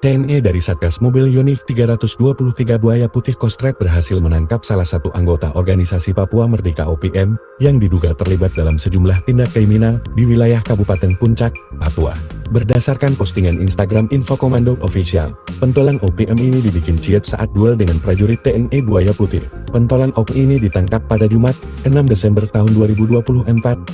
TNI dari Satgas Mobil Yonif 323 Buaya Putih Kostrat berhasil menangkap salah satu anggota organisasi Papua Merdeka OPM yang diduga terlibat dalam sejumlah tindak kriminal di wilayah Kabupaten Puncak, Papua. Berdasarkan postingan Instagram Info Komando Official, pentolan OPM ini dibikin ciut saat duel dengan prajurit TNI Buaya Putih. Pentolan OPM ini ditangkap pada Jumat, 6 Desember tahun 2024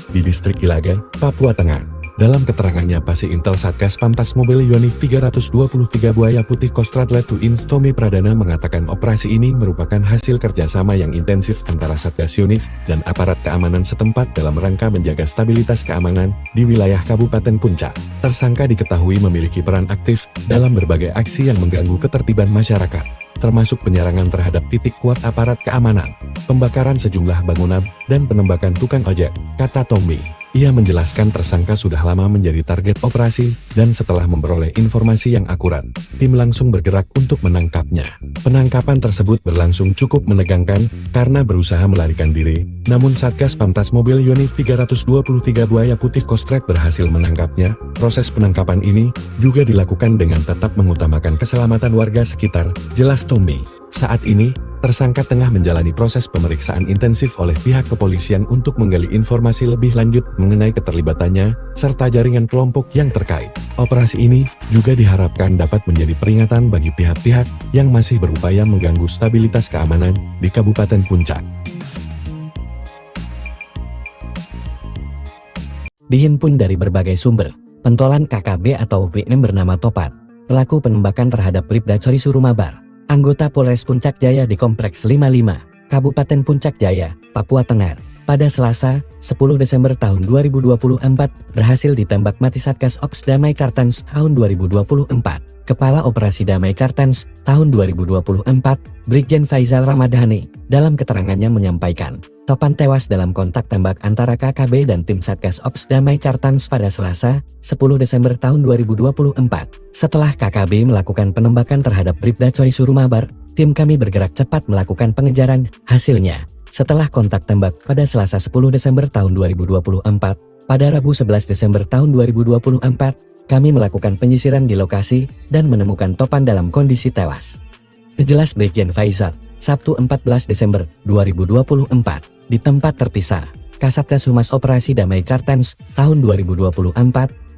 di distrik Ilaga, Papua Tengah. Dalam keterangannya, Pasi Intel Satgas Pamtas Mobil Yonif 323 Buaya Putih Kostrat Letuin Tommy Pradana mengatakan operasi ini merupakan hasil kerjasama yang intensif antara Satgas Yonif dan aparat keamanan setempat dalam rangka menjaga stabilitas keamanan di wilayah Kabupaten Puncak. Tersangka diketahui memiliki peran aktif dalam berbagai aksi yang mengganggu ketertiban masyarakat, termasuk penyerangan terhadap titik kuat aparat keamanan, pembakaran sejumlah bangunan, dan penembakan tukang ojek, kata Tommy. Ia menjelaskan tersangka sudah lama menjadi target operasi, dan setelah memperoleh informasi yang akurat, tim langsung bergerak untuk menangkapnya. Penangkapan tersebut berlangsung cukup menegangkan, karena berusaha melarikan diri, namun Satgas Pamtas Mobil Yonif 323 Buaya Putih Kostrat berhasil menangkapnya. Proses penangkapan ini juga dilakukan dengan tetap mengutamakan keselamatan warga sekitar, jelas Tommy. Saat ini, tersangka tengah menjalani proses pemeriksaan intensif oleh pihak kepolisian untuk menggali informasi lebih lanjut mengenai keterlibatannya, serta jaringan kelompok yang terkait. Operasi ini juga diharapkan dapat menjadi peringatan bagi pihak-pihak yang masih berupaya mengganggu stabilitas keamanan di Kabupaten Puncak. Dihimpun dari berbagai sumber, pentolan KKB atau OPM bernama Topat, pelaku penembakan terhadap Bribda Coy Surumabar, anggota Polres Puncak Jaya di Kompleks 55, Kabupaten Puncak Jaya, Papua Tengah, pada Selasa, 10 Desember tahun 2024, berhasil ditembak mati Satgas Ops Damai Kartens tahun 2024. Kepala Operasi Damai Kartens tahun 2024, Brigjen Faizal Ramadhani, dalam keterangannya menyampaikan, Topan tewas dalam kontak tembak antara KKB dan tim Satgas Ops Damai Kartens pada Selasa, 10 Desember tahun 2024. Setelah KKB melakukan penembakan terhadap Bribda Coy Surumabar, tim kami bergerak cepat melakukan pengejaran. Hasilnya, setelah kontak tembak pada Selasa 10 Desember tahun 2024, pada Rabu 11 Desember tahun 2024, kami melakukan penyisiran di lokasi dan menemukan Topan dalam kondisi tewas. Jelas Brigjen Faizal, Sabtu 14 Desember 2024, di tempat terpisah, Kasatgas Humas Operasi Damai Kartens tahun 2024,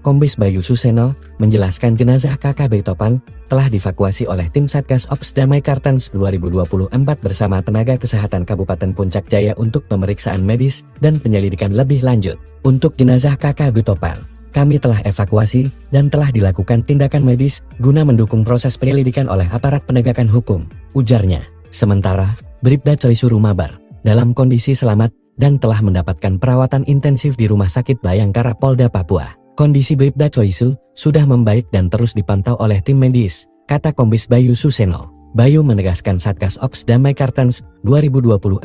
Kombes Bayu Suseno, menjelaskan jenazah KKB Topan telah dievakuasi oleh tim Satgas Ops Damai Kartens 2024 bersama tenaga kesehatan Kabupaten Puncak Jaya untuk pemeriksaan medis dan penyelidikan lebih lanjut. Untuk jenazah KKB Topan, kami telah evakuasi dan telah dilakukan tindakan medis guna mendukung proses penyelidikan oleh aparat penegakan hukum, ujarnya. Sementara, Bribda Coy Surumabar dalam kondisi selamat dan telah mendapatkan perawatan intensif di Rumah Sakit Bayangkara Polda Papua. Kondisi Bribda Coy sudah membaik dan terus dipantau oleh tim medis, kata Kombes Bayu Suseno. Bayu menegaskan Satgas Ops Damai Kartens 2024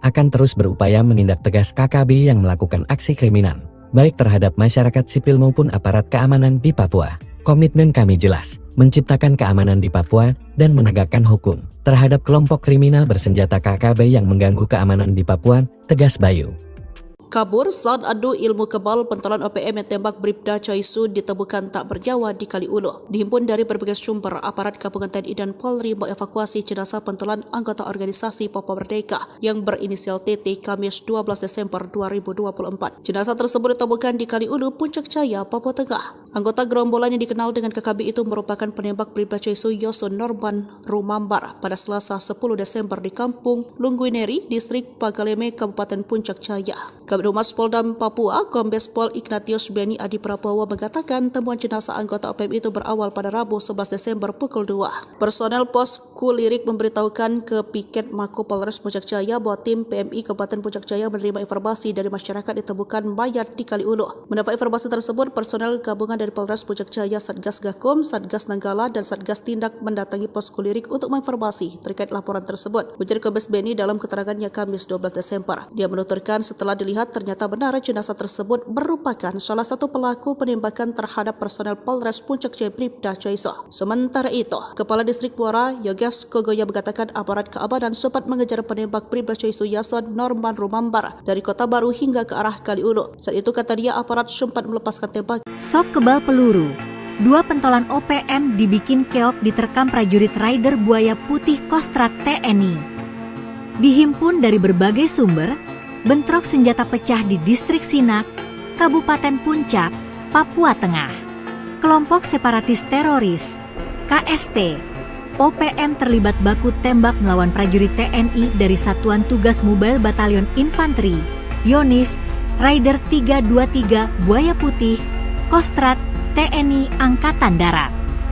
akan terus berupaya menindak tegas KKB yang melakukan aksi kriminal, baik terhadap masyarakat sipil maupun aparat keamanan di Papua. Komitmen kami jelas, menciptakan keamanan di Papua dan menegakkan hukum terhadap kelompok kriminal bersenjata KKB yang mengganggu keamanan di Papua, tegas Bayu. Kabur saat adu ilmu kebal, pentolan OPM yang tembak Bribda Coy ditemukan tak bernyawa di Kaliulu. Dihimpun dari berbagai sumber, aparat gabungan TNI dan Polri mengevakuasi jenazah pentolan anggota organisasi Papua Merdeka yang berinisial TT Kamis 12 Desember 2024. Jenazah tersebut ditemukan di Kaliulu, Puncak Jaya, Papua Tengah. Anggota gerombolan yang dikenal dengan KKB itu merupakan penembak Bribda Coy Yoso Norman Rumambar pada Selasa 10 Desember di Kampung Lungguineri, Distrik Pagaleme, Kabupaten Puncak Jaya. Humas Polda Papua, Kombes Pol Ignatius Beni Adi Prabowo mengatakan temuan jenazah anggota OPM itu berawal pada Rabu 11 Desember pukul 2. Personel pos Kulirik memberitahukan ke Piket Mako Polres Puncak Jaya bahwa tim PMI Kabupaten Puncak Jaya menerima informasi dari masyarakat ditemukan mayat di Kaliulu. Mendapat informasi tersebut, personel gabungan dari Polres Puncak Jaya, Satgas Gakum, Satgas Nanggala, dan Satgas Tindak mendatangi pos Kulirik untuk menginformasi terkait laporan tersebut. Ujar Kombes Beni dalam keterangannya Kamis 12 Desember. Dia menuturkan setelah dilihat ternyata benar jenazah tersebut merupakan salah satu pelaku penembakan terhadap personel Polres Puncak Jaya Bribda Coy. Sementara itu, Kepala Distrik Muara Yoges Kogoya mengatakan aparat keamanan sempat mengejar penembak Bribda Coy Yason Norman Rumambar dari Kota Baru hingga ke arah Kaliulu. Saat itu kata dia aparat sempat melepaskan tembakan. Sok kebal peluru, 2 pentolan OPM dibikin keok diterkam prajurit Rider Buaya Putih Kostrad TNI. Dihimpun dari berbagai sumber, bentrok senjata pecah di distrik Sinak, Kabupaten Puncak, Papua Tengah. Kelompok separatis teroris, KST, OPM terlibat baku tembak melawan prajurit TNI dari Satuan Tugas Mobile Batalion Infanteri, YONIF, Rider 323 Buaya Putih, Kostrad, TNI Angkatan Darat.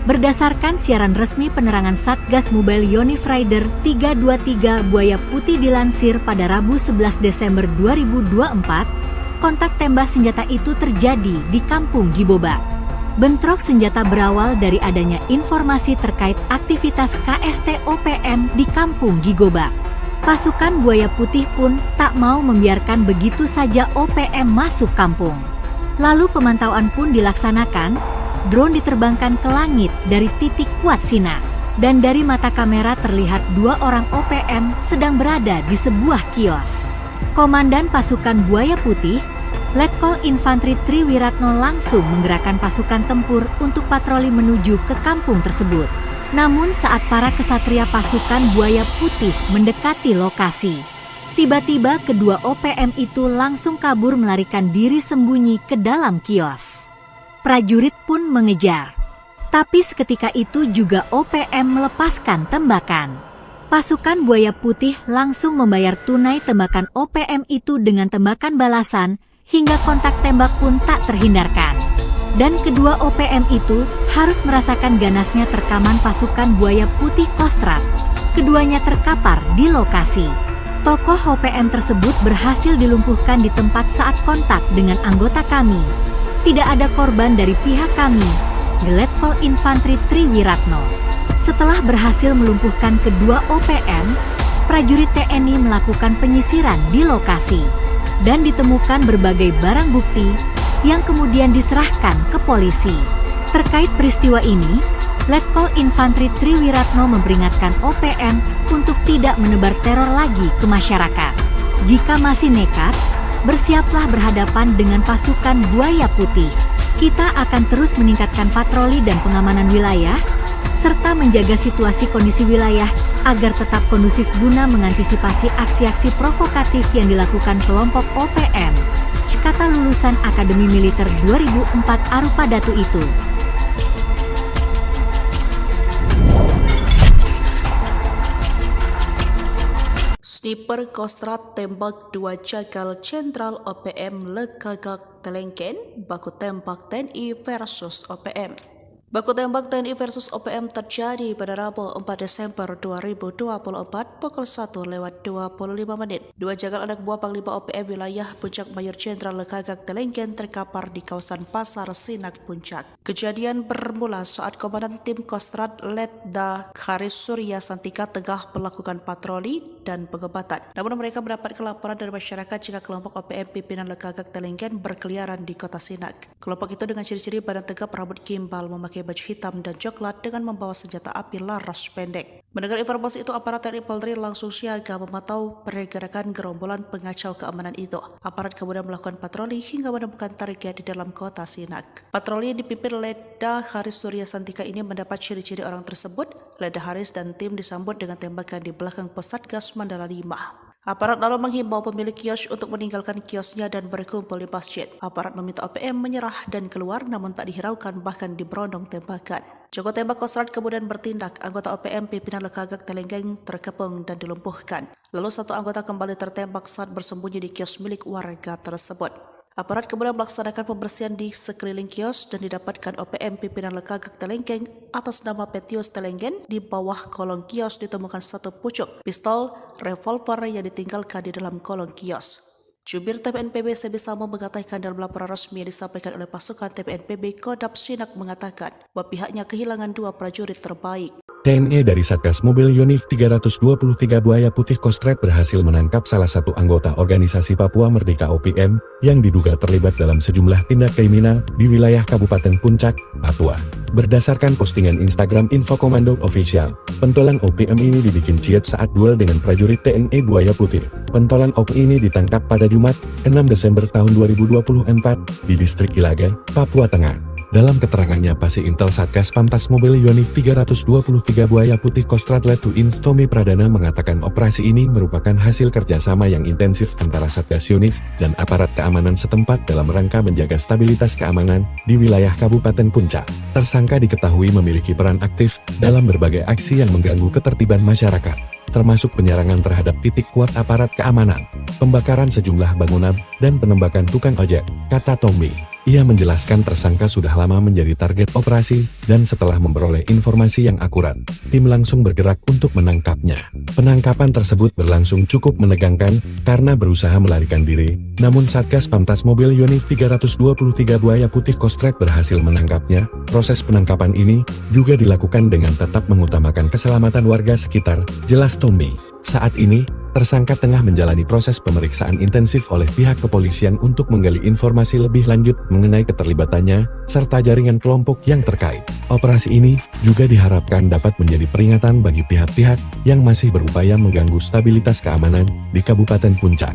Berdasarkan siaran resmi penerangan Satgas Mobile Yonif Rider 323 Buaya Putih dilansir pada Rabu 11 Desember 2024, kontak tembak senjata itu terjadi di Kampung Giboba. Bentrok senjata berawal dari adanya informasi terkait aktivitas KST OPM di Kampung Gigoba. Pasukan Buaya Putih pun tak mau membiarkan begitu saja OPM masuk kampung. Lalu pemantauan pun dilaksanakan, drone diterbangkan ke langit dari titik kuat Sinak. Dan dari mata kamera terlihat 2 orang OPM sedang berada di sebuah kios. Komandan pasukan Buaya Putih, Letkol Infanteri Triwiratno langsung menggerakkan pasukan tempur untuk patroli menuju ke kampung tersebut. Namun saat para kesatria pasukan Buaya Putih mendekati lokasi, tiba-tiba kedua OPM itu langsung kabur melarikan diri sembunyi ke dalam kios. Prajurit pun mengejar. Tapi seketika itu juga OPM melepaskan tembakan. Pasukan Buaya Putih langsung membayar tunai tembakan OPM itu dengan tembakan balasan, hingga kontak tembak pun tak terhindarkan. Dan kedua OPM itu harus merasakan ganasnya terkaman pasukan Buaya Putih Kostrad. Keduanya terkapar di lokasi. Tokoh OPM tersebut berhasil dilumpuhkan di tempat saat kontak dengan anggota kami. Tidak ada korban dari pihak kami, Letkol Infanteri Triwiratno. Setelah berhasil melumpuhkan kedua OPM, prajurit TNI melakukan penyisiran di lokasi. Dan ditemukan berbagai barang bukti yang kemudian diserahkan ke polisi. Terkait peristiwa ini, Letkol Infanteri Triwiratno memperingatkan OPM untuk tidak menebar teror lagi ke masyarakat. Jika masih nekat, bersiaplah berhadapan dengan pasukan Buaya Putih. Kita akan terus meningkatkan patroli dan pengamanan wilayah, serta menjaga situasi kondisi wilayah agar tetap kondusif guna mengantisipasi aksi-aksi provokatif yang dilakukan kelompok OPM, kata lulusan Akademi Militer 2004 Arupa Datu itu. Sniper Kostrad tembak 2 jagal Jenderal OPM Lekagak Telengken, baku tembak TNI versus OPM. Baku tembak TNI versus OPM terjadi pada Rabu 4 Desember 2024 pukul 1:25. 2 jagal anak buah Panglima OPM wilayah Puncak Mayor Jenderal Lekagak Telengken terkapar di kawasan Pasar Sinak Puncak. Kejadian bermula saat Komandan Tim Kostrad Letda Haris Surya Santika tengah melakukan patroli dan pengebatan. Namun mereka mendapat laporan dari masyarakat jika kelompok OPM pimpinan Lekagak Telengken berkeliaran di kota Sinak. Kelompok itu dengan ciri-ciri badan tegap, rambut gimbal, memakai baju hitam dan coklat dengan membawa senjata api laras pendek. Mendengar informasi itu, aparat TNI Polri langsung siaga memantau pergerakan gerombolan pengacau keamanan itu. Aparat kemudian melakukan patroli hingga menemukan target di dalam kota Sinak. Patroli yang dipimpin Letda Haris Surya Santika ini mendapat ciri-ciri orang tersebut. Letda Haris dan tim disambut dengan tembakan di belakang pos Satgas Mandala 5. Aparat lalu menghimbau pemilik kios untuk meninggalkan kiosnya dan berkumpul di masjid. Aparat meminta OPM menyerah dan keluar, namun tak dihiraukan, bahkan diberondong tembakan. Jago tembak Kostrad kemudian bertindak. Anggota OPM pimpinan Lekagak Telengken terkepung dan dilumpuhkan. Lalu satu anggota kembali tertembak saat bersembunyi di kios milik warga tersebut. Aparat kemudian melaksanakan pembersihan di sekeliling kios dan didapatkan OPM pimpinan Lekagak Telengken atas nama Petius Telengken. Di bawah kolong kios ditemukan satu pucuk pistol revolver yang ditinggalkan di dalam kolong kios. Jubir TPNPB Sebisamo mengatakan dalam laporan resmi yang disampaikan oleh pasukan TPNPB Kodap Sinak mengatakan bahwa pihaknya kehilangan 2 prajurit terbaik. TNI dari Satgas Mobil Yonif 323 Buaya Putih Kostrad berhasil menangkap salah satu anggota organisasi Papua Merdeka OPM yang diduga terlibat dalam sejumlah tindak kriminal di wilayah Kabupaten Puncak, Papua. Berdasarkan postingan Instagram Info Komando Official, pentolan OPM ini dibikin ciut saat duel dengan prajurit TNI Buaya Putih. Pentolan OPM ini ditangkap pada Jumat, 6 Desember tahun 2024 di distrik Ilagan, Papua Tengah. Dalam keterangannya, Pasi Intel Satgas Pamtas Mobil Yonif 323 Buaya Putih Kostrad Letu Ins Tommy Pradana mengatakan operasi ini merupakan hasil kerjasama yang intensif antara Satgas Yonif dan aparat keamanan setempat dalam rangka menjaga stabilitas keamanan di wilayah Kabupaten Puncak. Tersangka diketahui memiliki peran aktif dalam berbagai aksi yang mengganggu ketertiban masyarakat, termasuk penyerangan terhadap titik kuat aparat keamanan, pembakaran sejumlah bangunan, dan penembakan tukang ojek, kata Tommy. Ia menjelaskan tersangka sudah lama menjadi target operasi, dan setelah memperoleh informasi yang akurat, tim langsung bergerak untuk menangkapnya. Penangkapan tersebut berlangsung cukup menegangkan, karena berusaha melarikan diri, namun Satgas Pamtas Mobil Yonif 323 Buaya Putih Kostrad berhasil menangkapnya. Proses penangkapan ini juga dilakukan dengan tetap mengutamakan keselamatan warga sekitar, jelas Tommy. Saat ini, tersangka tengah menjalani proses pemeriksaan intensif oleh pihak kepolisian untuk menggali informasi lebih lanjut mengenai keterlibatannya, serta jaringan kelompok yang terkait. Operasi ini juga diharapkan dapat menjadi peringatan bagi pihak-pihak yang masih berupaya mengganggu stabilitas keamanan di Kabupaten Puncak.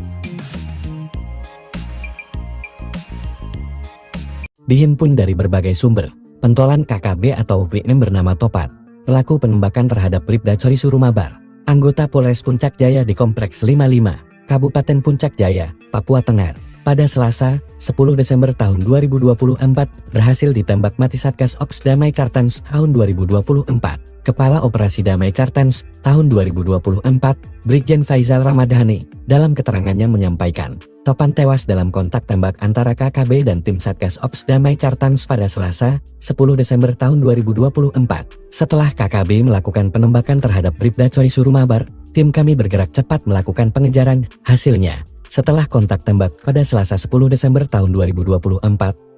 Dihimpun dari berbagai sumber, pentolan KKB atau OPM bernama Topat, pelaku penembakan terhadap Bribda Coy Surumabar, anggota Polres Puncak Jaya di Kompleks 55, Kabupaten Puncak Jaya, Papua Tengah, pada Selasa, 10 Desember tahun 2024, berhasil ditembak mati Satgas Ops Damai Cartens tahun 2024. Kepala Operasi Damai Cartens tahun 2024, Brigjen Faizal Ramadhani, dalam keterangannya menyampaikan, Topan tewas dalam kontak tembak antara KKB dan tim Satgas Ops Damai Cartens pada Selasa, 10 Desember tahun 2024. Setelah KKB melakukan penembakan terhadap Bribda Coy Surumabar, tim kami bergerak cepat melakukan pengejaran. Hasilnya, setelah kontak tembak pada Selasa 10 Desember tahun 2024,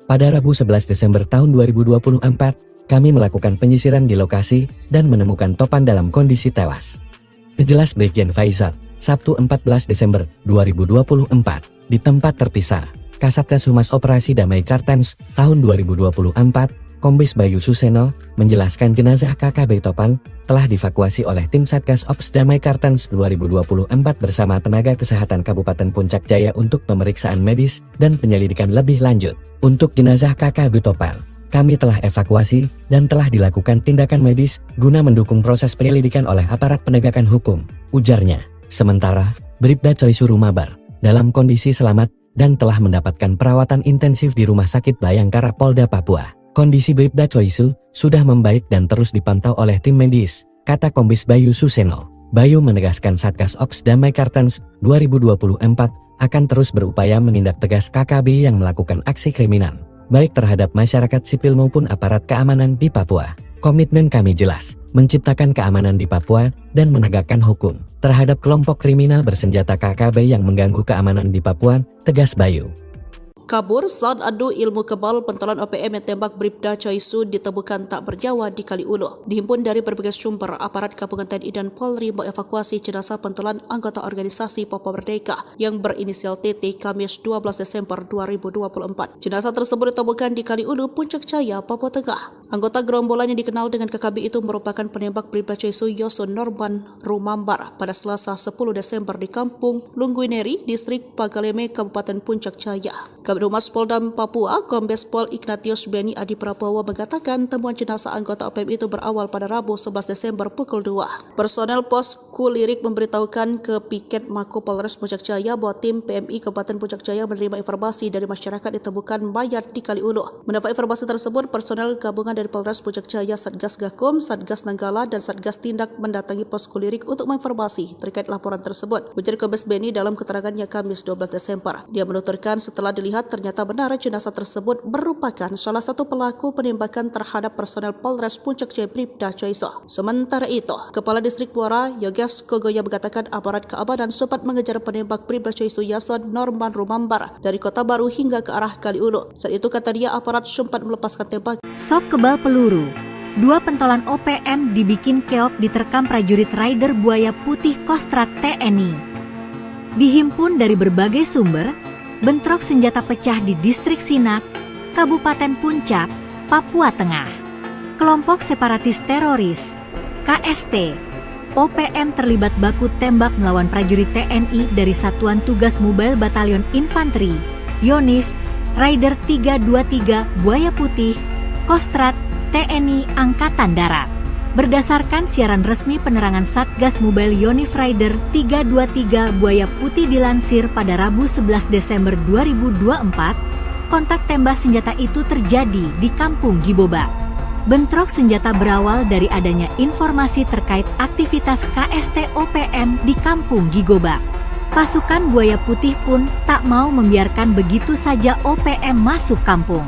pada Rabu 11 Desember tahun 2024, kami melakukan penyisiran di lokasi dan menemukan Topan dalam kondisi tewas. Jelas Brigjen Faizal, Sabtu 14 Desember 2024, di tempat terpisah, Kasatgas Humas Operasi Damai Cartens tahun 2024, Kombes Bayu Suseno, menjelaskan jenazah KKB Topan telah dievakuasi oleh tim Satgas Ops Damai Cartens 2024 bersama tenaga kesehatan Kabupaten Puncak Jaya untuk pemeriksaan medis dan penyelidikan lebih lanjut. Untuk jenazah KKB Topan, kami telah evakuasi dan telah dilakukan tindakan medis guna mendukung proses penyelidikan oleh aparat penegakan hukum, ujarnya. Sementara, Bribda Coy Surumabar dalam kondisi selamat dan telah mendapatkan perawatan intensif di Rumah Sakit Bayangkara Polda Papua. Kondisi Bribda Coy sudah membaik dan terus dipantau oleh tim medis, kata Kombes Bayu Suseno. Bayu menegaskan Satgas Ops Damai Cartens 2024 akan terus berupaya menindak tegas KKB yang melakukan aksi kriminal, baik terhadap masyarakat sipil maupun aparat keamanan di Papua. Komitmen kami jelas, menciptakan keamanan di Papua dan menegakkan hukum terhadap kelompok kriminal bersenjata KKB yang mengganggu keamanan di Papua, tegas Bayu. Kabur saat adu ilmu kebal pentolan OPM yang tembak Bribda Coy ditemukan tak bernyawa di Kali Ulu. Dihimpun dari berbagai sumber, aparat gabungan TNI dan Polri mengevakuasi jenazah pentolan anggota organisasi Papua Merdeka yang berinisial TT Kamis 12 Desember 2024. Jenazah tersebut ditemukan di Kali Ulu, Puncak Jaya, Papua Tengah. Anggota gerombolan yang dikenal dengan KKB itu merupakan penembak Bribda Coy Yoson Norman Rumambar pada Selasa 10 Desember di Kampung Lungguineri, Distrik Pagaleme, Kabupaten Puncak Jaya. Humas Polda Papua, Kombes Pol Ignatius Beni Adi Prabowo mengatakan temuan jenazah anggota OPM itu berawal pada Rabu 11 Desember pukul 2. Personel pos Kulirik memberitahukan ke Piket Mako Polres Puncak Jaya bahwa tim PMI Kabupaten Puncak Jaya menerima informasi dari masyarakat ditemukan mayat di Kali Ulu. Mendapat informasi tersebut, personel gabungan dari Polres Puncak Jaya, Satgas Gakum, Satgas Nanggala, dan Satgas Tindak mendatangi pos Kulirik untuk menginformasi terkait laporan tersebut. Ujar Kombes Beni dalam keterangannya Kamis 12 Desember. Dia menuturkan setelah dilihat ternyata benar jenazah tersebut merupakan salah satu pelaku penembakan terhadap personel Polres Puncak Jaya Bribda Coy. Sementara itu, Kepala Distrik Muara Yoges Kogoya mengatakan aparat keamanan sempat mengejar penembak Bribda Coy Yoson Norman Rumambar dari Kota Baru hingga ke arah Kali Ulu. Saat itu kata dia aparat sempat melepaskan tembak. Sok kebal peluru. Dua pentolan OPM dibikin keok diterkam prajurit Raider Buaya Putih Kostrad TNI. Dihimpun dari berbagai sumber, bentrok senjata pecah di Distrik Sinak, Kabupaten Puncak, Papua Tengah. Kelompok separatis teroris, KST, OPM terlibat baku tembak melawan prajurit TNI dari Satuan Tugas Mobile Batalion Infanteri, Yonif, Raider 323 Buaya Putih, Kostrat TNI Angkatan Darat. Berdasarkan siaran resmi penerangan Satgas Mobile Unif Rider 323 Buaya Putih dilansir pada Rabu 11 Desember 2024, kontak tembak senjata itu terjadi di Kampung Giboba. Bentrok senjata berawal dari adanya informasi terkait aktivitas KST OPM di Kampung Gigoba. Pasukan Buaya Putih pun tak mau membiarkan begitu saja OPM masuk kampung.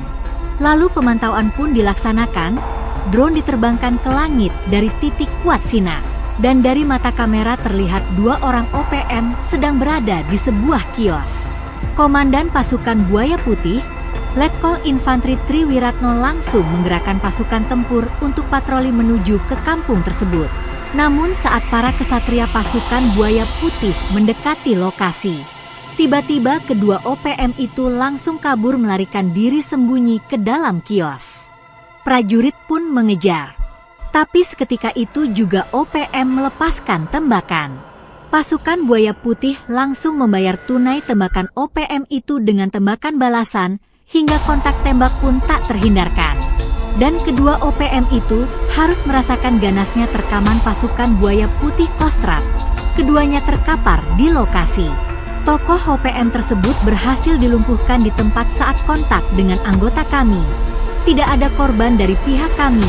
Lalu pemantauan pun dilaksanakan, drone diterbangkan ke langit dari titik kuat Sina. Dan dari mata kamera terlihat 2 orang OPM sedang berada di sebuah kios. Komandan pasukan Buaya Putih, Letkol Infantri Triwiratno langsung menggerakkan pasukan tempur untuk patroli menuju ke kampung tersebut. Namun saat para kesatria pasukan Buaya Putih mendekati lokasi, tiba-tiba kedua OPM itu langsung kabur melarikan diri sembunyi ke dalam kios. Prajurit pun mengejar. Tapi seketika itu juga OPM melepaskan tembakan. Pasukan Buaya Putih langsung membayar tunai tembakan OPM itu dengan tembakan balasan, hingga kontak tembak pun tak terhindarkan. Dan kedua OPM itu harus merasakan ganasnya terkaman pasukan Buaya Putih Kostrat. Keduanya terkapar di lokasi. Tokoh OPM tersebut berhasil dilumpuhkan di tempat saat kontak dengan anggota kami. Tidak ada korban dari pihak kami,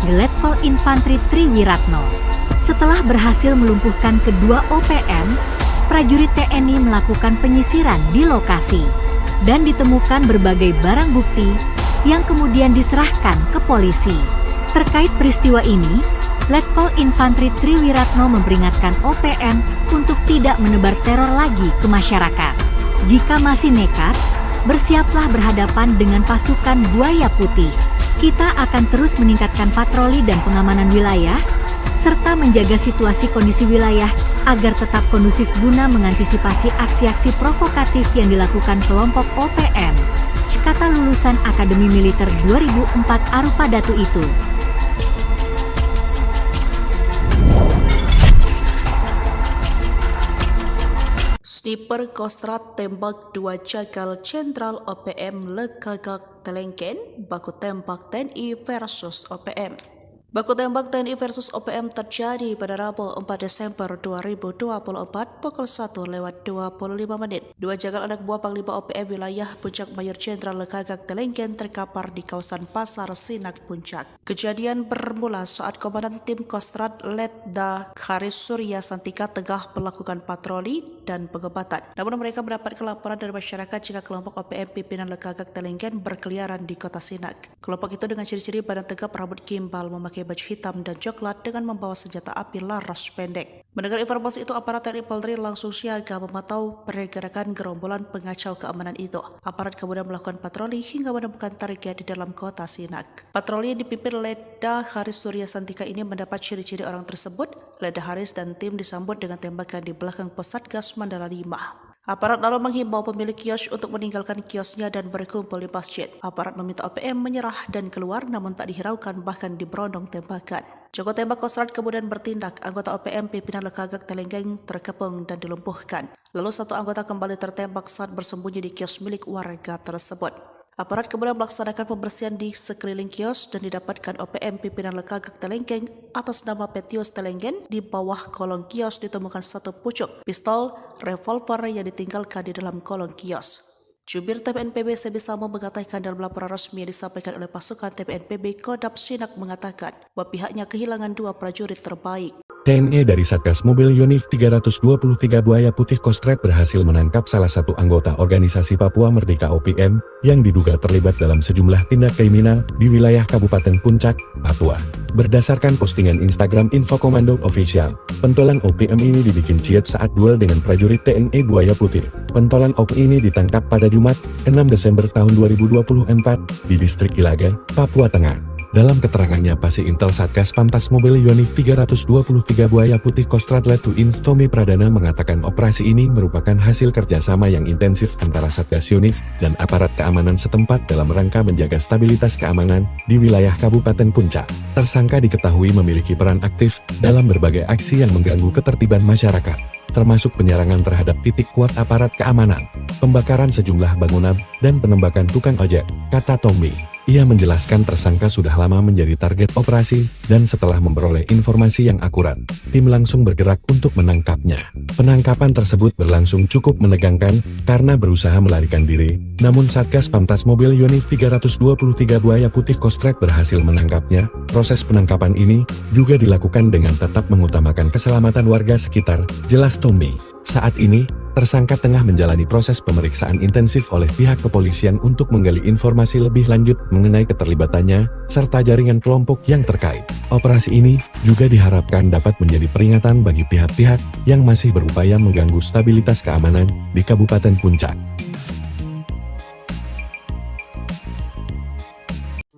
Letkol Infantri Triwiratno. Setelah berhasil melumpuhkan kedua OPM, prajurit TNI melakukan penyisiran di lokasi. Dan ditemukan berbagai barang bukti yang kemudian diserahkan ke polisi. Terkait peristiwa ini, Letkol Infantri Triwiratno memperingatkan OPM untuk tidak menebar teror lagi ke masyarakat. Jika masih nekat, bersiaplah berhadapan dengan pasukan Buaya Putih. Kita akan terus meningkatkan patroli dan pengamanan wilayah, serta menjaga situasi kondisi wilayah agar tetap kondusif guna mengantisipasi aksi-aksi provokatif yang dilakukan kelompok OPM, kata lulusan Akademi Militer 2004 Arupa Datu itu. Sniper Kostrat tembak 2 jagal Jenderal OPM Lekagak Telengken, baku tembak TNI versus OPM. Baku tembak TNI versus OPM terjadi pada Rabu 4 Desember 2024 pukul 1:25 menit. 2 jagal anak buah Panglima OPM wilayah Puncak Mayor Jenderal Lekagak Telengken terkapar di kawasan Pasar Sinak Puncak. Kejadian bermula saat Komandan Tim Kostrat Letda Haris Surya Santika tengah melakukan patroli dan pengebatan. Namun mereka mendapat laporan dari masyarakat jika kelompok OPM pimpinan Lekagak Telengken berkeliaran di kota Sinak. Kelompok itu dengan ciri-ciri badan tegap, rambut gimbal, memakai baju hitam dan coklat dengan membawa senjata api laras pendek. Mendengar informasi itu, aparat TNI Polri langsung siaga memantau pergerakan gerombolan pengacau keamanan itu. Aparat kemudian melakukan patroli hingga menemukan target di dalam kota Sinak. Patroli yang dipimpin Letda Haris Surya Santika ini mendapat ciri-ciri orang tersebut. Letda Haris dan tim disambut dengan tembakan di belakang pos Satgas Mandala 5. Aparat lalu menghimbau pemilik kios untuk meninggalkan kiosnya dan berkumpul di masjid. Aparat meminta OPM menyerah dan keluar, namun tak dihiraukan, bahkan diberondong tembakan. Jago tembak Kostrat kemudian bertindak. Anggota OPM pimpinan Lekagak Telengken terkepung dan dilumpuhkan. Lalu satu anggota kembali tertembak saat bersembunyi di kios milik warga tersebut. Aparat kemudian melaksanakan pembersihan di sekeliling kios dan didapatkan OPM pimpinan Lekagak Telengken atas nama Petius Telengken. Di bawah kolong kios ditemukan satu pucuk pistol revolver yang ditinggalkan di dalam kolong kios. Jubir TPNPB Sebisamo mengatakan dalam laporan resmi yang disampaikan oleh pasukan TPNPB Kodap Sinak mengatakan bahwa pihaknya kehilangan 2 prajurit terbaik. TNI dari Satgas Mobil Unif 323 Buaya Putih Kostrat berhasil menangkap salah satu anggota organisasi Papua Merdeka OPM yang diduga terlibat dalam sejumlah tindak kriminal di wilayah Kabupaten Puncak, Papua. Berdasarkan postingan Instagram Info Komando Official, pentolan OPM ini dibikin ciut saat duel dengan prajurit TNI Buaya Putih. Pentolan OPM ini ditangkap pada Jumat, 6 Desember tahun 2024 di distrik Ilagan, Papua Tengah. Dalam keterangannya, Pasi Intel Satgas Pamtas Mobil Unif 323 Buaya Putih Kostrat Letuin Tommy Pradana mengatakan operasi ini merupakan hasil kerjasama yang intensif antara Satgas Unif dan aparat keamanan setempat dalam rangka menjaga stabilitas keamanan di wilayah Kabupaten Puncak. Tersangka diketahui memiliki peran aktif dalam berbagai aksi yang mengganggu ketertiban masyarakat, termasuk penyerangan terhadap titik kuat aparat keamanan, pembakaran sejumlah bangunan, dan penembakan tukang ojek, kata Tommy. Ia menjelaskan tersangka sudah lama menjadi target operasi, dan setelah memperoleh informasi yang akurat, tim langsung bergerak untuk menangkapnya. Penangkapan tersebut berlangsung cukup menegangkan, karena berusaha melarikan diri, namun Satgas Pamtas Mobil Yonif 323 Buaya Putih Kostrad berhasil menangkapnya. Proses penangkapan ini juga dilakukan dengan tetap mengutamakan keselamatan warga sekitar, jelas Tommy. Saat ini, tersangka tengah menjalani proses pemeriksaan intensif oleh pihak kepolisian untuk menggali informasi lebih lanjut mengenai keterlibatannya, serta jaringan kelompok yang terkait. Operasi ini juga diharapkan dapat menjadi peringatan bagi pihak-pihak yang masih berupaya mengganggu stabilitas keamanan di Kabupaten Puncak.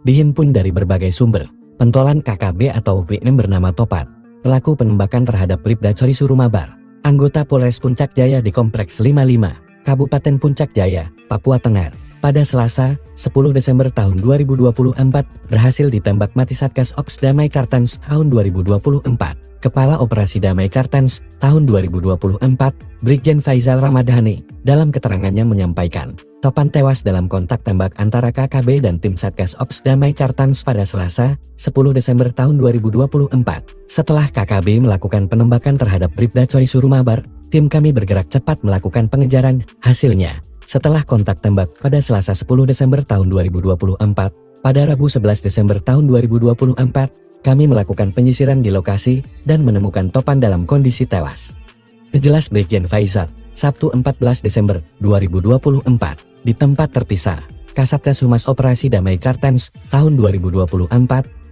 Dihimpun dari berbagai sumber, pentolan KKB atau OPM bernama Topat, pelaku penembakan terhadap Bribda Coy Surumabar, anggota Polres Puncak Jaya di Kompleks 55, Kabupaten Puncak Jaya, Papua Tengah, pada Selasa, 10 Desember tahun 2024, berhasil ditembak mati Satgas Ops Damai Kartens tahun 2024. Kepala Operasi Damai Kartens tahun 2024, Brigjen Faizal Ramadhani, dalam keterangannya menyampaikan, Topan tewas dalam kontak tembak antara KKB dan tim Satgas Ops Damai Kartens pada Selasa, 10 Desember tahun 2024. Setelah KKB melakukan penembakan terhadap Bribda Coy Surumabar, tim kami bergerak cepat melakukan pengejaran. Hasilnya, setelah kontak tembak pada Selasa 10 Desember tahun 2024, pada Rabu 11 Desember tahun 2024, kami melakukan penyisiran di lokasi dan menemukan Topan dalam kondisi tewas. Jelas Brigjen Faizal, Sabtu 14 Desember 2024, di tempat terpisah, Kasatgas Humas Operasi Damai Kartens tahun 2024,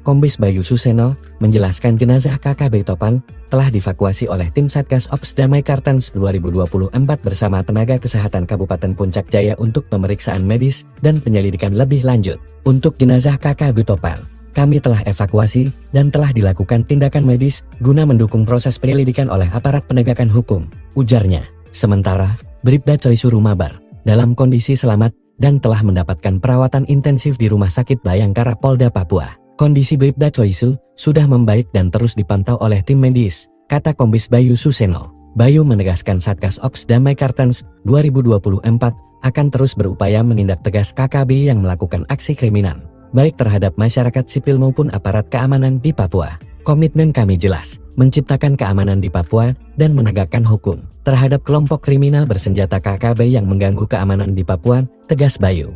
Kombes Bayu Suseno, menjelaskan jenazah KKB Topan telah dievakuasi oleh tim Satgas Ops Damai Kartens 2024 bersama tenaga kesehatan Kabupaten Puncak Jaya untuk pemeriksaan medis dan penyelidikan lebih lanjut. Untuk jenazah KKB Topan, kami telah evakuasi dan telah dilakukan tindakan medis guna mendukung proses penyelidikan oleh aparat penegakan hukum, ujarnya. Sementara, Bribda Coy Surumabar dalam kondisi selamat dan telah mendapatkan perawatan intensif di Rumah Sakit Bayangkara Polda Papua. Kondisi Bribda Coy sudah membaik dan terus dipantau oleh tim medis, kata Kombes Bayu Suseno. Bayu menegaskan Satgas Ops Damai Kartens 2024 akan terus berupaya menindak tegas KKB yang melakukan aksi kriminal, baik terhadap masyarakat sipil maupun aparat keamanan di Papua. Komitmen kami jelas, menciptakan keamanan di Papua dan menegakkan hukum terhadap kelompok kriminal bersenjata KKB yang mengganggu keamanan di Papua, tegas Bayu.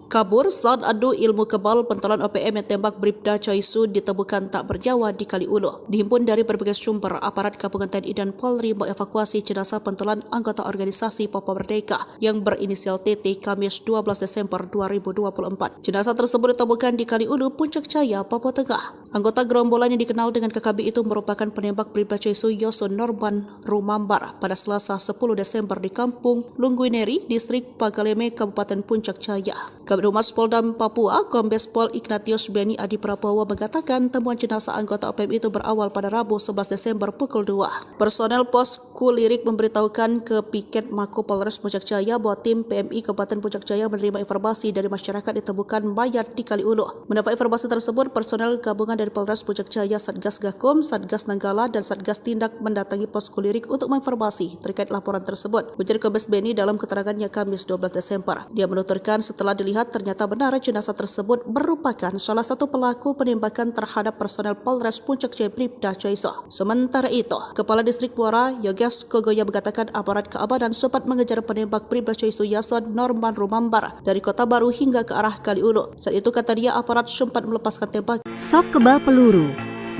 Kabur saat adu ilmu kebal pentolan OPM yang tembak Bribda Coy ditemukan tak bernyawa di Kaliulu. Dihimpun dari berbagai sumber, aparat gabungan TNI dan Polri mengevakuasi jenazah pentolan anggota organisasi Papua Merdeka yang berinisial TT Kamis 12 Desember 2024. Jenazah tersebut ditemukan di Kaliulu, Puncak Jaya, Papua Tengah. Anggota gerombolan yang dikenal dengan KKB itu merupakan penembak Bribda Coy Yoson Norman Rumambar pada Selasa 10 Desember di Kampung Lungguineri, Distrik Pagaleme, Kabupaten Puncak Jaya. Humas Polda Papua, Kombes Pol Ignatius Beni Adi Prabowo mengatakan temuan jenazah anggota OPM itu berawal pada Rabu 11 Desember pukul 2. Personel pos Kulirik memberitahukan ke Piket Mako Polres Puncak Jaya bahwa tim PMI Kabupaten Puncak Jaya menerima informasi dari masyarakat ditemukan mayat di Kaliulu. Mendapat informasi tersebut, personel gabungan dari Polres Puncak Jaya, Satgas Gakum, Satgas Nanggala, dan Satgas Tindak mendatangi pos Kulirik untuk menginformasi terkait laporan tersebut. Ujar Kombes Beni dalam keterangannya Kamis 12 Desember. Dia menuturkan setelah dilihat ternyata benar jenazah tersebut merupakan salah satu pelaku penembakan terhadap personel Polres Puncak Jaya Bribda Coy. Sementara itu, Kepala Distrik Muara Yoges Kogoya mengatakan aparat keamanan sempat mengejar penembak Bribda Coy Yoson Norman Rumambar dari Kota Baru hingga ke arah Kaliulu. Saat itu kata dia aparat sempat melepaskan tembak. Sok kebal peluru.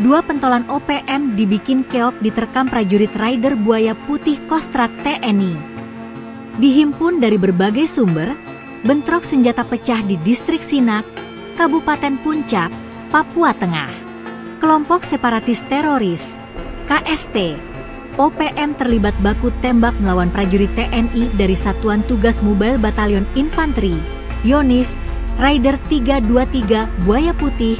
Dua pentolan OPM dibikin keok diterkam prajurit Rider Buaya Putih Kostrad TNI. Dihimpun dari berbagai sumber, bentrok senjata pecah di Distrik Sinak, Kabupaten Puncak, Papua Tengah. Kelompok separatis teroris, KST, OPM terlibat baku tembak melawan prajurit TNI dari Satuan Tugas Mobile Batalion Infanteri, Yonif, Rider 323 Buaya Putih,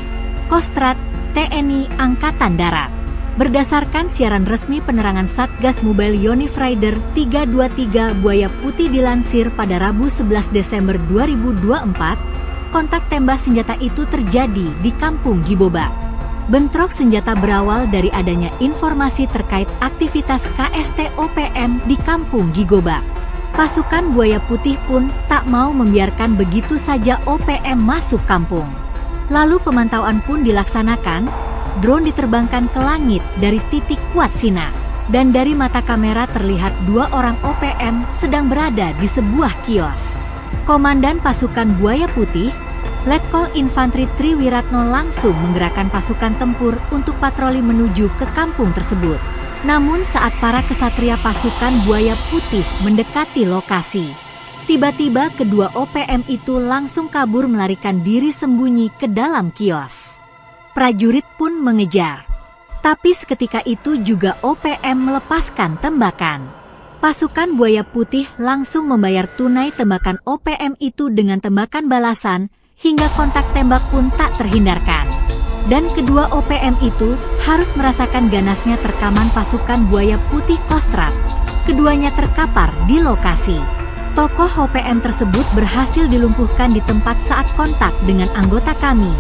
Kostrad, TNI Angkatan Darat. Berdasarkan siaran resmi penerangan Satgas Mobile Yonif Rider 323 Buaya Putih dilansir pada Rabu 11 Desember 2024, kontak tembak senjata itu terjadi di Kampung Giboba. Bentrok senjata berawal dari adanya informasi terkait aktivitas KST OPM di Kampung Gigoba. Pasukan Buaya Putih pun tak mau membiarkan begitu saja OPM masuk kampung. Lalu pemantauan pun dilaksanakan, drone diterbangkan ke langit dari titik kuat sinar. Dan dari mata kamera terlihat 2 orang OPM sedang berada di sebuah kios. Komandan pasukan Buaya Putih, Letkol Infantri Triwiratno langsung menggerakkan pasukan tempur untuk patroli menuju ke kampung tersebut. Namun saat para kesatria pasukan Buaya Putih mendekati lokasi, tiba-tiba kedua OPM itu langsung kabur melarikan diri sembunyi ke dalam kios. Prajurit pun mengejar. Tapi seketika itu juga OPM melepaskan tembakan. Pasukan Buaya Putih langsung membayar tunai tembakan OPM itu dengan tembakan balasan, hingga kontak tembak pun tak terhindarkan. Dan kedua OPM itu harus merasakan ganasnya terkaman pasukan Buaya Putih Kostrad. Keduanya terkapar di lokasi. Tokoh OPM tersebut berhasil dilumpuhkan di tempat saat kontak dengan anggota kami.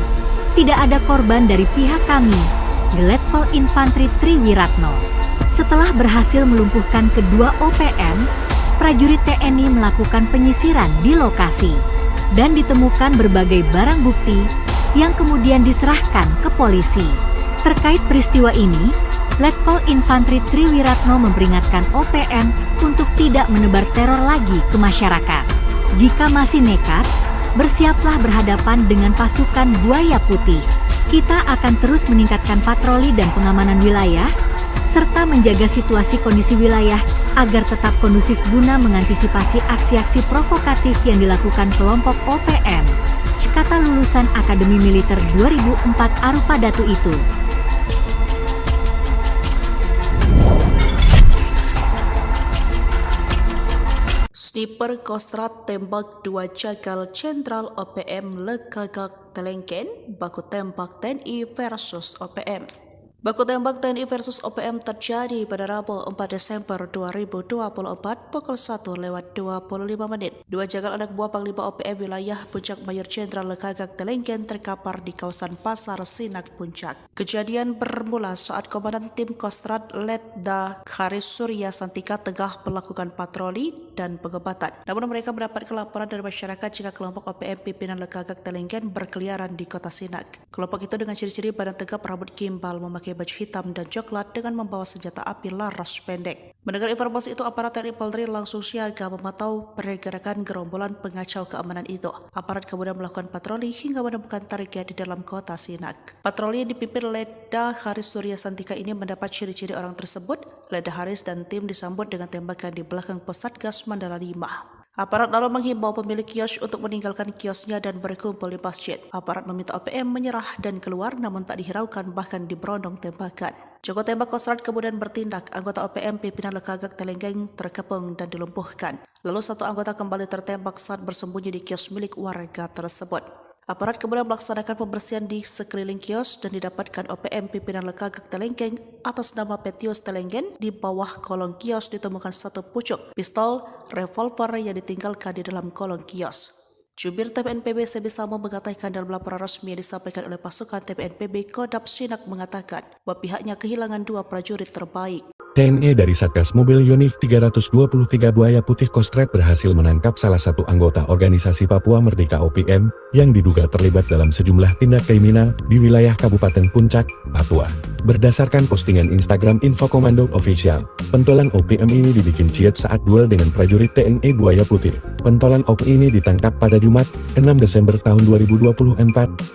Tidak ada korban dari pihak kami, Letkol Infantri Triwiratno. Setelah berhasil melumpuhkan kedua OPM, prajurit TNI melakukan penyisiran di lokasi. Dan ditemukan berbagai barang bukti yang kemudian diserahkan ke polisi. Terkait peristiwa ini, Letkol Infantri Triwiratno memperingatkan OPM untuk tidak menebar teror lagi ke masyarakat. Jika masih nekat, bersiaplah berhadapan dengan pasukan Buaya Putih. Kita akan terus meningkatkan patroli dan pengamanan wilayah, serta menjaga situasi kondisi wilayah agar tetap kondusif guna mengantisipasi aksi-aksi provokatif yang dilakukan kelompok OPM, kata lulusan Akademi Militer 2004 Arupa Datu itu. Sniper Kostrad tembak 2 jagal Jenderal OPM Lekagak Telengken, baku tembak TNI versus OPM. Baku tembak TNI versus OPM terjadi pada Rabu 4 Desember 2024 pukul 1:25 menit. 2 jagal anak buah Panglima OPM wilayah Puncak Mayor Jenderal Lekagak Telengken terkapar di kawasan Pasar Sinak Puncak. Kejadian bermula saat Komandan Tim Kostrad Letda Haris Surya Santika tengah melakukan patroli dan pengebatan. Namun mereka mendapat laporan dari masyarakat jika kelompok OPM pimpinan Lekagak Telengken berkeliaran di kota Sinak. Kelompok itu dengan ciri-ciri badan tegap, rambut gimbal, memakai baju hitam dan coklat dengan membawa senjata api laras pendek. Mendengar informasi itu, aparat TNI Polri langsung siaga memantau pergerakan gerombolan pengacau keamanan itu. Aparat kemudian melakukan patroli hingga menemukan target di dalam kota Sinak. Patroli yang dipimpin Letda Haris Surya Santika ini mendapat ciri-ciri orang tersebut. Letda Haris dan tim disambut dengan tembakan di belakang pos Satgas Mandala 5. Aparat lalu menghimbau pemilik kios untuk meninggalkan kiosnya dan berkumpul di masjid. Aparat meminta OPM menyerah dan keluar, namun tak dihiraukan, bahkan diberondong tembakan. Joko tembak Kostrad kemudian bertindak. Anggota OPM pimpinan Lekagak Telengken terkepung dan dilumpuhkan. Lalu satu anggota kembali tertembak saat bersembunyi di kios milik warga tersebut. Aparat kemudian melaksanakan pembersihan di sekeliling kios dan didapatkan OPM pimpinan Lekagak Telengken atas nama Petius Telengken. Di bawah kolong kios ditemukan satu pucuk pistol revolver yang ditinggalkan di dalam kolong kios. Jubir TPNPB Sebisamo mengatakan dalam laporan resmi yang disampaikan oleh pasukan TPNPB Kodap Sinak mengatakan bahwa pihaknya kehilangan 2 prajurit terbaik. TNI dari Satgas Mobil Yonif 323 Buaya Putih Kostrad berhasil menangkap salah satu anggota organisasi Papua Merdeka OPM yang diduga terlibat dalam sejumlah tindak kriminal di wilayah Kabupaten Puncak, Papua. Berdasarkan postingan Instagram Info Komando Official, pentolan OPM ini dibikin ciut saat duel dengan prajurit TNI Buaya Putih. Pentolan OPM ini ditangkap pada Jumat, 6 Desember tahun 2024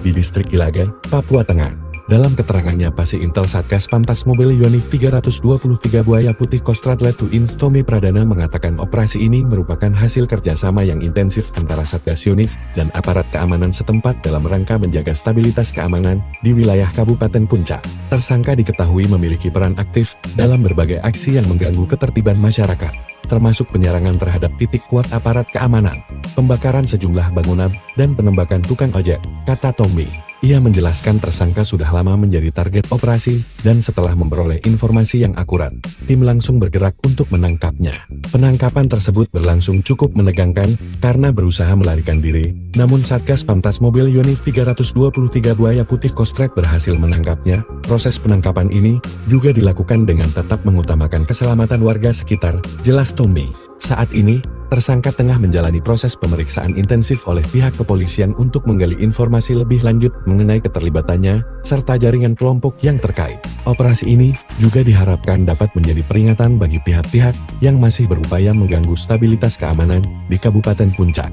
di distrik Ilagan, Papua Tengah. Dalam keterangannya, Pasi Intel Satgas Pantas Mobil Yonif 323 Buaya Putih Kostrad Letuin Tommy Pradana mengatakan operasi ini merupakan hasil kerjasama yang intensif antara Satgas Yonif dan aparat keamanan setempat dalam rangka menjaga stabilitas keamanan di wilayah Kabupaten Puncak. Tersangka diketahui memiliki peran aktif dalam berbagai aksi yang mengganggu ketertiban masyarakat, termasuk penyerangan terhadap titik kuat aparat keamanan, pembakaran sejumlah bangunan, dan penembakan tukang ojek, kata Tommy. Ia menjelaskan tersangka sudah lama menjadi target operasi, dan setelah memperoleh informasi yang akurat, tim langsung bergerak untuk menangkapnya. Penangkapan tersebut berlangsung cukup menegangkan, karena berusaha melarikan diri, namun Satgas Pantas Mobil Yonif 323 Buaya Putih Kostrad berhasil menangkapnya. Proses penangkapan ini juga dilakukan dengan tetap mengutamakan keselamatan warga sekitar, jelas Tommy. Saat ini, tersangka tengah menjalani proses pemeriksaan intensif oleh pihak kepolisian untuk menggali informasi lebih lanjut mengenai keterlibatannya, serta jaringan kelompok yang terkait. Operasi ini juga diharapkan dapat menjadi peringatan bagi pihak-pihak yang masih berupaya mengganggu stabilitas keamanan di Kabupaten Puncak.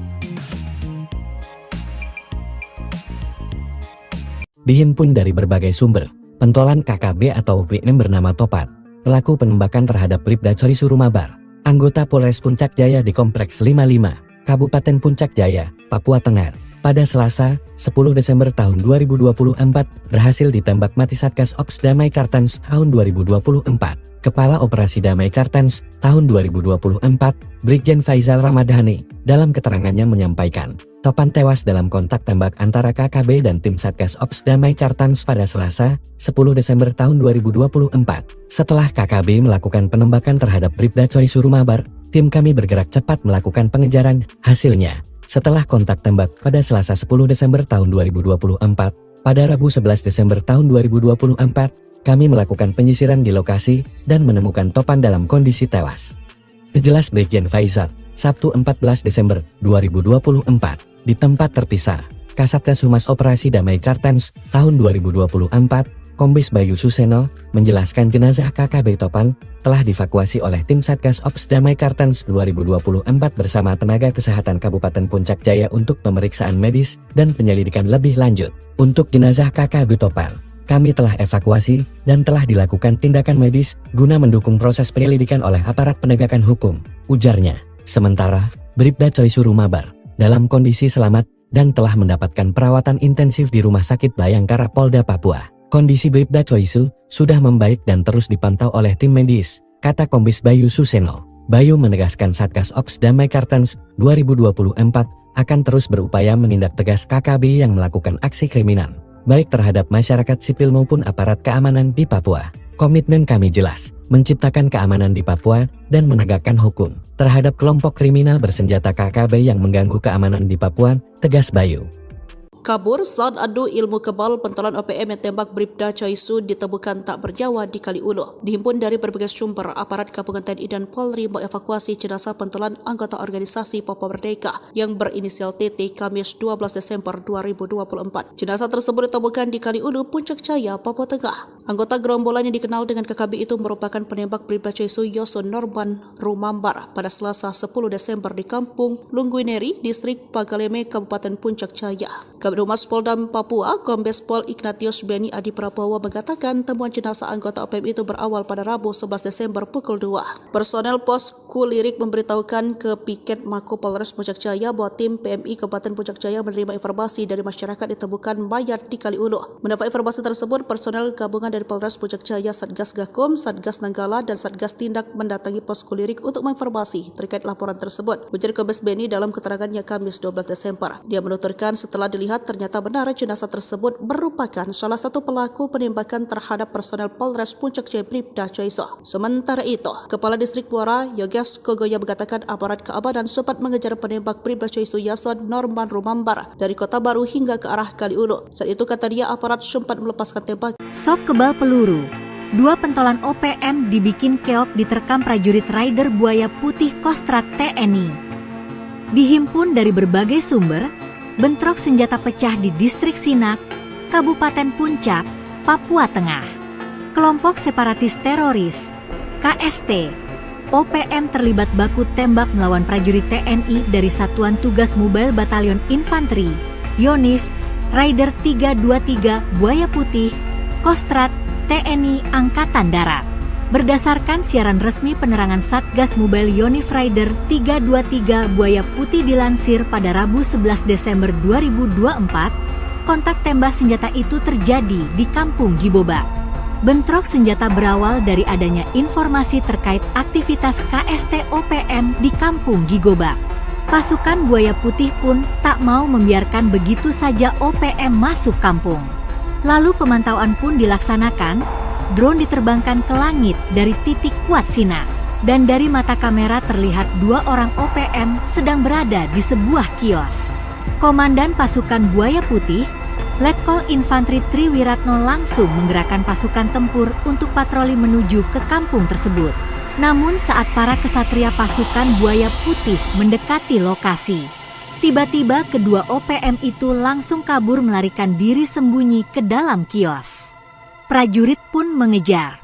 Dihimpun dari berbagai sumber, pentolan KKB atau OPM bernama Topat, pelaku penembakan terhadap Bribda Coy Surumabar, anggota Polres Puncak Jaya di Kompleks 55, Kabupaten Puncak Jaya, Papua Tengah, pada Selasa, 10 Desember tahun 2024, berhasil ditembak mati Satgas Ops Damai Kartens tahun 2024. Kepala Operasi Damai Kartens tahun 2024, Brigjen Faizal Ramadhani, dalam keterangannya menyampaikan, Topan tewas dalam kontak tembak antara KKB dan tim Satgas Ops Damai Kartens pada Selasa, 10 Desember tahun 2024. Setelah KKB melakukan penembakan terhadap Bribda Coy Surumabar, tim kami bergerak cepat melakukan pengejaran. Hasilnya, setelah kontak tembak pada Selasa 10 Desember tahun 2024, pada Rabu 11 Desember tahun 2024, kami melakukan penyisiran di lokasi dan menemukan Topan dalam kondisi tewas. Jelas Brigjen Faizal, Sabtu 14 Desember 2024, di tempat terpisah, Kasatgas Humas Operasi Damai Kartens tahun 2024, Kombes Bayu Suseno, menjelaskan jenazah KKB Topan telah dievakuasi oleh tim Satgas Ops Damai Kartens 2024 bersama tenaga kesehatan Kabupaten Puncak Jaya untuk pemeriksaan medis dan penyelidikan lebih lanjut. Untuk jenazah KKB Topan, kami telah evakuasi dan telah dilakukan tindakan medis guna mendukung proses penyelidikan oleh aparat penegakan hukum, ujarnya. Sementara, Bribda Coy Surumabar dalam kondisi selamat dan telah mendapatkan perawatan intensif di Rumah Sakit Bayangkara Polda Papua. Kondisi Bribda Coy sudah membaik dan terus dipantau oleh tim medis, kata Kombes Bayu Suseno. Bayu menegaskan Satgas Ops Damai Kartens 2024 akan terus berupaya menindak tegas KKB yang melakukan aksi kriminal, baik terhadap masyarakat sipil maupun aparat keamanan di Papua. Komitmen kami jelas, menciptakan keamanan di Papua dan menegakkan hukum terhadap kelompok kriminal bersenjata KKB yang mengganggu keamanan di Papua, tegas Bayu. Kabur saat adu ilmu kebal pentolan OPM yang tembak Bribda Coy ditemukan tak bernyawa di Kaliulu. Dihimpun dari berbagai sumber, aparat gabungan TNI dan Polri mengevakuasi jenazah pentolan anggota organisasi Papua Merdeka yang berinisial TT Kamis 12 Desember 2024. Jenazah tersebut ditemukan di Kaliulu, Puncak Jaya, Papua Tengah. Anggota gerombolan yang dikenal dengan KKB itu merupakan penembak Bribda Coy Yoso Norman Rumambar pada Selasa 10 Desember di Kampung Lungguineri, Distrik Pagaleme, Kabupaten Puncak Jaya. Kabid Humas Polda Papua, Kombes Pol Ignatius Beni Adi Prabowo mengatakan temuan jenazah anggota OPM itu berawal pada Rabu 11 Desember pukul 2. Personel Pos Kulirik memberitahukan ke Piket Mako Polres Puncak Jaya bahwa tim PMI Kabupaten Puncak Jaya menerima informasi dari masyarakat ditemukan mayat di Kaliulu. Mendapat informasi tersebut, personel gabungan dari Polres Puncak Jaya, Satgas Gakum, Satgas Nanggala, dan Satgas Tindak mendatangi Pos Kulirik untuk menginformasi terkait laporan tersebut. Ujar Kombes Beni dalam keterangannya Kamis 12 Desember. Dia menuturkan setelah dilihat ternyata benar jenazah tersebut merupakan salah satu pelaku penembakan terhadap personel Polres Puncak Jaya Bribda Coy. Sementara itu, Kepala Distrik Muara Yoges Kogoya mengatakan aparat keamanan sempat mengejar penembak Bribda Coy Yason Norman Rumambar dari Kota Baru hingga ke arah Kaliulu. Saat itu kata dia aparat sempat melepaskan tembak. Sok kebal peluru. Dua pentolan OPM dibikin keok diterkam prajurit Rider Buaya Putih Kostrat TNI. Dihimpun dari berbagai sumber, bentrok senjata pecah di Distrik Sinak, Kabupaten Puncak, Papua Tengah. Kelompok separatis teroris, KST, OPM terlibat baku tembak melawan prajurit TNI dari Satuan Tugas Mobile Batalion Infanteri, YONIF, Rider 323 Buaya Putih, Kostrat, TNI Angkatan Darat. Berdasarkan siaran resmi penerangan Satgas Mobile Yonif Rider 323 Buaya Putih dilansir pada Rabu 11 Desember 2024, kontak tembak senjata itu terjadi di Kampung Giboba. Bentrok senjata berawal dari adanya informasi terkait aktivitas KST OPM di Kampung Gigoba. Pasukan Buaya Putih pun tak mau membiarkan begitu saja OPM masuk kampung. Lalu pemantauan pun dilaksanakan, drone diterbangkan ke langit dari titik kuat Sinak, dan dari mata kamera terlihat dua orang OPM sedang berada di sebuah kios. Komandan pasukan Buaya Putih, Letkol Infanteri Triwiratno langsung menggerakkan pasukan tempur untuk patroli menuju ke kampung tersebut. Namun saat para kesatria pasukan Buaya Putih mendekati lokasi, tiba-tiba kedua OPM itu langsung kabur melarikan diri sembunyi ke dalam kios. Prajurit pun mengejar.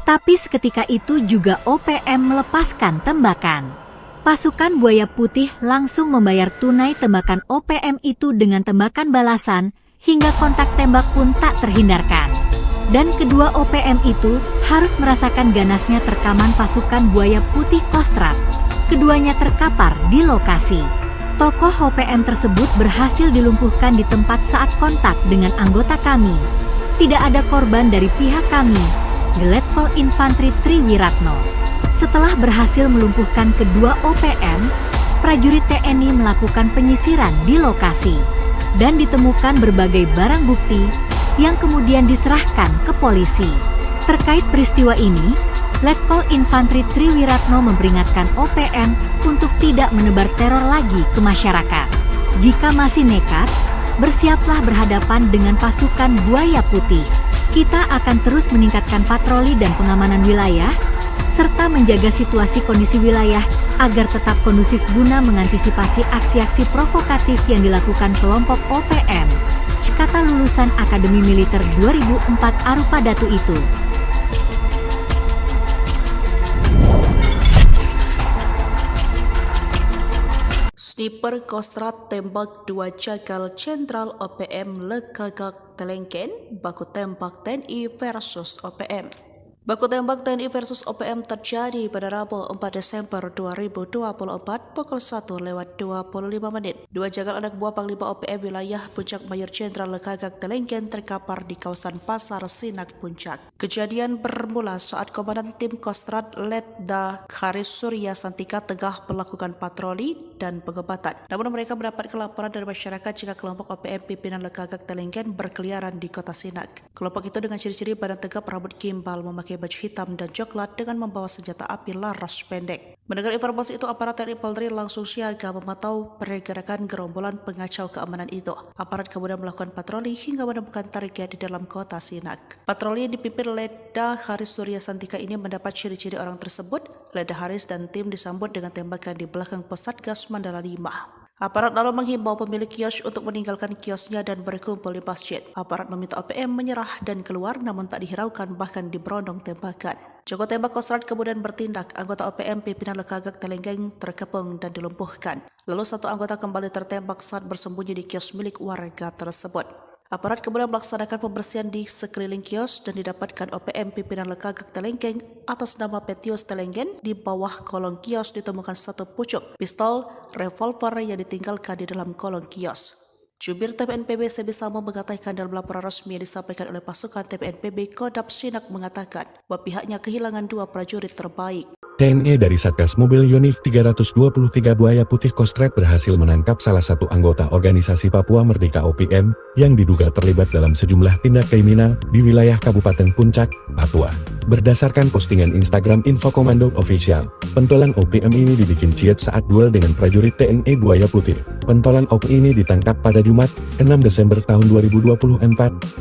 Tapi seketika itu juga OPM melepaskan tembakan. Pasukan Buaya Putih langsung membayar tunai tembakan OPM itu dengan tembakan balasan, hingga kontak tembak pun tak terhindarkan. Dan kedua OPM itu harus merasakan ganasnya terkaman pasukan Buaya Putih Kostrad. Keduanya terkapar di lokasi. Tokoh OPM tersebut berhasil dilumpuhkan di tempat saat kontak dengan anggota kami. Tidak ada korban dari pihak kami, Letkol Infantri Triwiratno. Setelah berhasil melumpuhkan kedua OPM, prajurit TNI melakukan penyisiran di lokasi dan ditemukan berbagai barang bukti yang kemudian diserahkan ke polisi. Terkait peristiwa ini, Letkol Infantri Triwiratno memperingatkan OPM untuk tidak menebar teror lagi ke masyarakat. Jika masih nekat, bersiaplah berhadapan dengan pasukan Buaya Putih. Kita akan terus meningkatkan patroli dan pengamanan wilayah, serta menjaga situasi kondisi wilayah agar tetap kondusif guna mengantisipasi aksi-aksi provokatif yang dilakukan kelompok OPM, kata lulusan Akademi Militer 2004 Arupa Datu itu. Sniper Kostrad tembak dua jagal Jenderal OPM Lekagak Telengken, baku tembak TNI versus OPM. Baku tembak TNI versus OPM terjadi pada Rabu 4 Desember 2024 pukul 1:25. Dua jagal anak buah Panglima OPM wilayah Puncak Mayor Jenderal Lekagak Telengken terkapar di kawasan Pasar Sinak Puncak. Kejadian bermula saat Komandan Tim Kostrad Letda Haris Surya Santika tengah melakukan patroli dan pengebatan. Namun mereka mendapat laporan dari masyarakat jika kelompok OPM pimpinan Lekagak Telengken berkeliaran di kota Sinak. Kelompok itu dengan ciri-ciri badan tegap, rambut gimbal, memakai baju hitam dan coklat dengan membawa senjata api laras pendek. Mendengar informasi itu, aparat TNI Polri langsung siaga memantau pergerakan gerombolan pengacau keamanan itu. Aparat kemudian melakukan patroli hingga menemukan target di dalam kota Sinak. Patroli yang dipimpin Letda Haris Surya Santika ini mendapat ciri-ciri orang tersebut. Letda Haris dan tim disambut dengan tembakan di belakang pos Satgas Mandala 5. Aparat lalu menghimbau pemilik kios untuk meninggalkan kiosnya dan berkumpul di masjid. Aparat meminta OPM menyerah dan keluar, namun tak dihiraukan, bahkan diberondong tembakan. Joko tembak Kostrad kemudian bertindak. Anggota OPM pimpinan Lekagak Telengken terkepung dan dilumpuhkan. Lalu satu anggota kembali tertembak saat bersembunyi di kios milik warga tersebut. Aparat kemudian melaksanakan pembersihan di sekeliling kios dan didapatkan OPM pimpinan Lekagak Telengken atas nama Petius Telengken. Di bawah kolong kios ditemukan satu pucuk pistol revolver yang ditinggalkan di dalam kolong kios. Jubir TPNPB Sebisamo mengatakan dalam laporan resmi yang disampaikan oleh pasukan TPNPB Kodam Sinak mengatakan bahwa pihaknya kehilangan dua prajurit terbaik. TNI dari Satgas Mobil Yonif 323 Buaya Putih Kostrad berhasil menangkap salah satu anggota organisasi Papua Merdeka OPM yang diduga terlibat dalam sejumlah tindak kriminal di wilayah Kabupaten Puncak, Papua. Berdasarkan postingan Instagram Info Komando Official, pentolan OPM ini dibikin ciut saat duel dengan prajurit TNI Buaya Putih. Pentolan OPM ini ditangkap pada Jumat, 6 Desember tahun 2024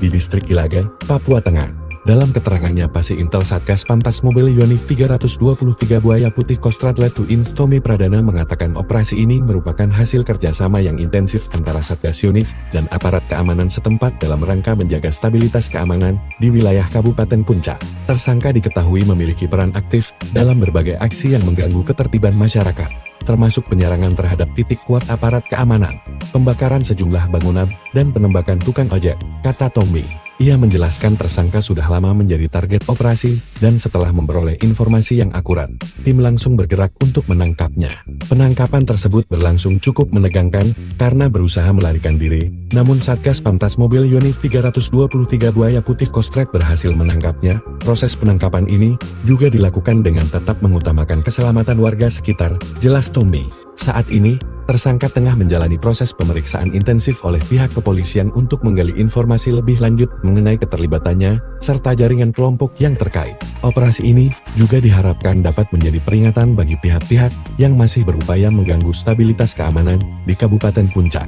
di distrik Ilagan, Papua Tengah. Dalam keterangannya, Pasi Intel Satgas Pantas Mobil Yonif 323 Buaya Putih Kostrad Letuin Tommy Pradana mengatakan operasi ini merupakan hasil kerjasama yang intensif antara Satgas Yonif dan aparat keamanan setempat dalam rangka menjaga stabilitas keamanan di wilayah Kabupaten Puncak. Tersangka diketahui memiliki peran aktif dalam berbagai aksi yang mengganggu ketertiban masyarakat, termasuk penyerangan terhadap titik kuat aparat keamanan, pembakaran sejumlah bangunan, dan penembakan tukang ojek, kata Tommy. Ia menjelaskan tersangka sudah lama menjadi target operasi, dan setelah memperoleh informasi yang akurat, tim langsung bergerak untuk menangkapnya. Penangkapan tersebut berlangsung cukup menegangkan, karena berusaha melarikan diri, namun Satgas Pantas Mobil Yonif 323 Buaya Putih Kostrad berhasil menangkapnya. Proses penangkapan ini juga dilakukan dengan tetap mengutamakan keselamatan warga sekitar, jelas Tommy. Saat ini, tersangka tengah menjalani proses pemeriksaan intensif oleh pihak kepolisian untuk menggali informasi lebih lanjut mengenai keterlibatannya, serta jaringan kelompok yang terkait. Operasi ini juga diharapkan dapat menjadi peringatan bagi pihak-pihak yang masih berupaya mengganggu stabilitas keamanan di Kabupaten Puncak.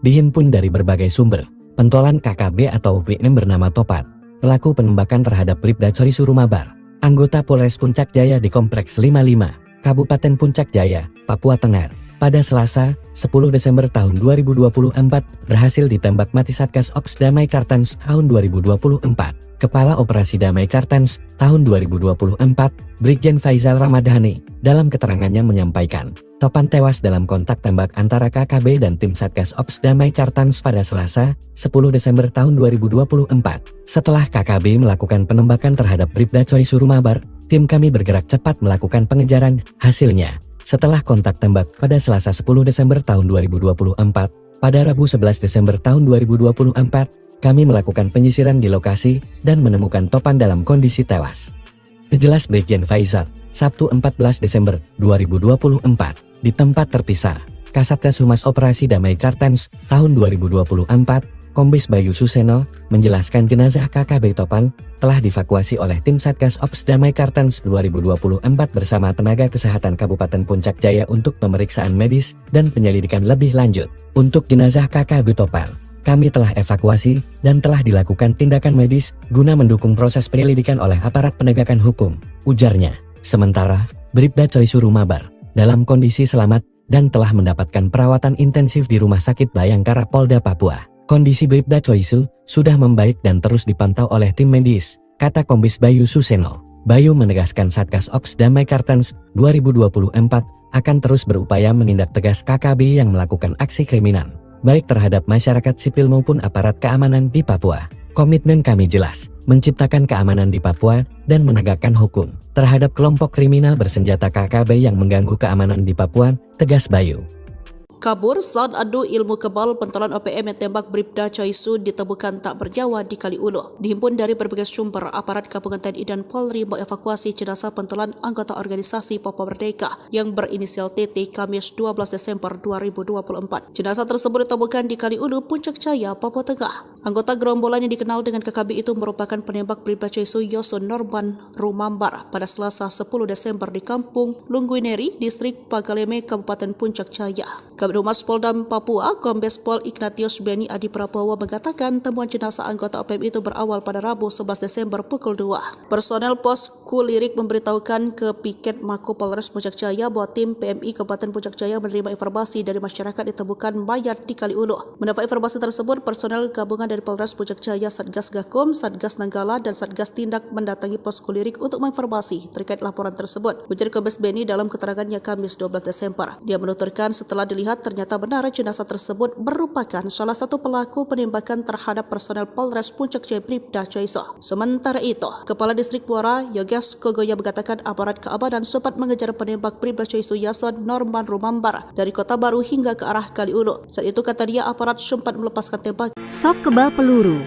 Dihimpun dari berbagai sumber, pentolan KKB atau OPM bernama Topat pelaku penembakan terhadap Bribda Coy Surumabar, anggota Polres Puncak Jaya di Kompleks 55, Kabupaten Puncak Jaya, Papua Tengah, pada Selasa, 10 Desember tahun 2024, berhasil ditembak mati Satgas Ops Damai Kartens tahun 2024. Kepala Operasi Damai Kartens tahun 2024, Brigjen Faizal Ramadhani, dalam keterangannya menyampaikan, Topan tewas dalam kontak tembak antara KKB dan tim Satgas Ops Damai Kartens pada Selasa, 10 Desember tahun 2024. Setelah KKB melakukan penembakan terhadap Bribda Coy Surumabar, tim kami bergerak cepat melakukan pengejaran. Hasilnya, setelah kontak tembak pada Selasa 10 Desember tahun 2024, pada Rabu 11 Desember tahun 2024, kami melakukan penyisiran di lokasi dan menemukan Topan dalam kondisi tewas. Jelas Brigjen Faizal, Sabtu 14 Desember 2024, di tempat terpisah, Kasatgas Humas Operasi Damai Kartens tahun 2024, Kombes Bayu Suseno, menjelaskan jenazah KKB Topan telah dievakuasi oleh tim Satgas Ops Damai Kartens 2024 bersama tenaga kesehatan Kabupaten Puncak Jaya untuk pemeriksaan medis dan penyelidikan lebih lanjut. Untuk jenazah KKB Topan, kami telah evakuasi dan telah dilakukan tindakan medis guna mendukung proses penyelidikan oleh aparat penegakan hukum, ujarnya. Sementara, Bribda Coy Surumabar dalam kondisi selamat dan telah mendapatkan perawatan intensif di Rumah Sakit Bayangkara Polda Papua. Kondisi Bribda Coy sudah membaik dan terus dipantau oleh tim medis, kata Kombes Bayu Suseno. Bayu menegaskan Satgas Ops Damai Kartens 2024 akan terus berupaya menindak tegas KKB yang melakukan aksi kriminal, baik terhadap masyarakat sipil maupun aparat keamanan di Papua. Komitmen kami jelas, menciptakan keamanan di Papua dan menegakkan hukum terhadap kelompok kriminal bersenjata KKB yang mengganggu keamanan di Papua, tegas Bayu. Kabur saat adu ilmu kebal pentolan OPM yang tembak Bribda Coy ditemukan tak bernyawa di Kali Ulu. Dihimpun dari berbagai sumber, aparat gabungan TNI dan Polri mengevakuasi jenazah pentolan anggota organisasi Papua Merdeka yang berinisial TT Kamis 12 Desember 2024. Jenazah tersebut ditemukan di Kali Ulu, Puncak Jaya, Papua Tengah. Anggota gerombolan yang dikenal dengan KKB itu merupakan penembak Bribda Coy Yoson Norman Rumambar pada Selasa 10 Desember di Kampung Lungguineri, Distrik Pagaleme, Kabupaten Puncak Jaya. Kabid Humas Polda Papua, Kombes Pol Ignatius Beni Adi Prabowo mengatakan temuan jenazah anggota OPM itu berawal pada Rabu 11 Desember pukul 2. Personel pos Kulirik memberitahukan ke Piket Mako Polres Puncak Jaya bahwa tim PMI Kabupaten Puncak Jaya menerima informasi dari masyarakat ditemukan mayat di Kali Ulu. Mendapat informasi tersebut, personel gabungan dari Polres Puncak Jaya, Satgas Gakum, Satgas Nanggala, dan Satgas Tindak mendatangi pos Kulirik untuk menginformasi terkait laporan tersebut. Ujar Kombes Beni dalam keterangannya Kamis 12 Desember. Dia menuturkan setelah dilihat ternyata benar jenazah tersebut merupakan salah satu pelaku penembakan terhadap personel Polres Puncak Jaya Bribda Coy. Sementara itu, Kepala Distrik Muara Yoges Kogoya mengatakan aparat keamanan sempat mengejar penembak Bribda Coy Yoson Norman Rumambar dari Kota Baru hingga ke arah Kali Ulu. Saat itu kata dia aparat sempat melepaskan tembak. Sok kebal peluru.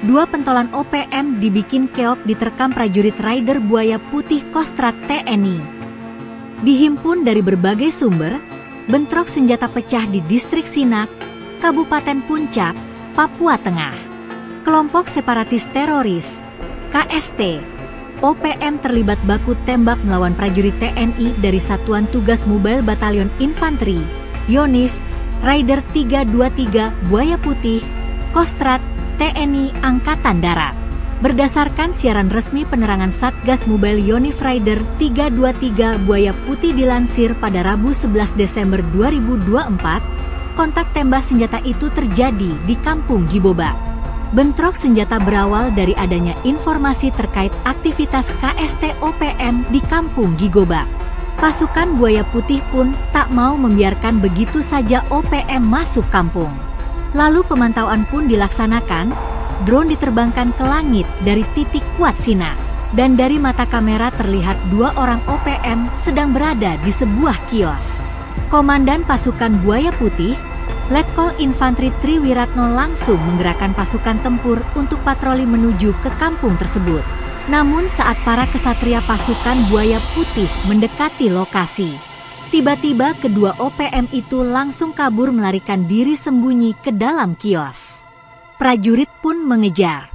Dua pentolan OPM dibikin keok diterkam prajurit Rider Buaya Putih Kostrat TNI. Dihimpun dari berbagai sumber, bentrok senjata pecah di Distrik Sinak, Kabupaten Puncak, Papua Tengah. Kelompok separatis teroris, KST, OPM terlibat baku tembak melawan prajurit TNI dari Satuan Tugas Mobile Batalion Infanteri, Yonif, Rider 323 Buaya Putih, Kostrat, TNI Angkatan Darat. Berdasarkan siaran resmi penerangan Satgas Mobile Yonif Rider 323 Buaya Putih dilansir pada Rabu 11 Desember 2024, kontak tembak senjata itu terjadi di Kampung Giboba. Bentrok senjata berawal dari adanya informasi terkait aktivitas KST OPM di Kampung Gigoba. Pasukan Buaya Putih pun tak mau membiarkan begitu saja OPM masuk kampung. Lalu pemantauan pun dilaksanakan, drone diterbangkan ke langit dari titik kuat Sinak, dan dari mata kamera terlihat dua orang OPM sedang berada di sebuah kios. Komandan pasukan Buaya Putih, Letkol Infanteri Triwiratno langsung menggerakkan pasukan tempur untuk patroli menuju ke kampung tersebut. Namun saat para kesatria pasukan Buaya Putih mendekati lokasi, tiba-tiba kedua OPM itu langsung kabur melarikan diri sembunyi ke dalam kios. Prajurit pun mengejar.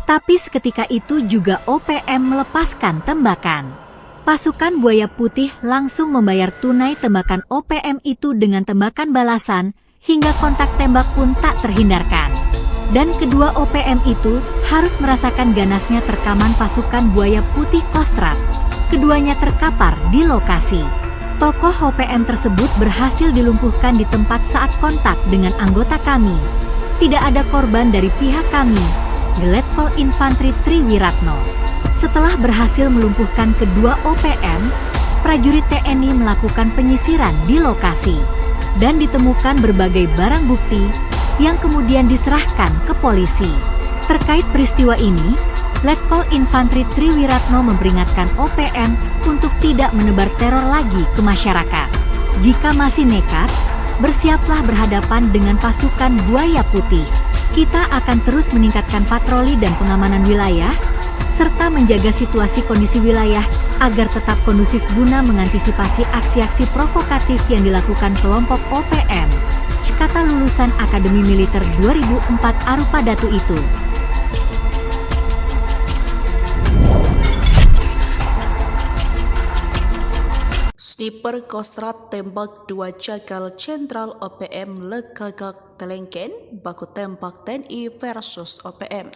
Tapi seketika itu juga OPM melepaskan tembakan. Pasukan Buaya Putih langsung membayar tunai tembakan OPM itu dengan tembakan balasan, hingga kontak tembak pun tak terhindarkan. Dan kedua OPM itu harus merasakan ganasnya terkaman pasukan buaya putih Kostrad. Keduanya terkapar di lokasi. Tokoh OPM tersebut berhasil dilumpuhkan di tempat saat kontak dengan anggota kami. Tidak ada korban dari pihak kami, Letkol Infantri Triwiratno. Setelah berhasil melumpuhkan kedua OPM, prajurit TNI melakukan penyisiran di lokasi dan ditemukan berbagai barang bukti yang kemudian diserahkan ke polisi. Terkait peristiwa ini, Letkol Infantri Triwiratno memperingatkan OPM untuk tidak menebar teror lagi ke masyarakat. Jika masih nekat, bersiaplah berhadapan dengan pasukan buaya putih. Kita akan terus meningkatkan patroli dan pengamanan wilayah, serta menjaga situasi kondisi wilayah agar tetap kondusif guna mengantisipasi aksi-aksi provokatif yang dilakukan kelompok OPM, kata lulusan Akademi Militer 2004 Arupadatu itu. Sniper Kostrad tembak 2 jagal Jenderal OPM Lekagak Telengken, baku tembak TNI versus OPM.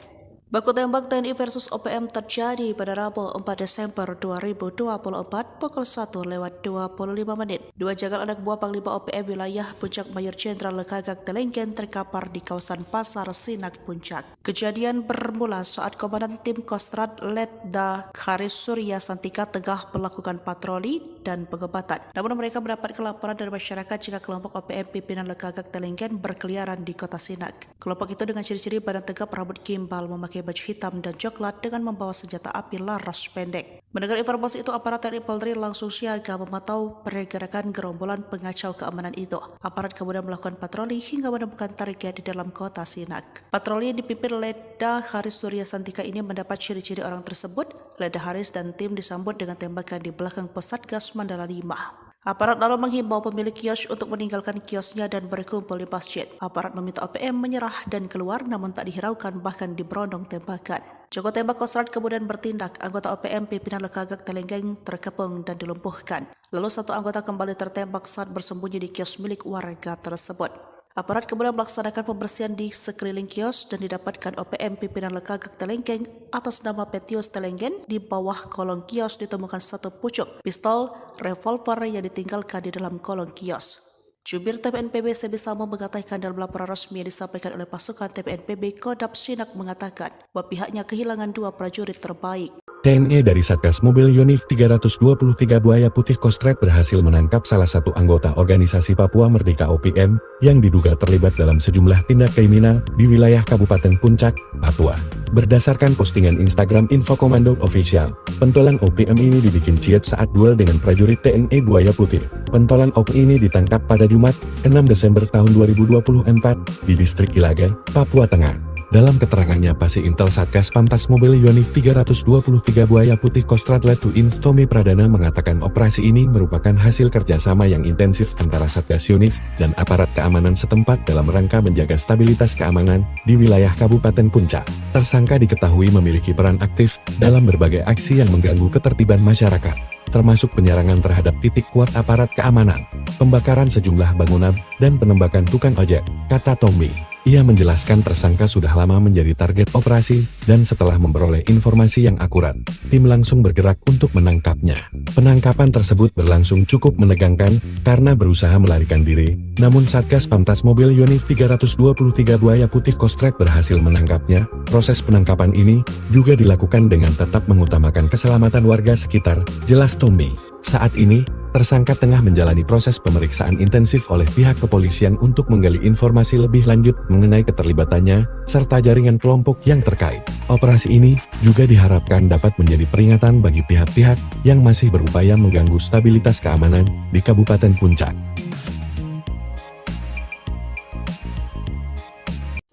Baku tembak TNI versus OPM terjadi pada Rabu 4 Desember 2024 pukul 1:25 menit. 2 jagal anak buah Panglima OPM wilayah Puncak Mayor Jenderal Lekagak Telengken terkapar di kawasan Pasar Sinak Puncak. Kejadian bermula saat Komandan Tim Kostrad Letda Haris Surya Santika tengah melakukan patroli dan pengebatan. Namun mereka mendapat laporan dari masyarakat jika kelompok OPM pimpinan Lekagak Telengken berkeliaran di kota Sinak. Kelompok itu dengan ciri-ciri badan tegap, rambut gimbal, memakai baju hitam dan coklat dengan membawa senjata api laras pendek. Mendengar informasi itu, aparat TNI Polri langsung siaga memantau pergerakan gerombolan pengacau keamanan itu. Aparat kemudian melakukan patroli hingga menemukan target di dalam kota Sinak. Patroli yang dipimpin Letda Haris Surya Santika ini mendapat ciri-ciri orang tersebut. Letda Haris dan tim disambut dengan tembakan di belakang Posatgas Mandala 5. Aparat lalu menghimbau pemilik kios untuk meninggalkan kiosnya dan berkumpul di masjid. Aparat meminta OPM menyerah dan keluar, namun tak dihiraukan, bahkan diberondong tembakan. Joko tembak Kostrad kemudian bertindak. Anggota OPM pimpinan Lekagak Telengken terkepung dan dilumpuhkan. Lalu satu anggota kembali tertembak saat bersembunyi di kios milik warga tersebut. Aparat kemudian melaksanakan pembersihan di sekeliling kios dan didapatkan OPM pimpinan Lekagak Telengken atas nama Petius Telengken. Di bawah kolong kios ditemukan satu pucuk pistol revolver yang ditinggalkan di dalam kolong kios. Jubir TPNPB Sebisamo mengatakan dalam laporan resmi yang disampaikan oleh pasukan TPNPB Kodam Sinak mengatakan bahwa pihaknya kehilangan 2 prajurit terbaik. TNI dari Satgas Mobil Yonif 323 Buaya Putih Kostrad berhasil menangkap salah satu anggota organisasi Papua Merdeka OPM yang diduga terlibat dalam sejumlah tindak kriminal di wilayah Kabupaten Puncak, Papua. Berdasarkan postingan Instagram Info Komando Official, pentolan OPM ini dibikin ciut saat duel dengan prajurit TNI Buaya Putih. Pentolan OPM ini ditangkap pada Jumat, 6 Desember tahun 2024 di distrik Ilagan, Papua Tengah. Dalam keterangannya, Pasi Intel Satgas Pantas Mobil Yonif 323 Buaya Putih Kostrad Letuin Tommy Pradana mengatakan operasi ini merupakan hasil kerjasama yang intensif antara Satgas Yonif dan aparat keamanan setempat dalam rangka menjaga stabilitas keamanan di wilayah Kabupaten Puncak. Tersangka diketahui memiliki peran aktif dalam berbagai aksi yang mengganggu ketertiban masyarakat, termasuk penyerangan terhadap titik kuat aparat keamanan, pembakaran sejumlah bangunan, dan penembakan tukang ojek, kata Tommy. Ia menjelaskan tersangka sudah lama menjadi target operasi, dan setelah memperoleh informasi yang akurat, tim langsung bergerak untuk menangkapnya. Penangkapan tersebut berlangsung cukup menegangkan, karena berusaha melarikan diri, namun Satgas Pantas Mobil Yonif 323 Buaya Putih Kostrad berhasil menangkapnya. Proses penangkapan ini juga dilakukan dengan tetap mengutamakan keselamatan warga sekitar, jelas Tommy. Saat ini, tersangka tengah menjalani proses pemeriksaan intensif oleh pihak kepolisian untuk menggali informasi lebih lanjut mengenai keterlibatannya, serta jaringan kelompok yang terkait. Operasi ini juga diharapkan dapat menjadi peringatan bagi pihak-pihak yang masih berupaya mengganggu stabilitas keamanan di Kabupaten Puncak.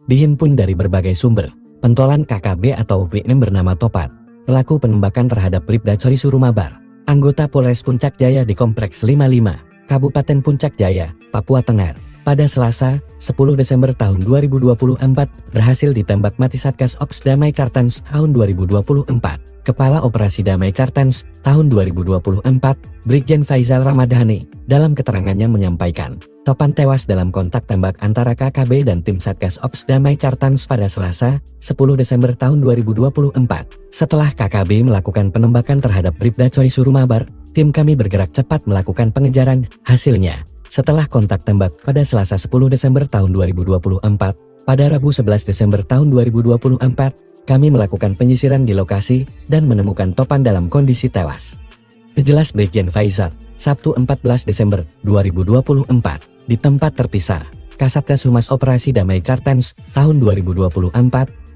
Dihimpun dari berbagai sumber, pentolan KKB atau OPM bernama Topat, pelaku penembakan terhadap Bribda Cory Surumabar, anggota Polres Puncak Jaya di Kompleks 55, Kabupaten Puncak Jaya, Papua Tengah, pada Selasa, 10 Desember tahun 2024, berhasil ditembak mati Satgas Ops Damai Kartens tahun 2024. Kepala Operasi Damai Kartens tahun 2024, Brigjen Faizal Ramadhani, dalam keterangannya menyampaikan, Topan tewas dalam kontak tembak antara KKB dan tim Satgas Ops Damai Kartens pada Selasa, 10 Desember tahun 2024. Setelah KKB melakukan penembakan terhadap Bribda Choi Surumabar, tim kami bergerak cepat melakukan pengejaran. Hasilnya, setelah kontak tembak pada Selasa 10 Desember tahun 2024, pada Rabu 11 Desember tahun 2024, kami melakukan penyisiran di lokasi dan menemukan Topan dalam kondisi tewas. Jelas Brigjen Faizal, Sabtu 14 Desember 2024, di tempat terpisah, Kasatgas Humas Operasi Damai Kartens tahun 2024,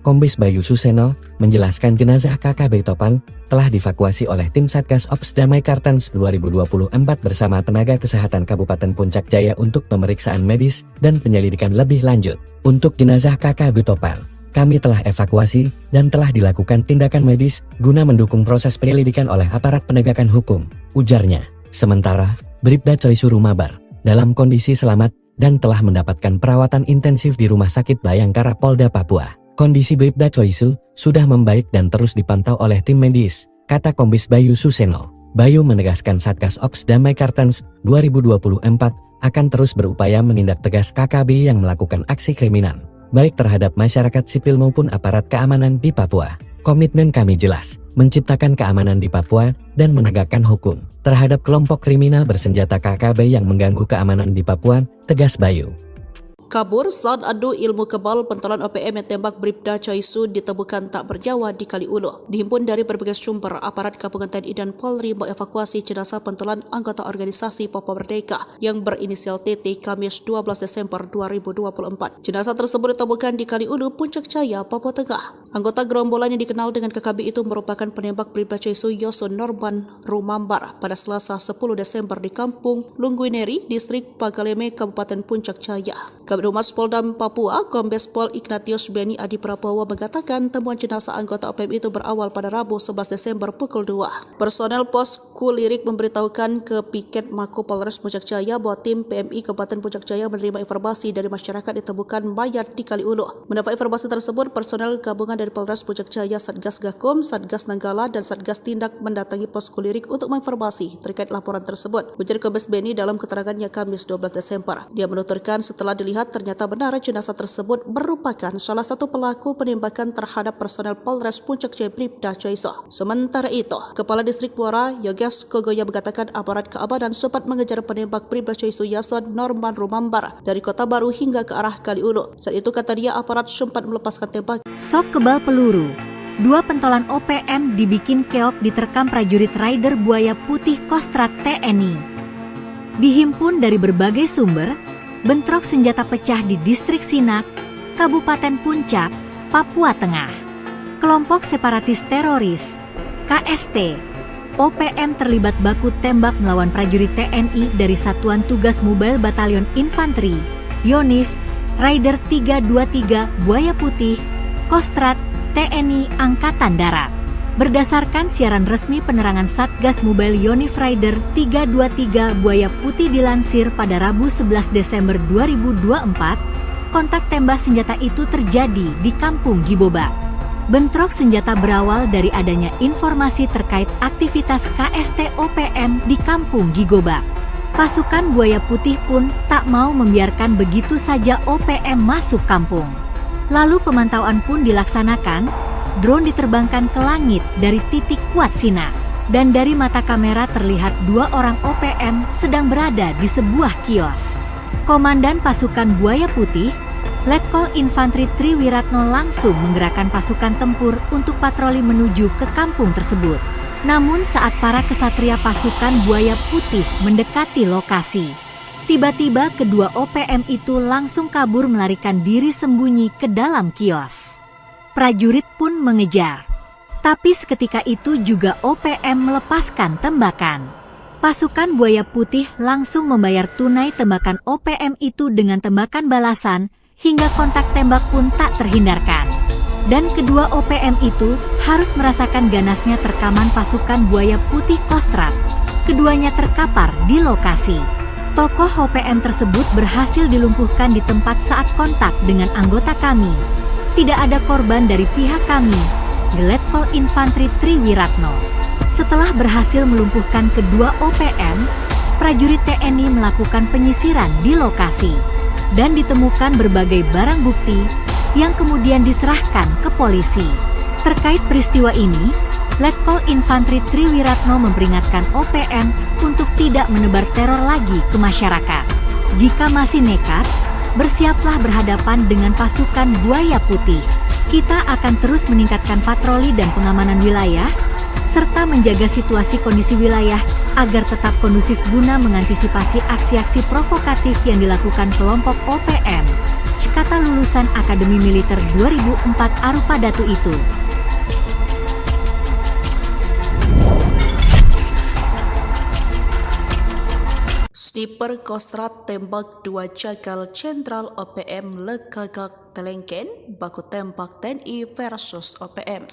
Kombes Bayu Suseno, menjelaskan jenazah KKB Topan telah dievakuasi oleh tim Satgas Ops Damai Kartens 2024 bersama tenaga kesehatan Kabupaten Puncak Jaya untuk pemeriksaan medis dan penyelidikan lebih lanjut. Untuk jenazah KKB Topan, kami telah evakuasi dan telah dilakukan tindakan medis guna mendukung proses penyelidikan oleh aparat penegakan hukum, ujarnya. Sementara, Bribda Choi Surumabar dalam kondisi selamat dan telah mendapatkan perawatan intensif di Rumah Sakit Bayangkara Polda Papua. Kondisi Bribda Choi Su sudah membaik dan terus dipantau oleh tim medis, kata Kombes Bayu Suseno. Bayu menegaskan Satgas Ops Damai Kartens 2024 akan terus berupaya menindak tegas KKB yang melakukan aksi kriminal, baik terhadap masyarakat sipil maupun aparat keamanan di Papua. Komitmen kami jelas, menciptakan keamanan di Papua dan menegakkan hukum terhadap kelompok kriminal bersenjata KKB yang mengganggu keamanan di Papua, tegas Bayu. Kabur saat adu ilmu kebal pentolan OPM yang tembak Bribda Choi Su ditemukan tak bernyawa di Kali Ulu. Dihimpun dari berbagai sumber, aparat gabungan TNI dan Polri mengevakuasi jenazah pentolan anggota organisasi Papua Merdeka yang berinisial TT Kamis 12 Desember 2024. Jenazah tersebut ditemukan di Kali Ulu, Puncak Jaya, Papua Tengah. Anggota gerombolan yang dikenal dengan KKB itu merupakan penembak Bribda Choi Su Yoso Norman Rumambar pada Selasa 10 Desember di Kampung Lungguineri, Distrik Pagaleme, Kabupaten Puncak Jaya. Kabid Humas Polda Papua, Kombes Pol Ignatius Beni Adi Prabowo mengatakan temuan jenazah anggota OPM itu berawal pada Rabu 11 Desember pukul 2. Personel Pos Kulirik memberitahukan ke Piket Mako Polres Puncak Jaya bahwa tim PMI Kabupaten Puncak Jaya menerima informasi dari masyarakat ditemukan mayat di Kali Ulu. Mendapat informasi tersebut, personel gabungan dari Polres Puncak Jaya, Satgas Gakum, Satgas Nanggala, dan Satgas Tindak mendatangi Pos Kulirik untuk menginformasi terkait laporan tersebut. Ujar Kombes Beni dalam keterangannya Kamis 12 Desember. Dia menuturkan setelah dilihat ternyata benar jenazah tersebut merupakan salah satu pelaku penembakan terhadap personel Polres Puncak Jaya Bribda Choi Su. Sementara itu, Kepala Distrik Muara Yoges Kogoya mengatakan aparat keamanan sempat mengejar penembak Bribda Choi Su Yason Norman Rumambar dari Kota Baru hingga ke arah Kali Ulu. Saat itu kata dia aparat sempat melepaskan tembak. Sok kebal peluru. Dua pentolan OPM dibikin keok diterkam prajurit Raider Buaya Putih Kostrat TNI. Dihimpun dari berbagai sumber, bentrok senjata pecah di Distrik Sinak, Kabupaten Puncak, Papua Tengah. Kelompok separatis teroris, KST, OPM terlibat baku tembak melawan prajurit TNI dari Satuan Tugas Mobile Batalion Infanteri, YONIF, Raider 323 Buaya Putih, Kostrat, TNI Angkatan Darat. Berdasarkan siaran resmi penerangan Satgas Mobile Yonif Raider 323 Buaya Putih dilansir pada Rabu 11 Desember 2024, kontak tembak senjata itu terjadi di Kampung Giboba. Bentrok senjata berawal dari adanya informasi terkait aktivitas KST OPM di Kampung Gigoba. Pasukan Buaya Putih pun tak mau membiarkan begitu saja OPM masuk kampung. Lalu pemantauan pun dilaksanakan, drone diterbangkan ke langit dari titik kuat Sinak, dan dari mata kamera terlihat dua orang OPM sedang berada di sebuah kios. Komandan pasukan Buaya Putih, Letkol Infanteri Triwiratno langsung menggerakkan pasukan tempur untuk patroli menuju ke kampung tersebut. Namun saat para kesatria pasukan Buaya Putih mendekati lokasi, tiba-tiba kedua OPM itu langsung kabur melarikan diri sembunyi ke dalam kios. Prajurit pun mengejar. Tapi seketika itu juga OPM melepaskan tembakan. Pasukan Buaya Putih langsung membayar tunai tembakan OPM itu dengan tembakan balasan, hingga kontak tembak pun tak terhindarkan. Dan kedua OPM itu harus merasakan ganasnya terkaman pasukan Buaya Putih Kostrat. Keduanya terkapar di lokasi. Tokoh OPM tersebut berhasil dilumpuhkan di tempat saat kontak dengan anggota kami. Tidak ada korban dari pihak kami, Letkol Infantri Triwiratno. Setelah berhasil melumpuhkan kedua OPM, prajurit TNI melakukan penyisiran di lokasi dan ditemukan berbagai barang bukti yang kemudian diserahkan ke polisi. Terkait peristiwa ini, Letkol Infantri Triwiratno memperingatkan OPM untuk tidak menebar teror lagi ke masyarakat. Jika masih nekat, bersiaplah berhadapan dengan pasukan buaya putih. Kita akan terus meningkatkan patroli dan pengamanan wilayah, serta menjaga situasi kondisi wilayah agar tetap kondusif guna mengantisipasi aksi-aksi provokatif yang dilakukan kelompok OPM, kata lulusan Akademi Militer 2004 Arupadatu itu. Sniper Kostrad tembak 2 jagal Jenderal OPM Lekagak Telengken, baku tembak TNI versus OPM.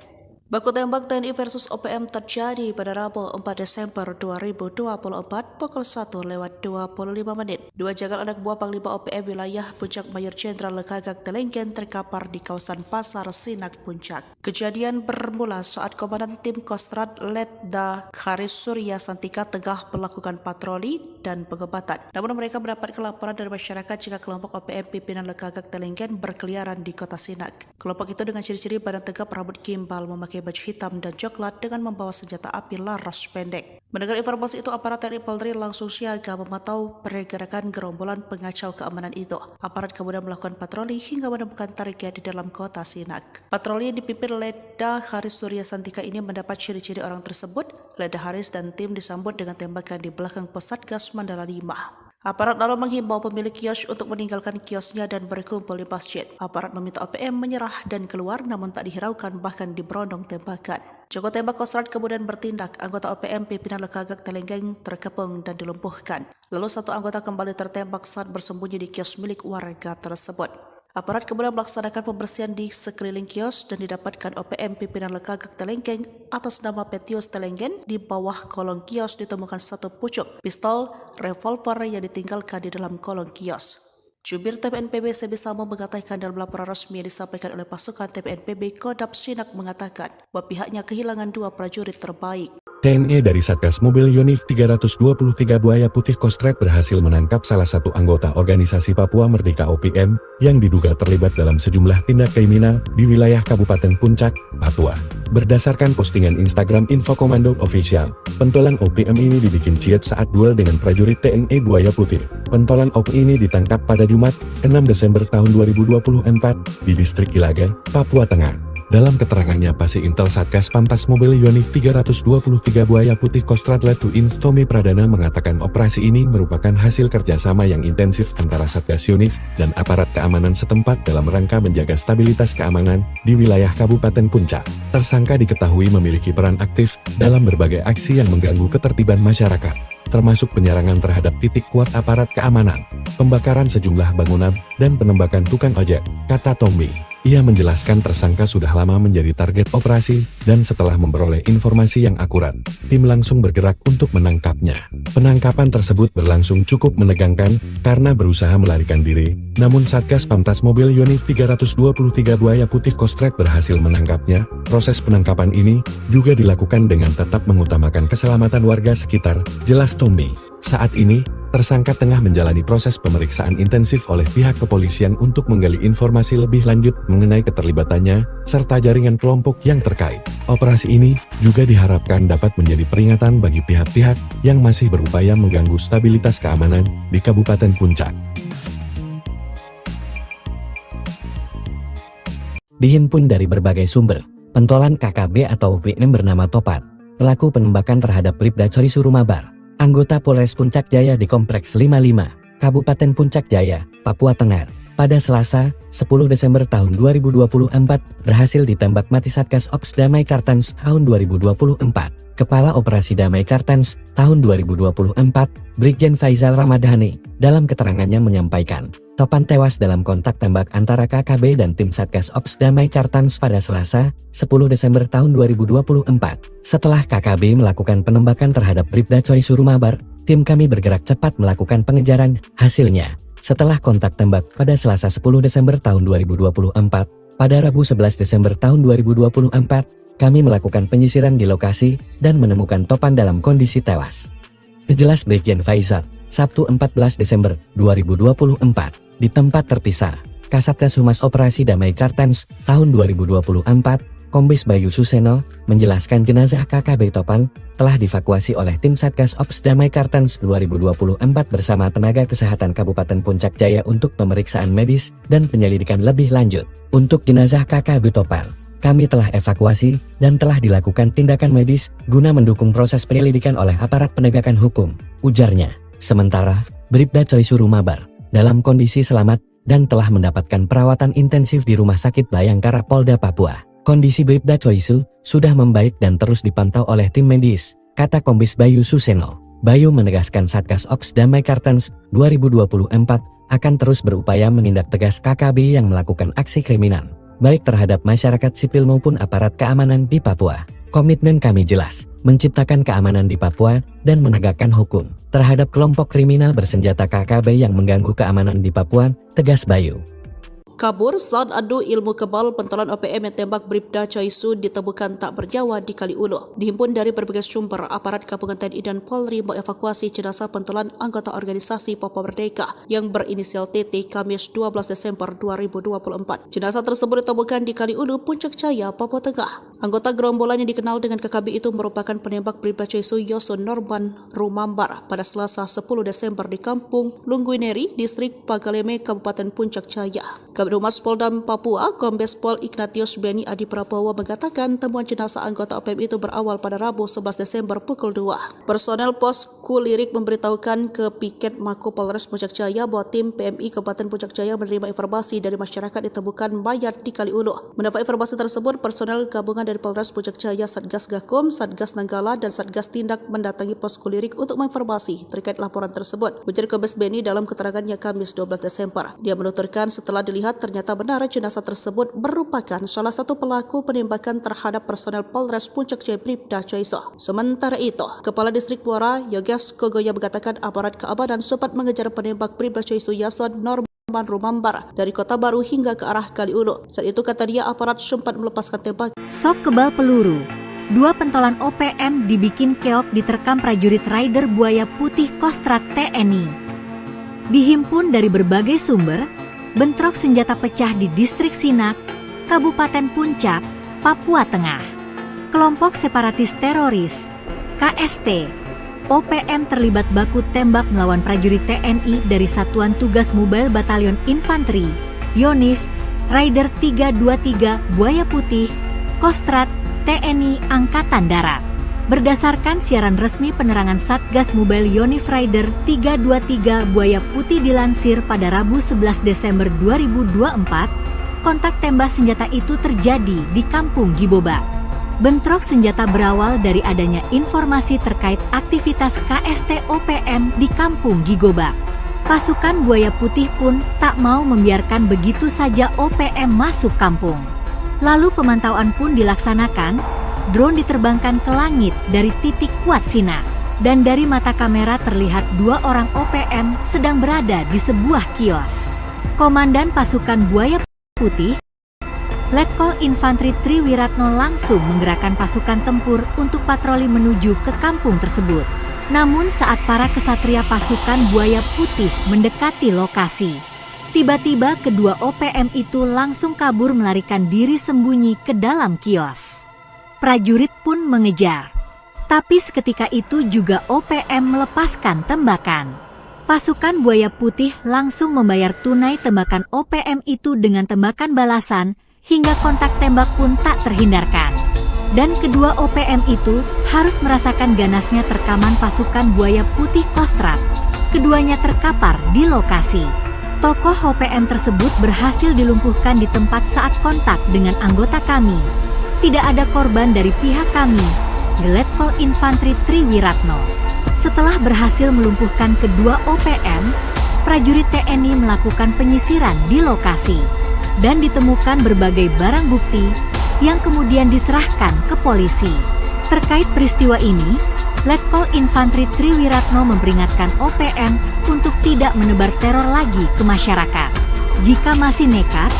Baku tembak TNI versus OPM terjadi pada Rabu 4 Desember 2024 pukul 1:25 menit. 2 jagal anak buah Panglima OPM wilayah Puncak Mayor Jenderal Lekagak Telengken terkapar di kawasan Pasar Sinak Puncak. Kejadian bermula saat Komandan Tim Kostrad Letda Haris Surya Santika tengah melakukan patroli dan pengebatan. Namun mereka mendapat laporan dari masyarakat jika kelompok OPM pimpinan Lekagak Telengken berkeliaran di kota Sinak. Kelompok itu dengan ciri-ciri badan tegap, rambut gimbal, memakai baju hitam dan coklat dengan membawa senjata api laras pendek. Mendengar informasi itu, aparat TNI Polri langsung siaga memantau pergerakan gerombolan pengacau keamanan itu. Aparat kemudian melakukan patroli hingga menemukan target di dalam kota Sinak. Patroli yang dipimpin Letda Haris Surya Santika ini mendapat ciri-ciri orang tersebut. Letda Haris dan tim disambut dengan tembakan di belakang Posatgas Mandala 5. Aparat lalu menghimbau pemilik kios untuk meninggalkan kiosnya dan berkumpul di masjid. Aparat meminta OPM menyerah dan keluar, namun tak dihiraukan, bahkan diberondong tembakan. Joko tembak Kostrad kemudian bertindak. Anggota OPM pimpinan Lekagak Telengken terkepung dan dilumpuhkan. Lalu satu anggota kembali tertembak saat bersembunyi di kios milik warga tersebut. Aparat kemudian melaksanakan pembersihan di sekeliling kios dan didapatkan OPM pimpinan Lekagak Telengken atas nama Petius Telengken. Di bawah kolong kios ditemukan satu pucuk pistol revolver yang ditinggalkan di dalam kolong kios. Jubir TPNPB Sebisamo mengatakan dalam laporan resmi yang disampaikan oleh pasukan TPNPB Kodam Sinak mengatakan bahwa pihaknya kehilangan 2 prajurit terbaik. TNI dari Satgas Mobil Yonif 323 Buaya Putih Kostrad berhasil menangkap salah satu anggota organisasi Papua Merdeka OPM yang diduga terlibat dalam sejumlah tindak kriminal di wilayah Kabupaten Puncak, Papua. Berdasarkan postingan Instagram Info Komando Official, pentolan OPM ini dibikin ciut saat duel dengan prajurit TNI Buaya Putih. Pentolan OPM ini ditangkap pada Jumat, 6 Desember tahun 2024 di distrik Ilagan, Papua Tengah. Dalam keterangannya, Pasi Intel Satgas Pamtas Mobil Yonif 323 Buaya Putih Kostrad Letuin Tommy Pradana mengatakan operasi ini merupakan hasil kerjasama yang intensif antara Satgas Yonif dan aparat keamanan setempat dalam rangka menjaga stabilitas keamanan di wilayah Kabupaten Puncak. Tersangka diketahui memiliki peran aktif dalam berbagai aksi yang mengganggu ketertiban masyarakat, termasuk penyerangan terhadap titik kuat aparat keamanan, pembakaran sejumlah bangunan, dan penembakan tukang ojek, kata Tommy. Ia menjelaskan tersangka sudah lama menjadi target operasi, dan setelah memperoleh informasi yang akurat, tim langsung bergerak untuk menangkapnya. Penangkapan tersebut berlangsung cukup menegangkan, karena berusaha melarikan diri, namun Satgas Pamtas Mobil Yonif 323 Buaya Putih Kostrad berhasil menangkapnya. Proses penangkapan ini juga dilakukan dengan tetap mengutamakan keselamatan warga sekitar, jelas Tommy. Saat ini, tersangka tengah menjalani proses pemeriksaan intensif oleh pihak kepolisian untuk menggali informasi lebih lanjut mengenai keterlibatannya, serta jaringan kelompok yang terkait. Operasi ini juga diharapkan dapat menjadi peringatan bagi pihak-pihak yang masih berupaya mengganggu stabilitas keamanan di Kabupaten Puncak. Dihimpun dari berbagai sumber, pentolan KKB atau OPM bernama Topat, pelaku penembakan terhadap Bribda Cory Surumabar, anggota Polres Puncak Jaya di Kompleks 55, Kabupaten Puncak Jaya, Papua Tengah, pada Selasa, 10 Desember tahun 2024, berhasil ditembak mati Satgas Ops Damai Kartens tahun 2024. Kepala Operasi Damai Kartens tahun 2024, Brigjen Faizal Ramadhani, dalam keterangannya menyampaikan, Topan tewas dalam kontak tembak antara KKB dan tim Satgas Ops Damai Kartens pada Selasa, 10 Desember tahun 2024. Setelah KKB melakukan penembakan terhadap Bribda Cory Surumabar, tim kami bergerak cepat melakukan pengejaran. Hasilnya, setelah kontak tembak pada Selasa 10 Desember tahun 2024, pada Rabu 11 Desember tahun 2024, kami melakukan penyisiran di lokasi dan menemukan Topan dalam kondisi tewas. Jelas Brigjen Faisal, Sabtu 14 Desember 2024, di tempat terpisah, Kasatgas Humas Operasi Damai Kartens tahun 2024, Kombes Bayu Suseno, menjelaskan jenazah KKB Topan telah dievakuasi oleh tim Satgas Ops Damai Kartens 2024 bersama tenaga kesehatan Kabupaten Puncak Jaya untuk pemeriksaan medis dan penyelidikan lebih lanjut. Untuk jenazah KKB Topan, kami telah evakuasi dan telah dilakukan tindakan medis guna mendukung proses penyelidikan oleh aparat penegakan hukum, ujarnya. Sementara, Bribda Choi Surumabar dalam kondisi selamat dan telah mendapatkan perawatan intensif di Rumah Sakit Bayangkara Polda Papua. Kondisi Bribda Choi Su sudah membaik dan terus dipantau oleh tim medis, kata Kombes Bayu Suseno. Bayu menegaskan Satgas Ops Damai Kartens 2024 akan terus berupaya menindak tegas KKB yang melakukan aksi kriminal, baik terhadap masyarakat sipil maupun aparat keamanan di Papua. Komitmen kami jelas, menciptakan keamanan di Papua dan menegakkan hukum terhadap kelompok kriminal bersenjata KKB yang mengganggu keamanan di Papua, tegas Bayu. Kabur saat adu ilmu kebal pentolan OPM yang tembak Bribda Choi Su ditemukan tak bernyawa di Kali Ulu. Dihimpun dari berbagai sumber, aparat gabungan TNI dan Polri mengevakuasi jenazah pentolan anggota organisasi Papua Merdeka yang berinisial TT Kamis 12 Desember 2024. Jenazah tersebut ditemukan di Kali Ulu, Puncak Jaya, Papua Tengah. Anggota gerombolan yang dikenal dengan KKB itu merupakan penembak Bribda Choi Su Yoso Norman Rumambar pada Selasa 10 Desember di Kampung Lungguineri, Distrik Pagaleme, Kabupaten Puncak Jaya. Kabid Humas Polda Papua, Kombes Pol Ignatius Beni Adi Prabowo mengatakan temuan jenazah anggota OPM itu berawal pada Rabu 11 Desember pukul 2. Personel pos Kulirik memberitahukan ke Piket Mako Polres Puncak Jaya bahwa tim PMI Kabupaten Puncak Jaya menerima informasi dari masyarakat ditemukan mayat di Kali Ulu. Mendapat informasi tersebut, personel gabungan dari Polres Puncak Jaya, Satgas Gakum, Satgas Nanggala, dan Satgas Tindak mendatangi pos Kulirik untuk menginformasi terkait laporan tersebut. Ujar Kombes Beni dalam keterangannya Kamis 12 Desember. Dia menuturkan setelah dilihat ternyata benar jenazah tersebut merupakan salah satu pelaku penembakan terhadap personel Polres Puncak Jaya Bribda Choi Su. Sementara itu, Kepala Distrik Muara Yoges Kogoya mengatakan aparat keamanan sempat mengejar penembak Bribda Choi Su Yason Norman Rumambar dari Kota Baru hingga ke arah Kali Ulu. Saat itu kata dia aparat sempat melepaskan tembakan. Sok kebal peluru. Dua pentolan OPM dibikin keok diterkam prajurit Raider Buaya Putih Kostrat TNI. Dihimpun dari berbagai sumber, bentrok senjata pecah di Distrik Sinak, Kabupaten Puncak, Papua Tengah. Kelompok separatis teroris, KST, OPM terlibat baku tembak melawan prajurit TNI dari Satuan Tugas Mobile Batalion Infanteri, YONIF, Raider 323 Buaya Putih, Kostrat, TNI Angkatan Darat. Berdasarkan siaran resmi penerangan Satgas Mobile Yonif Raider 323 Buaya Putih dilansir pada Rabu 11 Desember 2024, kontak tembak senjata itu terjadi di Kampung Giboba. Bentrok senjata berawal dari adanya informasi terkait aktivitas KST OPM di Kampung Gigoba. Pasukan Buaya Putih pun tak mau membiarkan begitu saja OPM masuk kampung. Lalu pemantauan pun dilaksanakan. Drone diterbangkan ke langit dari titik kuat sinar, dan dari mata kamera terlihat dua orang OPM sedang berada di sebuah kios. Komandan pasukan Buaya Putih, Letkol Infanteri Triwiratno langsung menggerakkan pasukan tempur untuk patroli menuju ke kampung tersebut. Namun saat para kesatria pasukan Buaya Putih mendekati lokasi, tiba-tiba kedua OPM itu langsung kabur melarikan diri sembunyi ke dalam kios. Prajurit pun mengejar. Tapi seketika itu juga OPM melepaskan tembakan. Pasukan Buaya Putih langsung membayar tunai tembakan OPM itu dengan tembakan balasan, hingga kontak tembak pun tak terhindarkan. Dan kedua OPM itu harus merasakan ganasnya terkaman pasukan Buaya Putih Kostrat. Keduanya terkapar di lokasi. Tokoh OPM tersebut berhasil dilumpuhkan di tempat saat kontak dengan anggota kami. Tidak ada korban dari pihak kami, Letkol Infanteri Triwiratno. Setelah berhasil melumpuhkan kedua OPM, prajurit TNI melakukan penyisiran di lokasi dan ditemukan berbagai barang bukti yang kemudian diserahkan ke polisi. Terkait peristiwa ini, Letkol Infanteri Triwiratno memperingatkan OPM untuk tidak menebar teror lagi ke masyarakat. Jika masih nekat,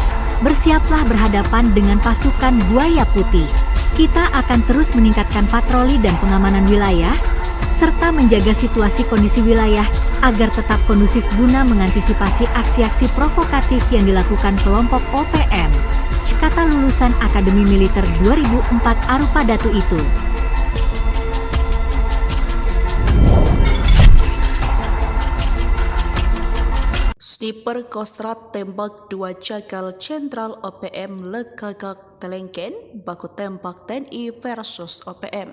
bersiaplah berhadapan dengan pasukan Buaya Putih. Kita akan terus meningkatkan patroli dan pengamanan wilayah, serta menjaga situasi kondisi wilayah agar tetap kondusif guna mengantisipasi aksi-aksi provokatif yang dilakukan kelompok OPM, kata lulusan Akademi Militer 2004 Arupa Datu itu. Sniper Kostrad tembak 2 jagal Jenderal OPM Lekagak Telengken, baku tembak TNI versus OPM.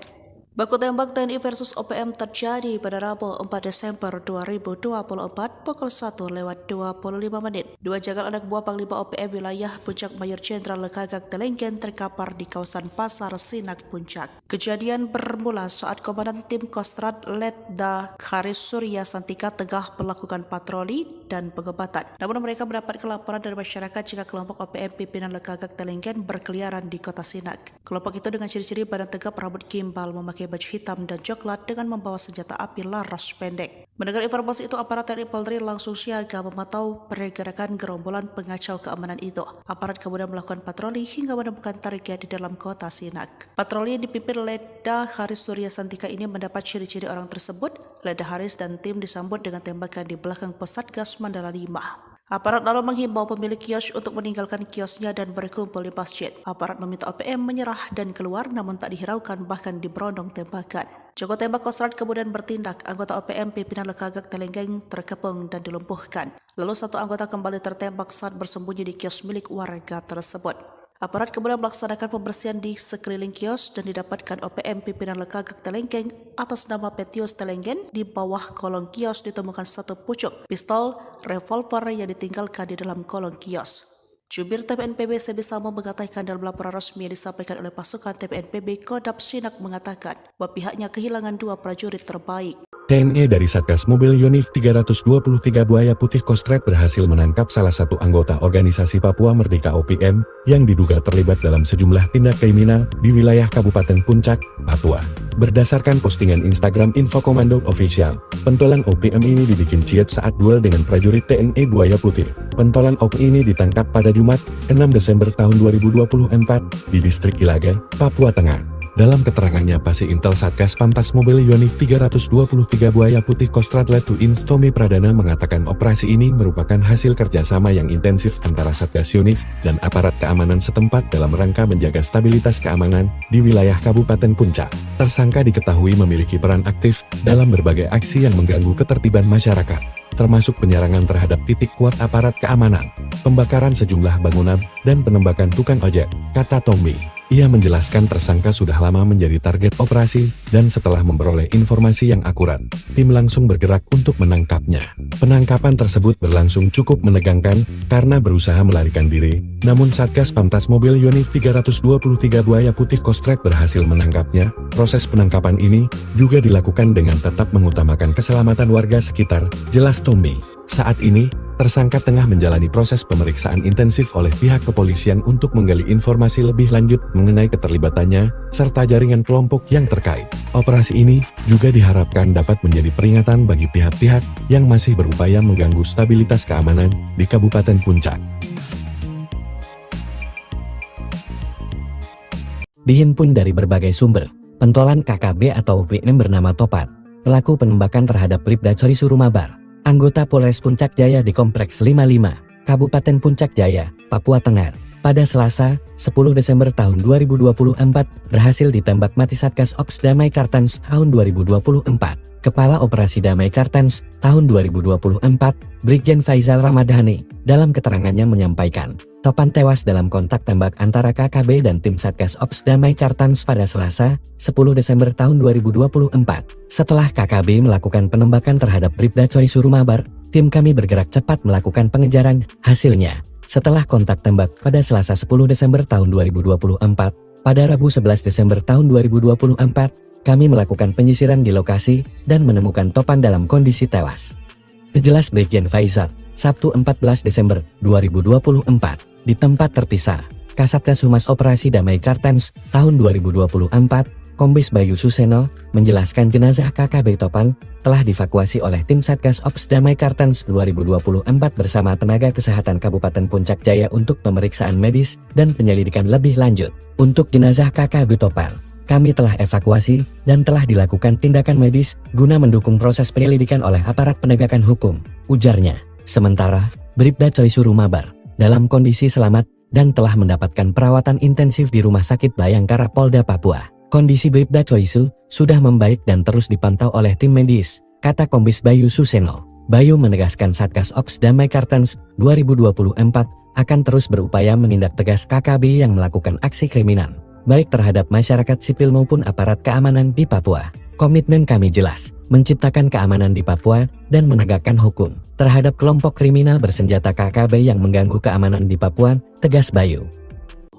Baku tembak TNI versus OPM terjadi pada Rabu 4 Desember 2024 pukul 1:25 menit. 2 jagal anak buah Panglima OPM wilayah Puncak Mayor Jenderal Lekagak Telengken terkapar di kawasan Pasar Sinak Puncak. Kejadian bermula saat Komandan Tim Kostrad Letda Haris Surya Santika tengah melakukan patroli dan pengebatan. Namun mereka mendapat laporan dari masyarakat jika kelompok OPM pimpinan Lekagak Telengken berkeliaran di kota Sinak. Kelompok itu dengan ciri-ciri badan tegap, rambut gimbal, memakai baju hitam dan coklat dengan membawa senjata api laras pendek. Mendengar informasi itu, aparat TNI Polri langsung siaga memantau pergerakan gerombolan pengacau keamanan itu. Aparat kemudian melakukan patroli hingga menemukan target di dalam kota Sinak. Patroli yang dipimpin Letda Haris Surya Santika ini mendapat ciri-ciri orang tersebut. Letda Haris dan tim disambut dengan tembakan di belakang pos Satgas Mandala 5. Aparat lalu menghimbau pemilik kios untuk meninggalkan kiosnya dan berkumpul di masjid. Aparat meminta OPM menyerah dan keluar, namun tak dihiraukan, bahkan diberondong tembakan. Joko tembak Kostrad kemudian bertindak. Anggota OPM pimpinan Lekagak Telengken terkepung dan dilumpuhkan. Lalu satu anggota kembali tertembak saat bersembunyi di kios milik warga tersebut. Aparat kemudian melaksanakan pembersihan di sekeliling kios dan didapatkan OPM pimpinan Lekagak Telengken atas nama Petius Telengken. Di bawah kolong kios ditemukan satu pucuk pistol revolver yang ditinggalkan di dalam kolong kios. Jubir TPNPB Sebisamo mengatakan dalam laporan resmi yang disampaikan oleh pasukan TPNPB Kodam Sinak mengatakan bahwa pihaknya kehilangan 2 prajurit terbaik. TNI dari Satgas Mobil Yonif 323 Buaya Putih Kostrad berhasil menangkap salah satu anggota organisasi Papua Merdeka OPM yang diduga terlibat dalam sejumlah tindak kriminal di wilayah Kabupaten Puncak, Papua. Berdasarkan postingan Instagram Info Komando Official, pentolan OPM ini dibikin ciut saat duel dengan prajurit TNI Buaya Putih. Pentolan OPM ini ditangkap pada Jumat, 6 Desember tahun 2024 di distrik Ilagan, Papua Tengah. Dalam keterangannya, Pasi Intel Satgas Pamtas Mobil Yonif 323 Buaya Putih Kostrad Letuin Tommy Pradana mengatakan operasi ini merupakan hasil kerjasama yang intensif antara Satgas Yonif dan aparat keamanan setempat dalam rangka menjaga stabilitas keamanan di wilayah Kabupaten Puncak. Tersangka diketahui memiliki peran aktif dalam berbagai aksi yang mengganggu ketertiban masyarakat, termasuk penyerangan terhadap titik kuat aparat keamanan, pembakaran sejumlah bangunan, dan penembakan tukang ojek, kata Tommy. Ia menjelaskan tersangka sudah lama menjadi target operasi, dan setelah memperoleh informasi yang akurat, tim langsung bergerak untuk menangkapnya. Penangkapan tersebut berlangsung cukup menegangkan, karena berusaha melarikan diri, namun Satgas Pamtas Mobil Yonif 323 Buaya Putih Kostrad berhasil menangkapnya. Proses penangkapan ini juga dilakukan dengan tetap mengutamakan keselamatan warga sekitar, jelas Tommy. Saat ini, tersangka tengah menjalani proses pemeriksaan intensif oleh pihak kepolisian untuk menggali informasi lebih lanjut mengenai keterlibatannya, serta jaringan kelompok yang terkait. Operasi ini juga diharapkan dapat menjadi peringatan bagi pihak-pihak yang masih berupaya mengganggu stabilitas keamanan di Kabupaten Puncak. Dihimpun dari berbagai sumber, pentolan KKB atau OPM bernama Topat, pelaku penembakan terhadap Bribda Cory Surumabar, anggota Polres Puncak Jaya di Kompleks 55, Kabupaten Puncak Jaya, Papua Tengah, pada Selasa, 10 Desember tahun 2024, berhasil ditembak mati Satgas Ops Damai Kartens tahun 2024. Kepala Operasi Damai Kartens tahun 2024, Brigjen Faizal Ramadhani, dalam keterangannya menyampaikan, Topan tewas dalam kontak tembak antara KKB dan tim Satgas Ops Damai Kartens pada Selasa, 10 Desember tahun 2024. Setelah KKB melakukan penembakan terhadap Bribda Cory Surumabar, tim kami bergerak cepat melakukan pengejaran. Hasilnya, setelah kontak tembak pada Selasa 10 Desember tahun 2024, pada Rabu 11 Desember tahun 2024, kami melakukan penyisiran di lokasi dan menemukan Topan dalam kondisi tewas. Jelas Brigjen Faizal, Sabtu 14 Desember 2024, di tempat terpisah, Kasatgas Humas Operasi Damai Kartens tahun 2024, Kombes Bayu Suseno, menjelaskan jenazah KKB Topan telah dievakuasi oleh tim Satgas Ops Damai Kartens 2024 bersama tenaga kesehatan Kabupaten Puncak Jaya untuk pemeriksaan medis dan penyelidikan lebih lanjut. Untuk jenazah KKB Topan, kami telah evakuasi dan telah dilakukan tindakan medis guna mendukung proses penyelidikan oleh aparat penegakan hukum, ujarnya. Sementara, Bribda Coisu Rumabar dalam kondisi selamat dan telah mendapatkan perawatan intensif di Rumah Sakit Bayangkara Polda Papua. Kondisi Bribda Coisu sudah membaik dan terus dipantau oleh tim medis, kata Kombes Bayu Suseno. Bayu menegaskan Satgas Ops Damai Kartens 2024 akan terus berupaya menindak tegas KKB yang melakukan aksi kriminal, baik terhadap masyarakat sipil maupun aparat keamanan di Papua. Komitmen kami jelas, menciptakan keamanan di Papua dan menegakkan hukum terhadap kelompok kriminal bersenjata KKB yang mengganggu keamanan di Papua, tegas Bayu.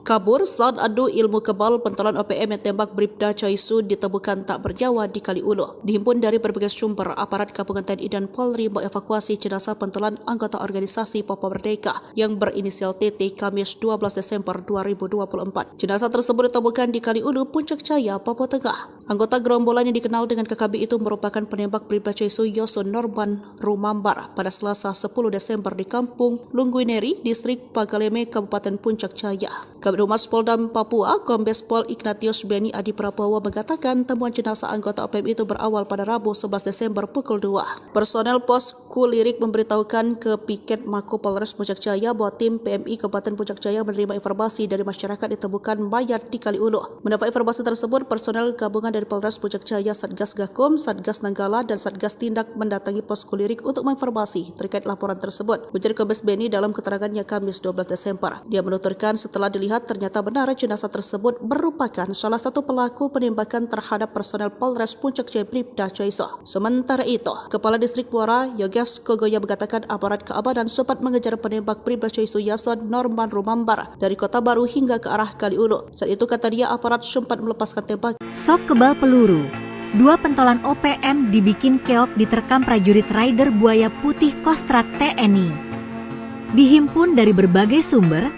Kabur saat adu ilmu kebal pentolan OPM yang tembak Bribda Coisu ditemukan tak bernyawa di Kaliulu. Dihimpun dari berbagai sumber, aparat gabungan TNI dan Polri mengevakuasi jenazah pentolan anggota organisasi Papua Merdeka yang berinisial TT Kamis 12 Desember 2024. Jenazah tersebut ditemukan di Kaliulu, Puncak Jaya, Papua Tengah. Anggota gerombolan yang dikenal dengan KKB itu merupakan penembak Bribda Coisu Yoson Norman Rumambar pada Selasa 10 Desember di Kampung Lungguineri, Distrik Pagaleme, Kabupaten Puncak Jaya. Kabid Humas Polda Papua, Kombes Pol Ignatius Beni Adi Prabowo mengatakan temuan jenazah anggota OPM itu berawal pada Rabu 11 Desember pukul 2. Personel Pos Kulirik memberitahukan ke Piket Mako Polres Puncak Jaya bahwa tim PMI Kabupaten Puncak Jaya menerima informasi dari masyarakat ditemukan mayat di Kaliulu. Mendapat informasi tersebut, personel gabungan dari Polres Puncak Jaya, Satgas Gakum, Satgas Nanggala, dan Satgas Tindak mendatangi Pos Kulirik untuk menginformasi terkait laporan tersebut. Ujar Kombes Beni dalam keterangannya Kamis 12 Desember. Dia menuturkan setelah dilihat ternyata benar jenazah tersebut merupakan salah satu pelaku penembakan terhadap personel Polres Puncak Jaya Bribda Coisu. Sementara itu, Kepala Distrik Muara Yoges Kogoya mengatakan aparat keamanan sempat mengejar penembak Bribda Coisu Yoson Norman Rumambar dari Kota Baru hingga ke arah Kaliulu. Saat itu kata dia aparat sempat melepaskan tembak. Sok kebal peluru. Dua pentolan OPM dibikin keok diterkam prajurit Raider Buaya Putih Kostrat TNI. Dihimpun dari berbagai sumber,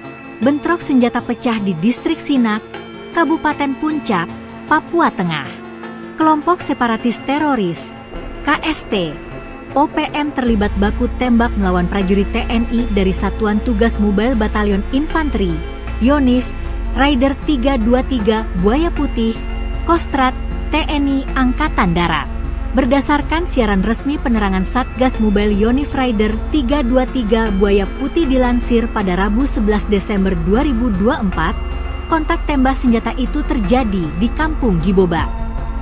bentrok senjata pecah di Distrik Sinak, Kabupaten Puncak, Papua Tengah. Kelompok separatis teroris, KST, OPM terlibat baku tembak melawan prajurit TNI dari Satuan Tugas Mobile Batalion Infanteri, YONIF, Raider 323 Buaya Putih, Kostrat, TNI Angkatan Darat. Berdasarkan siaran resmi penerangan Satgas Mobile Yonif Raider 323 Buaya Putih dilansir pada Rabu 11 Desember 2024, kontak tembak senjata itu terjadi di Kampung Giboba.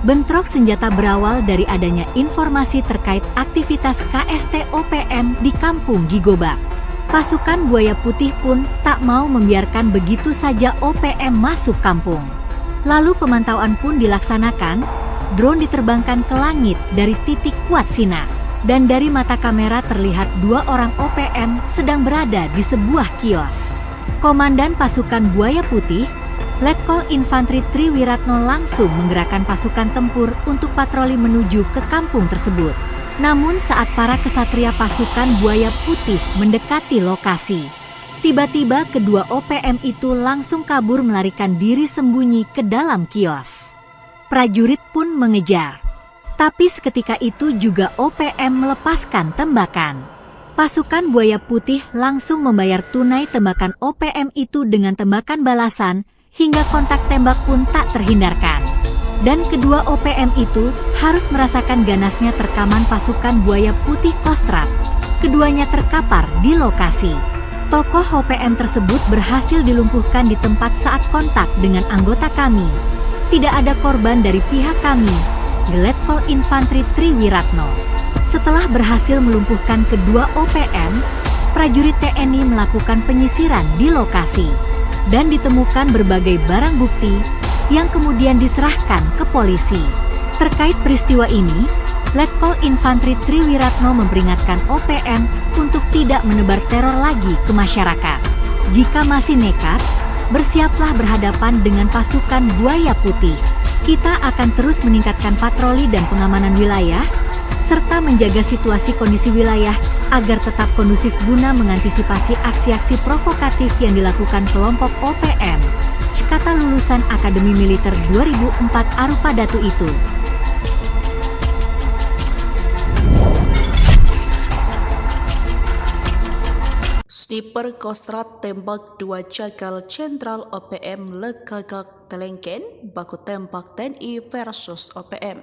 Bentrok senjata berawal dari adanya informasi terkait aktivitas KST OPM di Kampung Gigoba. Pasukan Buaya Putih pun tak mau membiarkan begitu saja OPM masuk kampung. Lalu pemantauan pun dilaksanakan. Drone diterbangkan ke langit dari titik kuat Sinak, dan dari mata kamera terlihat dua orang OPM sedang berada di sebuah kios. Komandan pasukan Buaya Putih, Letkol Infanteri Triwiratno langsung menggerakkan pasukan tempur untuk patroli menuju ke kampung tersebut. Namun saat para kesatria pasukan Buaya Putih mendekati lokasi, tiba-tiba kedua OPM itu langsung kabur melarikan diri sembunyi ke dalam kios. Prajurit pun mengejar. Tapi seketika itu juga OPM melepaskan tembakan. Pasukan Buaya Putih langsung membayar tunai tembakan OPM itu dengan tembakan balasan, hingga kontak tembak pun tak terhindarkan. Dan kedua OPM itu harus merasakan ganasnya terkaman pasukan Buaya Putih Kostrat. Keduanya terkapar di lokasi. Tokoh OPM tersebut berhasil dilumpuhkan di tempat saat kontak dengan anggota kami. Tidak ada korban dari pihak kami, Letkol Infanteri Triwiratno. Setelah berhasil melumpuhkan kedua OPM, prajurit TNI melakukan penyisiran di lokasi dan ditemukan berbagai barang bukti yang kemudian diserahkan ke polisi. Terkait peristiwa ini, Letkol Infanteri Triwiratno memperingatkan OPM untuk tidak menebar teror lagi ke masyarakat. Jika masih nekat, bersiaplah berhadapan dengan pasukan Buaya Putih. Kita akan terus meningkatkan patroli dan pengamanan wilayah, serta menjaga situasi kondisi wilayah agar tetap kondusif guna mengantisipasi aksi-aksi provokatif yang dilakukan kelompok OPM, kata senjata lulusan Akademi Militer 2004 Arupa Datu itu. Sniper Kostrad tembak 2 jagal Jenderal OPM Lekagak Telengken, baku tembak TNI versus OPM.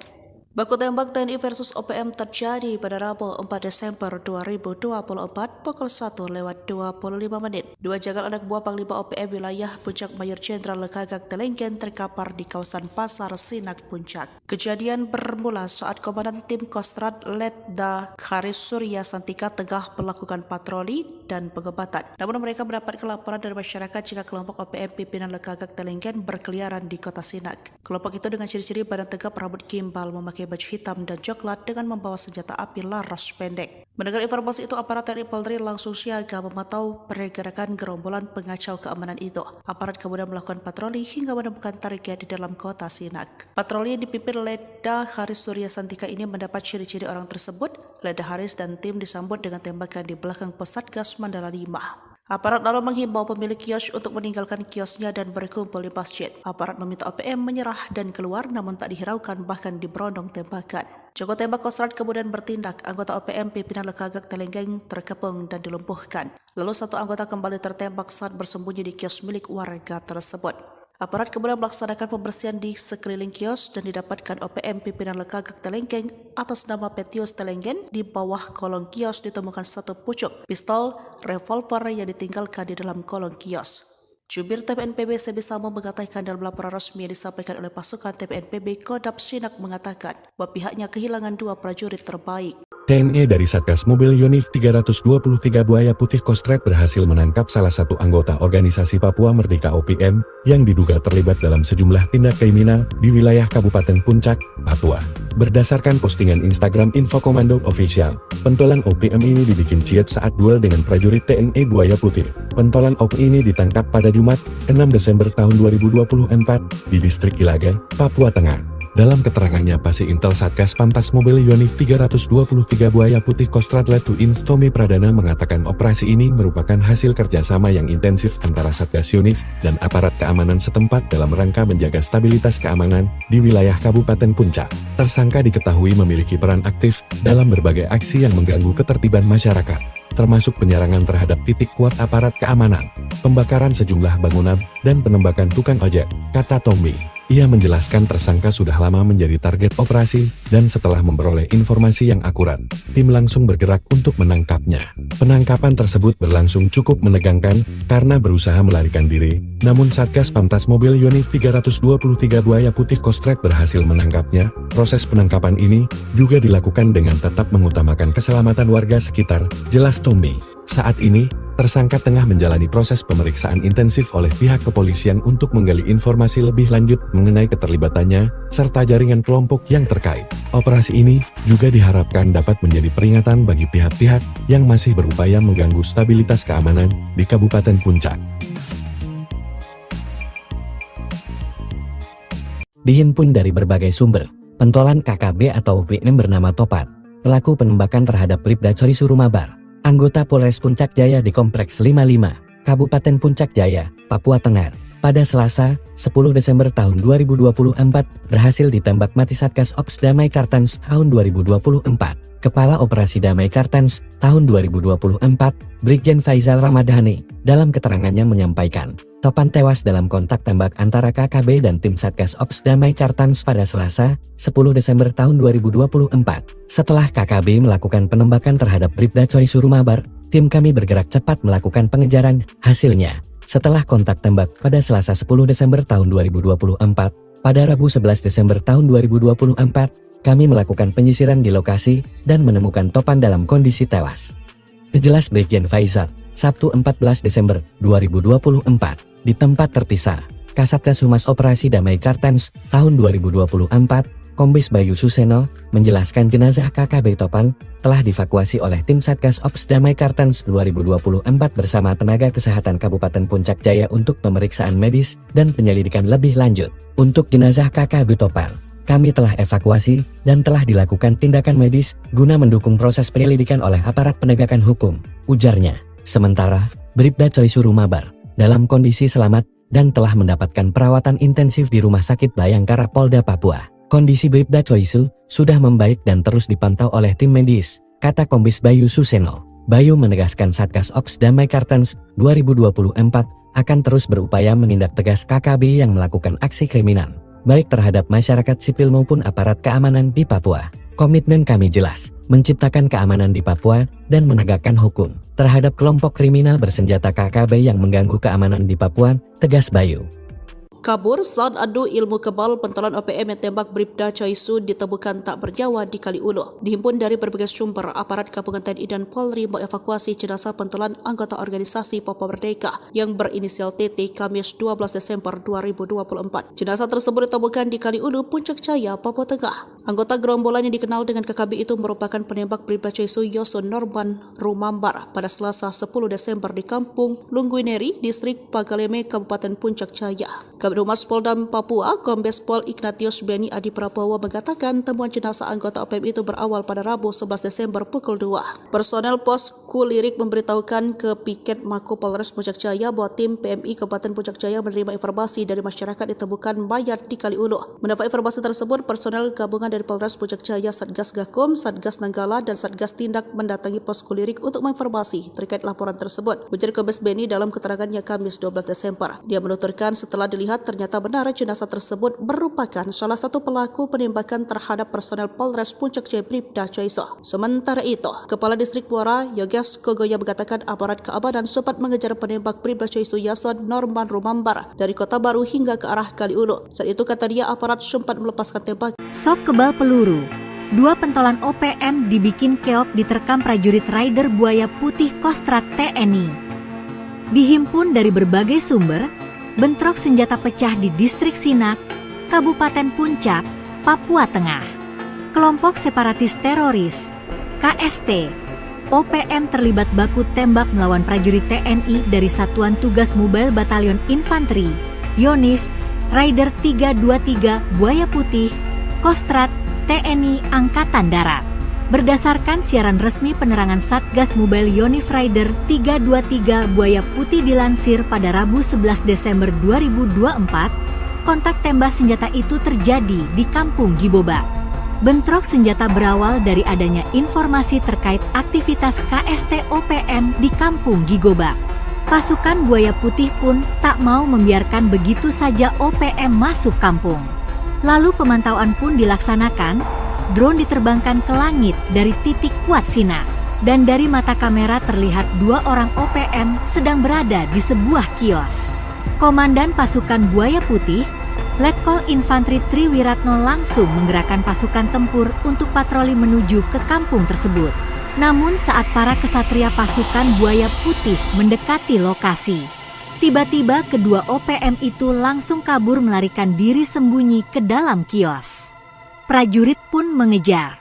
Baku tembak TNI versus OPM terjadi pada Rabu 4 Desember 2024 pukul 1:25 menit. 2 jagal anak buah Panglima OPM wilayah Puncak Mayor Jenderal Lekagak Telengken terkapar di kawasan Pasar Sinak Puncak. Kejadian bermula saat Komandan Tim Kostrad Letda Haris Surya Santika tengah melakukan patroli dan pengebatan. Namun mereka mendapat laporan dari masyarakat jika kelompok OPM pimpinan Lekagak Telengken berkeliaran di kota Sinak. Kelompok itu dengan ciri-ciri badan tegap, rambut gimbal, memakai baju hitam dan coklat dengan membawa senjata api laras pendek. Mendengar informasi itu, aparat TNI Polri langsung siaga memantau pergerakan gerombolan pengacau keamanan itu. Aparat kemudian melakukan patroli hingga menemukan target di dalam kota Sinak. Patroli yang dipimpin Letda Haris Surya Santika ini mendapat ciri-ciri orang tersebut. Letda Haris dan tim disambut dengan tembakan di belakang Posatgas Mandala 5. Aparat lalu menghimbau pemilik kios untuk meninggalkan kiosnya dan berkumpul di masjid. Aparat meminta OPM menyerah dan keluar, namun tak dihiraukan, bahkan diberondong tembakan. Joko tembak Kostrad kemudian bertindak. Anggota OPM pimpinan Lekagak Telengken terkepung dan dilumpuhkan. Lalu satu anggota kembali tertembak saat bersembunyi di kios milik warga tersebut. Aparat kemudian melaksanakan pembersihan di sekeliling kios dan didapatkan OPM pimpinan Lekagak Telengken atas nama Petius Telengken. Di bawah kolong kios ditemukan satu pucuk pistol revolver yang ditinggalkan di dalam kolong kios. Jubir TPNPB Sebisamo mengatakan dalam laporan resmi yang disampaikan oleh pasukan TPNPB Kodam Sinak mengatakan bahwa pihaknya kehilangan 2 prajurit terbaik. TNI dari Satgas Mobil Yonif 323 Buaya Putih Kostrad berhasil menangkap salah satu anggota organisasi Papua Merdeka OPM yang diduga terlibat dalam sejumlah tindak kriminal di wilayah Kabupaten Puncak, Papua. Berdasarkan postingan Instagram Info Komando Official, pentolan OPM ini dibikin ciat saat duel dengan prajurit TNI Buaya Putih. Pentolan OPM ini ditangkap pada Jumat, 6 Desember tahun 2024 di distrik Ilagan, Papua Tengah. Dalam keterangannya, Pasi Intel Satgas Pantas Mobil Yonif 323 Buaya Putih Kostrad Letuin Tommy Pradana mengatakan operasi ini merupakan hasil kerjasama yang intensif antara Satgas Yonif dan aparat keamanan setempat dalam rangka menjaga stabilitas keamanan di wilayah Kabupaten Puncak. Tersangka diketahui memiliki peran aktif dalam berbagai aksi yang mengganggu ketertiban masyarakat, termasuk penyerangan terhadap titik kuat aparat keamanan, pembakaran sejumlah bangunan, dan penembakan tukang ojek, kata Tommy. Ia menjelaskan tersangka sudah lama menjadi target operasi, dan setelah memperoleh informasi yang akurat, tim langsung bergerak untuk menangkapnya. Penangkapan tersebut berlangsung cukup menegangkan, karena berusaha melarikan diri, namun Satgas Pantas Mobil Yonif 323 Buaya Putih Kostrad berhasil menangkapnya. Proses penangkapan ini juga dilakukan dengan tetap mengutamakan keselamatan warga sekitar, jelas Tommy. Saat ini, tersangka tengah menjalani proses pemeriksaan intensif oleh pihak kepolisian untuk menggali informasi lebih lanjut mengenai keterlibatannya, serta jaringan kelompok yang terkait. Operasi ini juga diharapkan dapat menjadi peringatan bagi pihak-pihak yang masih berupaya mengganggu stabilitas keamanan di Kabupaten Puncak. Dihimpun dari berbagai sumber, pentolan KKB atau OPM bernama Topat, pelaku penembakan terhadap Bribda Cory Surumabar, anggota Polres Puncak Jaya di Kompleks 55, Kabupaten Puncak Jaya, Papua Tengah, pada Selasa, 10 Desember tahun 2024, berhasil ditembak mati Satgas Ops Damai Kartens tahun 2024. Kepala Operasi Damai Kartens tahun 2024, Brigjen Faizal Ramadhani, dalam keterangannya menyampaikan, Topan tewas dalam kontak tembak antara KKB dan tim Satgas Ops Damai Kartens pada Selasa, 10 Desember tahun 2024. Setelah KKB melakukan penembakan terhadap Bribda Cory Surumabar, tim kami bergerak cepat melakukan pengejaran. Hasilnya, setelah kontak tembak pada Selasa 10 Desember tahun 2024, pada Rabu 11 Desember tahun 2024, kami melakukan penyisiran di lokasi dan menemukan Topan dalam kondisi tewas. Jelas Brigjen Faizal, Sabtu 14 Desember 2024, di tempat terpisah, Kasatgas Humas Operasi Damai Kartens tahun 2024, Kombes Bayu Suseno, menjelaskan jenazah KKB Topan telah dievakuasi oleh tim Satgas Ops Damai Kartens 2024 bersama tenaga kesehatan Kabupaten Puncak Jaya untuk pemeriksaan medis dan penyelidikan lebih lanjut. Untuk jenazah KKB Topan, kami telah evakuasi dan telah dilakukan tindakan medis guna mendukung proses penyelidikan oleh aparat penegakan hukum, ujarnya. Sementara, Bribda Cory Surumabar dalam kondisi selamat dan telah mendapatkan perawatan intensif di Rumah Sakit Bayangkara Polda Papua. Kondisi Bribda Choisu sudah membaik dan terus dipantau oleh tim medis, kata Kombes Bayu Suseno. Bayu menegaskan Satgas Ops Damai Kartens 2024 akan terus berupaya menindak tegas KKB yang melakukan aksi kriminal, baik terhadap masyarakat sipil maupun aparat keamanan di Papua. Komitmen kami jelas, menciptakan keamanan di Papua dan menegakkan hukum terhadap kelompok kriminal bersenjata KKB yang mengganggu keamanan di Papua, tegas Bayu. Kabur saat adu ilmu kebal pentolan OPM yang tembak Bribda Choisu ditemukan tak bernyawa di Kali Ulu. Dihimpun dari berbagai sumber, aparat gabungan TNI dan Polri mengevakuasi jenazah pentolan anggota organisasi Papua Merdeka yang berinisial TT Kamis 12 Desember 2024. Jenazah tersebut ditemukan di Kali Ulu, Puncak Jaya, Papua Tengah. Anggota gerombolan yang dikenal dengan KKB itu merupakan penembak Bribda Choisu Yoson Norman Rumambar pada Selasa 10 Desember di Kampung Lungguineri, Distrik Pagaleme, Kabupaten Puncak Jaya. Kabid Humas Polda Papua, Kombes Pol Ignatius Beni Adi Prabowo mengatakan temuan jenazah anggota OPM itu berawal pada Rabu 11 Desember pukul 2. Personel Pos Kulirik memberitahukan ke Piket Mako Polres Puncak Jaya bahwa tim PMI Kabupaten Puncak Jaya menerima informasi dari masyarakat ditemukan mayat di Kali Ulu. Mendapat informasi tersebut, personel gabungan dari Polres Puncak Jaya, Satgas Gakum, Satgas Nanggala, dan Satgas Tindak mendatangi Pos Kulirik untuk menginformasi terkait laporan tersebut. Ujar Kombes Beni dalam keterangannya Kamis 12 Desember. Dia menuturkan setelah dilihat ternyata benar jenazah tersebut merupakan salah satu pelaku penembakan terhadap personel Polres Puncak Jaya Bribda Choisu. Sementara itu, Kepala Distrik Muara Yoges Kogoya mengatakan aparat keamanan sempat mengejar penembak Bribda Choisu Yoson Norman Rumambar dari Kota Baru hingga ke arah Kali Ulu. Saat itu kata dia aparat sempat melepaskan tembak. Sok kebal peluru. Dua pentolan OPM dibikin keok diterkam prajurit Raider Buaya Putih Kostrat TNI. Dihimpun dari berbagai sumber, bentrok senjata pecah di Distrik Sinak, Kabupaten Puncak, Papua Tengah. Kelompok separatis teroris, KST, OPM terlibat baku tembak melawan prajurit TNI dari Satuan Tugas Mobile Batalion Infanteri, YONIF, Raider 323 Buaya Putih, Kostrat, TNI Angkatan Darat. Berdasarkan siaran resmi penerangan Satgas Mobile Yonif Raider 323 Buaya Putih dilansir pada Rabu 11 Desember 2024, kontak tembak senjata itu terjadi di Kampung Giboba. Bentrok senjata berawal dari adanya informasi terkait aktivitas KST OPM di Kampung Gigoba. Pasukan Buaya Putih pun tak mau membiarkan begitu saja OPM masuk kampung. Lalu pemantauan pun dilaksanakan. Drone diterbangkan ke langit dari titik kuat Sinak, dan dari mata kamera terlihat dua orang OPM sedang berada di sebuah kios. Komandan pasukan Buaya Putih, Letkol Infanteri Triwiratno langsung menggerakkan pasukan tempur untuk patroli menuju ke kampung tersebut. Namun saat para kesatria pasukan Buaya Putih mendekati lokasi, tiba-tiba kedua OPM itu langsung kabur melarikan diri sembunyi ke dalam kios. Prajurit pun mengejar.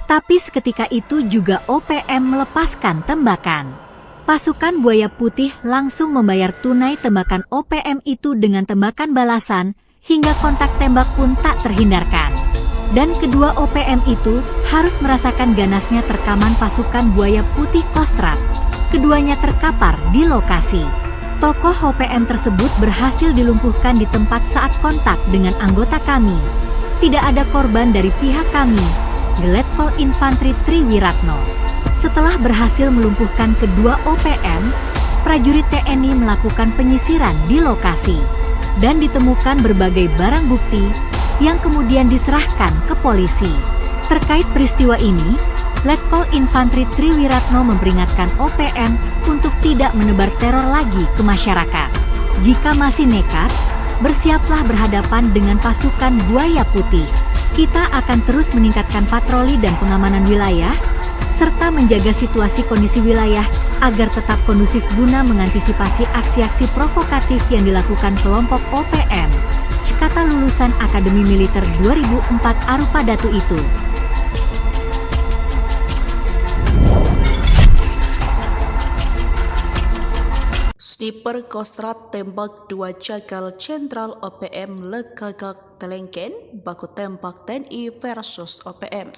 Tapi seketika itu juga OPM melepaskan tembakan. Pasukan Buaya Putih langsung membayar tunai tembakan OPM itu dengan tembakan balasan, hingga kontak tembak pun tak terhindarkan. Dan kedua OPM itu harus merasakan ganasnya terkaman pasukan Buaya Putih Kostrat. Keduanya terkapar di lokasi. Tokoh OPM tersebut berhasil dilumpuhkan di tempat saat kontak dengan anggota kami. Tidak ada korban dari pihak kami, Letkol Infanteri Triwiratno. Setelah berhasil melumpuhkan kedua OPM, prajurit TNI melakukan penyisiran di lokasi dan ditemukan berbagai barang bukti yang kemudian diserahkan ke polisi. Terkait peristiwa ini, Letkol Infanteri Triwiratno memperingatkan OPM untuk tidak menebar teror lagi ke masyarakat. Jika masih nekat, bersiaplah berhadapan dengan pasukan Buaya Putih. Kita akan terus meningkatkan patroli dan pengamanan wilayah, serta menjaga situasi kondisi wilayah agar tetap kondusif guna mengantisipasi aksi-aksi provokatif yang dilakukan kelompok OPM, kata lulusan Akademi Militer 2004 Arupa Datu itu. Sniper Kostrat tembak dua jagal Jenderal OPM Legagak Telengken, baku tembak TNI versus OPM.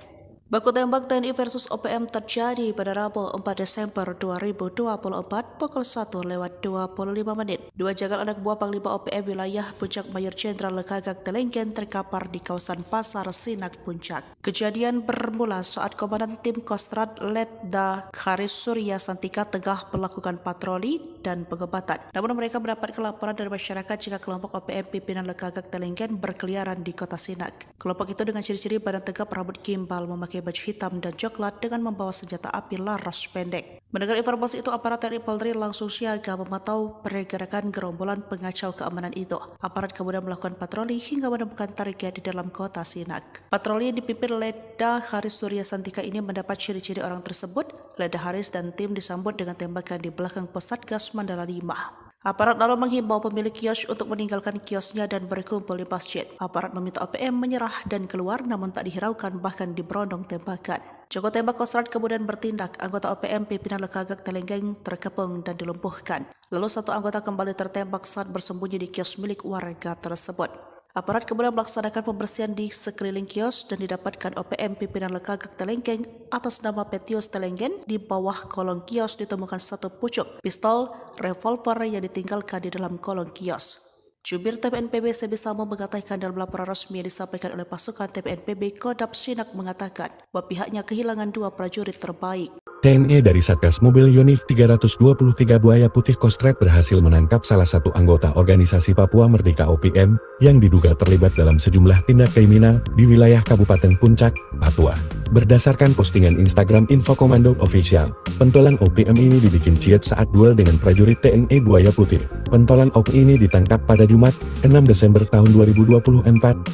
Baku tembak TNI versus OPM terjadi pada Rabu 4 Desember 2024 pukul 1:25 menit. Dua jagal anak buah Panglima OPM wilayah Puncak Mayor Jenderal Lekagak Telenggen terkapar di kawasan Pasar Sinak Puncak. Kejadian bermula saat Komandan Tim Kostrad Letda Haris Surya Santika tengah melakukan patroli dan pengebatan. Namun mereka mendapat laporan dari masyarakat jika kelompok OPM pimpinan Lekagak Telenggen berkeliaran di kota Sinak. Kelompok itu dengan ciri-ciri badan tegap, rambut gimbal, memakai baju hitam dan coklat dengan membawa senjata api laras pendek. Mendengar informasi itu, aparat TNI Polri langsung siaga memantau pergerakan gerombolan pengacau keamanan itu. Aparat kemudian melakukan patroli hingga menemukan target di dalam kota Sinak. Patroli yang dipimpin Letda Haris Surya Santika ini mendapat ciri-ciri orang tersebut. Letda Haris dan tim disambut dengan tembakan di belakang Posatgas Mandala 5. Aparat lalu menghimbau pemilik kios untuk meninggalkan kiosnya dan berkumpul di masjid. Aparat meminta OPM menyerah dan keluar, namun tak dihiraukan, bahkan diberondong tembakan. Joko tembak Kostrad kemudian bertindak. Anggota OPM pimpinan Lekagak Telenggen terkepung dan dilumpuhkan. Lalu satu anggota kembali tertembak saat bersembunyi di kios milik warga tersebut. Aparat kemudian melaksanakan pembersihan di sekeliling kios dan didapatkan OPM pimpinan Lekagak Telenggen atas nama Petius Telenggen. Di bawah kolong kios ditemukan satu pucuk pistol revolver yang ditinggalkan di dalam kolong kios. Jubir TPNPB Sebisamo mengatakan dalam laporan resmi yang disampaikan oleh pasukan TPNPB Kodam Sinak mengatakan bahwa pihaknya kehilangan 2 prajurit terbaik. TNI dari Satgas Mobil Yonif 323 Buaya Putih Kostrad berhasil menangkap salah satu anggota organisasi Papua Merdeka OPM yang diduga terlibat dalam sejumlah tindak kriminal di wilayah Kabupaten Puncak, Papua. Berdasarkan postingan Instagram Info Komando Official, pentolan OPM ini dibikin ciat saat duel dengan prajurit TNI Buaya Putih. Pentolan OPM ini ditangkap pada Jumat, 6 Desember tahun 2024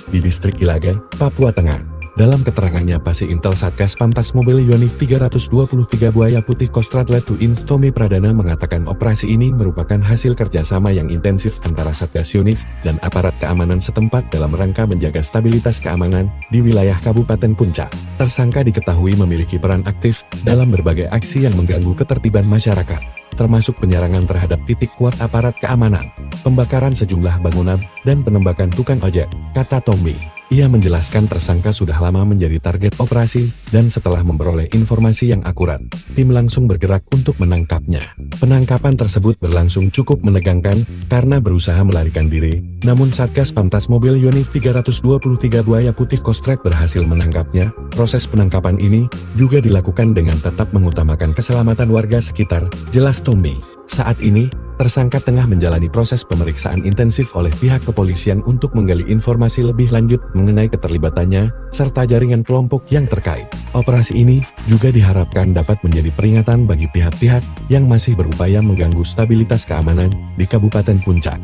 di distrik Ilagan, Papua Tengah. Dalam keterangannya, Pasi Intel Satgas Pantas Mobil Yonif 323 Buaya Putih Kostrad Letuin Tommy Pradana mengatakan operasi ini merupakan hasil kerjasama yang intensif antara Satgas Yonif dan aparat keamanan setempat dalam rangka menjaga stabilitas keamanan di wilayah Kabupaten Puncak. Tersangka diketahui memiliki peran aktif dalam berbagai aksi yang mengganggu ketertiban masyarakat, termasuk penyerangan terhadap titik kuat aparat keamanan, pembakaran sejumlah bangunan, dan penembakan tukang ojek, kata Tommy. Ia menjelaskan tersangka sudah lama menjadi target operasi, dan setelah memperoleh informasi yang akurat, tim langsung bergerak untuk menangkapnya. Penangkapan tersebut berlangsung cukup menegangkan, karena berusaha melarikan diri, namun Satgas Pantas Mobil Yonif 323 Buaya Putih Kostrad berhasil menangkapnya. Proses penangkapan ini juga dilakukan dengan tetap mengutamakan keselamatan warga sekitar, jelas Tommy. Saat ini, tersangka tengah menjalani proses pemeriksaan intensif oleh pihak kepolisian untuk menggali informasi lebih lanjut mengenai keterlibatannya, serta jaringan kelompok yang terkait. Operasi ini juga diharapkan dapat menjadi peringatan bagi pihak-pihak yang masih berupaya mengganggu stabilitas keamanan di Kabupaten Puncak.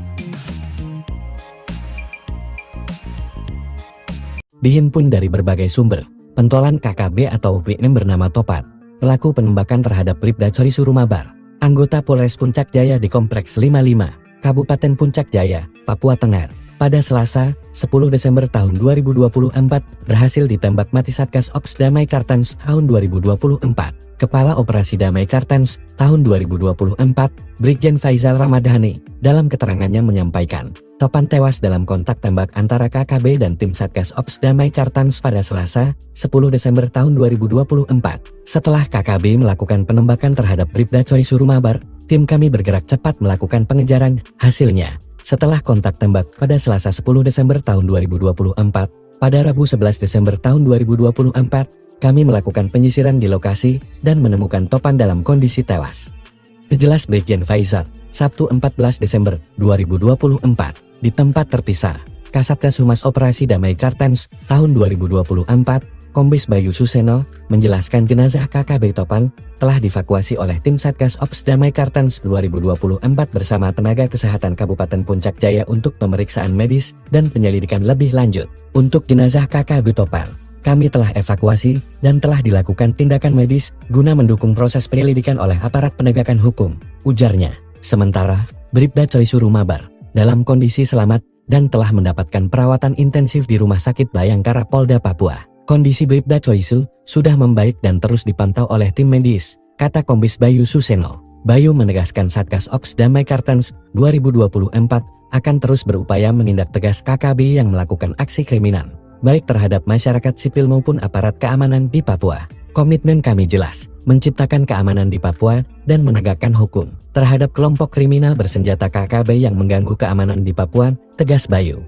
Dihimpun dari berbagai sumber, pentolan KKB atau OPM bernama Topat, pelaku penembakan terhadap Bribda Cory Surumabar, anggota Polres Puncak Jaya di Kompleks 55, Kabupaten Puncak Jaya, Papua Tengah, pada Selasa, 10 Desember tahun 2024, berhasil ditembak mati Satgas Ops Damai Kartens tahun 2024. Kepala Operasi Damai Kartens tahun 2024, Brigjen Faizal Ramadhani, dalam keterangannya menyampaikan, Topan tewas dalam kontak tembak antara KKB dan tim Satgas Ops Damai Kartens pada Selasa, 10 Desember tahun 2024. Setelah KKB melakukan penembakan terhadap Bribda Cory Surumabar, tim kami bergerak cepat melakukan pengejaran. Hasilnya, setelah kontak tembak pada Selasa 10 Desember tahun 2024, pada Rabu 11 Desember tahun 2024, kami melakukan penyisiran di lokasi dan menemukan Topan dalam kondisi tewas. Jelas Brigjen Faizal, Sabtu 14 Desember 2024, di tempat terpisah, Kasatgas Humas Operasi Damai Kartens tahun 2024, Kombes Bayu Suseno, menjelaskan jenazah KKB Topan telah dievakuasi oleh tim Satgas Ops Damai Kartens 2024 bersama tenaga kesehatan Kabupaten Puncak Jaya untuk pemeriksaan medis dan penyelidikan lebih lanjut. Untuk jenazah KKB Topan, kami telah evakuasi dan telah dilakukan tindakan medis guna mendukung proses penyelidikan oleh aparat penegakan hukum, ujarnya. Sementara, Bribda Cory Surumabar dalam kondisi selamat dan telah mendapatkan perawatan intensif di Rumah Sakit Bayangkara Polda Papua. Kondisi Bribda Cory sudah membaik dan terus dipantau oleh tim medis, kata Kombes Bayu Suseno. Bayu menegaskan Satgas Ops Damai Kartens 2024 akan terus berupaya menindak tegas KKB yang melakukan aksi kriminal. baik terhadap masyarakat sipil maupun aparat keamanan di Papua. Komitmen kami jelas, menciptakan keamanan di Papua dan menegakkan hukum terhadap kelompok kriminal bersenjata KKB yang mengganggu keamanan di Papua, tegas Bayu.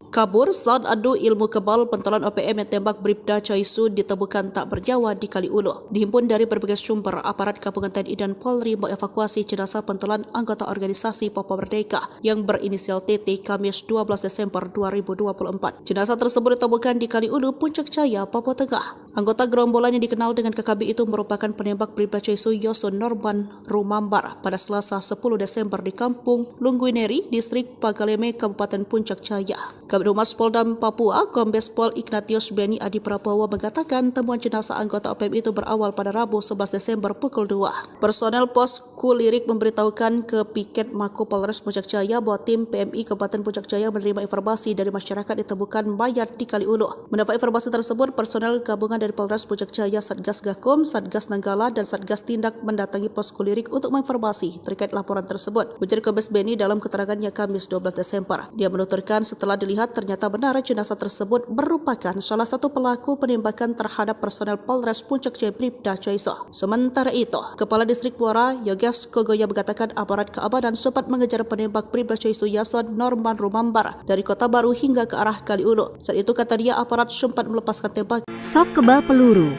Kabur saat adu ilmu kebal pentolan OPM yang tembak Bribda Chaisu ditemukan tak bernyawa di Kali Ulu. Dihimpun dari berbagai sumber, aparat gabungan TNI dan Polri mengevakuasi jenazah pentolan anggota organisasi Papua Merdeka yang berinisial TT Kamis 12 Desember 2024. Jenazah tersebut ditemukan di Kali Ulu, Puncak Jaya, Papua Tengah. Anggota gerombolan yang dikenal dengan KKB itu merupakan penembak Bribda Chaisu Yoson Norman Rumambar pada Selasa 10 Desember di Kampung Lungguineri, Distrik Pagaleme, Kabupaten Puncak Jaya. Kabid Humas Polda Papua, Kombes Pol Ignatius Beni Adi Prabowo mengatakan temuan jenazah anggota OPM itu berawal pada Rabu 11 Desember pukul 2. Personel pos Kulirik memberitahukan ke Piket Mako Polres Puncak Jaya bahwa tim PMI Kabupaten Puncak Jaya menerima informasi dari masyarakat ditemukan mayat di Kali Ulu. Mendapat informasi tersebut, personel gabungan dari Polres Puncak Jaya, Satgas Gakum, Satgas Nanggala, dan Satgas Tindak mendatangi pos Kulirik untuk menginformasi terkait laporan tersebut. Ujar Kombes Beni dalam keterangannya Kamis 12 Desember. Dia menuturkan setelah dilihat ternyata benar jenazah tersebut merupakan salah satu pelaku penembakan terhadap personel Polres Puncak Jaya Bribda Chaisu. Sementara itu, Kepala Distrik Muara Yoges Kogoya mengatakan aparat keamanan sempat mengejar penembak Bribda Chaisu Yoson Norman Rumambar dari Kota Baru hingga ke arah Kali Ulu. Saat itu kata dia aparat sempat melepaskan tembak. Sok kebal peluru.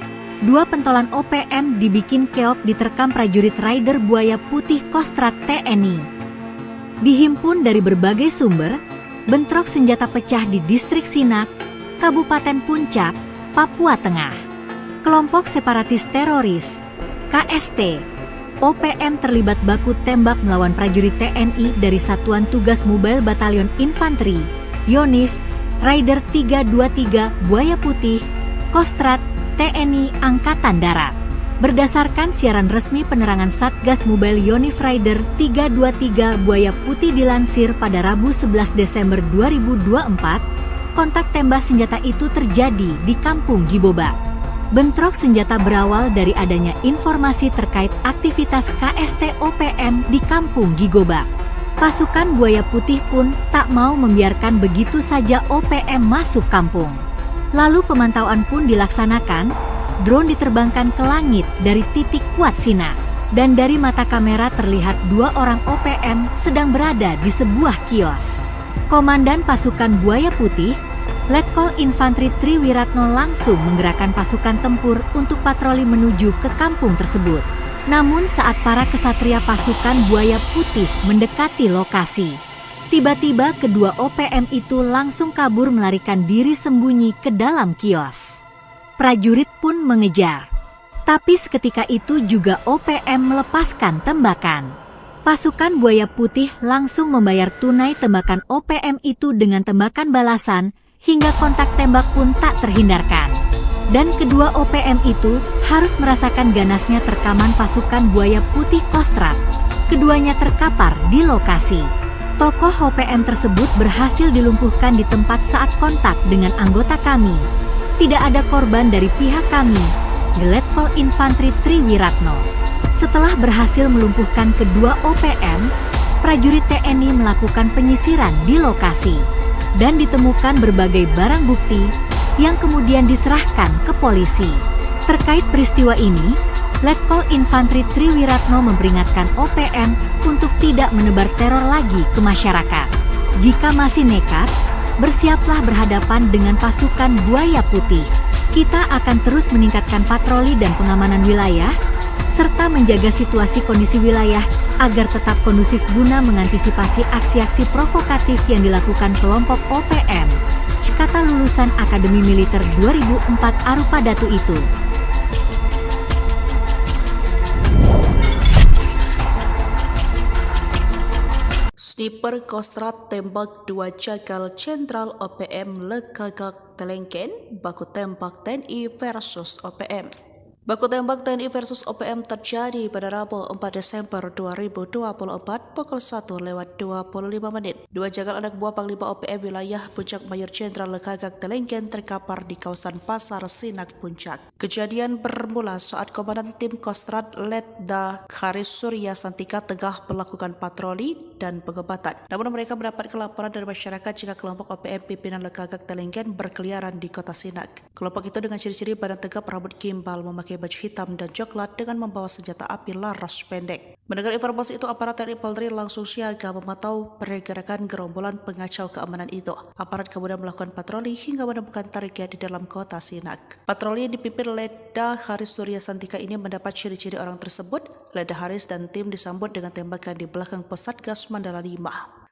2 pentolan OPM dibikin keok diterkam prajurit Raider Buaya Putih Kostrat TNI. Dihimpun dari berbagai sumber, bentrok senjata pecah di Distrik Sinak, Kabupaten Puncak, Papua Tengah. Kelompok separatis teroris, KST, OPM terlibat baku tembak melawan prajurit TNI dari Satuan Tugas Mobile Batalion Infanteri, YONIF, Raider 323 Buaya Putih, Kostrat, TNI Angkatan Darat. Berdasarkan siaran resmi penerangan Satgas Mobile Yonif Raider 323 Buaya Putih dilansir pada Rabu 11 Desember 2024, kontak tembak senjata itu terjadi di Kampung Giboba. Bentrok senjata berawal dari adanya informasi terkait aktivitas KST OPM di Kampung Gigoba. Pasukan Buaya Putih pun tak mau membiarkan begitu saja OPM masuk kampung. Lalu pemantauan pun dilaksanakan. Drone diterbangkan ke langit dari titik kuat Sinak, dan dari mata kamera terlihat 2 orang OPM sedang berada di sebuah kios. Komandan pasukan Buaya Putih, Letkol Infantri Triwiratno langsung menggerakkan pasukan tempur untuk patroli menuju ke kampung tersebut. Namun saat para kesatria pasukan Buaya Putih mendekati lokasi, tiba-tiba kedua OPM itu langsung kabur melarikan diri sembunyi ke dalam kios. Prajurit pun mengejar. Tapi seketika itu juga OPM melepaskan tembakan. Pasukan Buaya Putih langsung membayar tunai tembakan OPM itu dengan tembakan balasan, hingga kontak tembak pun tak terhindarkan. Dan kedua OPM itu harus merasakan ganasnya terkaman pasukan Buaya Putih Kostrat. Keduanya terkapar di lokasi. Tokoh OPM tersebut berhasil dilumpuhkan di tempat saat kontak dengan anggota kami. Tidak ada korban dari pihak kami, Letkol Infantri Triwiratno. Setelah berhasil melumpuhkan kedua OPM, prajurit TNI melakukan penyisiran di lokasi dan ditemukan berbagai barang bukti yang kemudian diserahkan ke polisi. Terkait peristiwa ini, Letkol Infantri Triwiratno memperingatkan OPM untuk tidak menebar teror lagi ke masyarakat. Jika masih nekat, bersiaplah berhadapan dengan pasukan Buaya Putih. Kita akan terus meningkatkan patroli dan pengamanan wilayah, serta menjaga situasi kondisi wilayah agar tetap kondusif guna mengantisipasi aksi-aksi provokatif yang dilakukan kelompok OPM, kata lulusan Akademi Militer 2004 Arupa Datu itu. Sniper Kostrat tembak 2 jagal Jenderal OPM Lekagak Telengken, baku tembak TNI versus OPM. Baku tembak TNI versus OPM terjadi pada Rabu 4 Desember 2024 pukul 1:25. 2 jagal anak buah Panglima OPM wilayah Puncak Mayor Jenderal Lekagak Telengken terkapar di kawasan Pasar Sinak Puncak. Kejadian bermula saat Komandan Tim Kostrat Letda Karis Surya Santika tengah melakukan patroli dan pengobatan. Namun mereka mendapat laporan dari masyarakat jika kelompok OPM pimpinan Lekagak Telenggen berkeliaran di kota Sinak. Kelompok itu dengan ciri-ciri badan tegap, rambut gimbal, memakai baju hitam dan coklat dengan membawa senjata api laras pendek. Mendengar informasi itu, aparat TNI Polri langsung siaga memantau pergerakan gerombolan pengacau keamanan itu. Aparat kemudian melakukan patroli hingga menemukan target di dalam kota Sinak. Patroli yang dipimpin Leda Haris Surya Santika ini mendapat ciri-ciri orang tersebut. Leda Haris dan tim disambut dengan tembakan di belakang pos Satgas Mandala 5.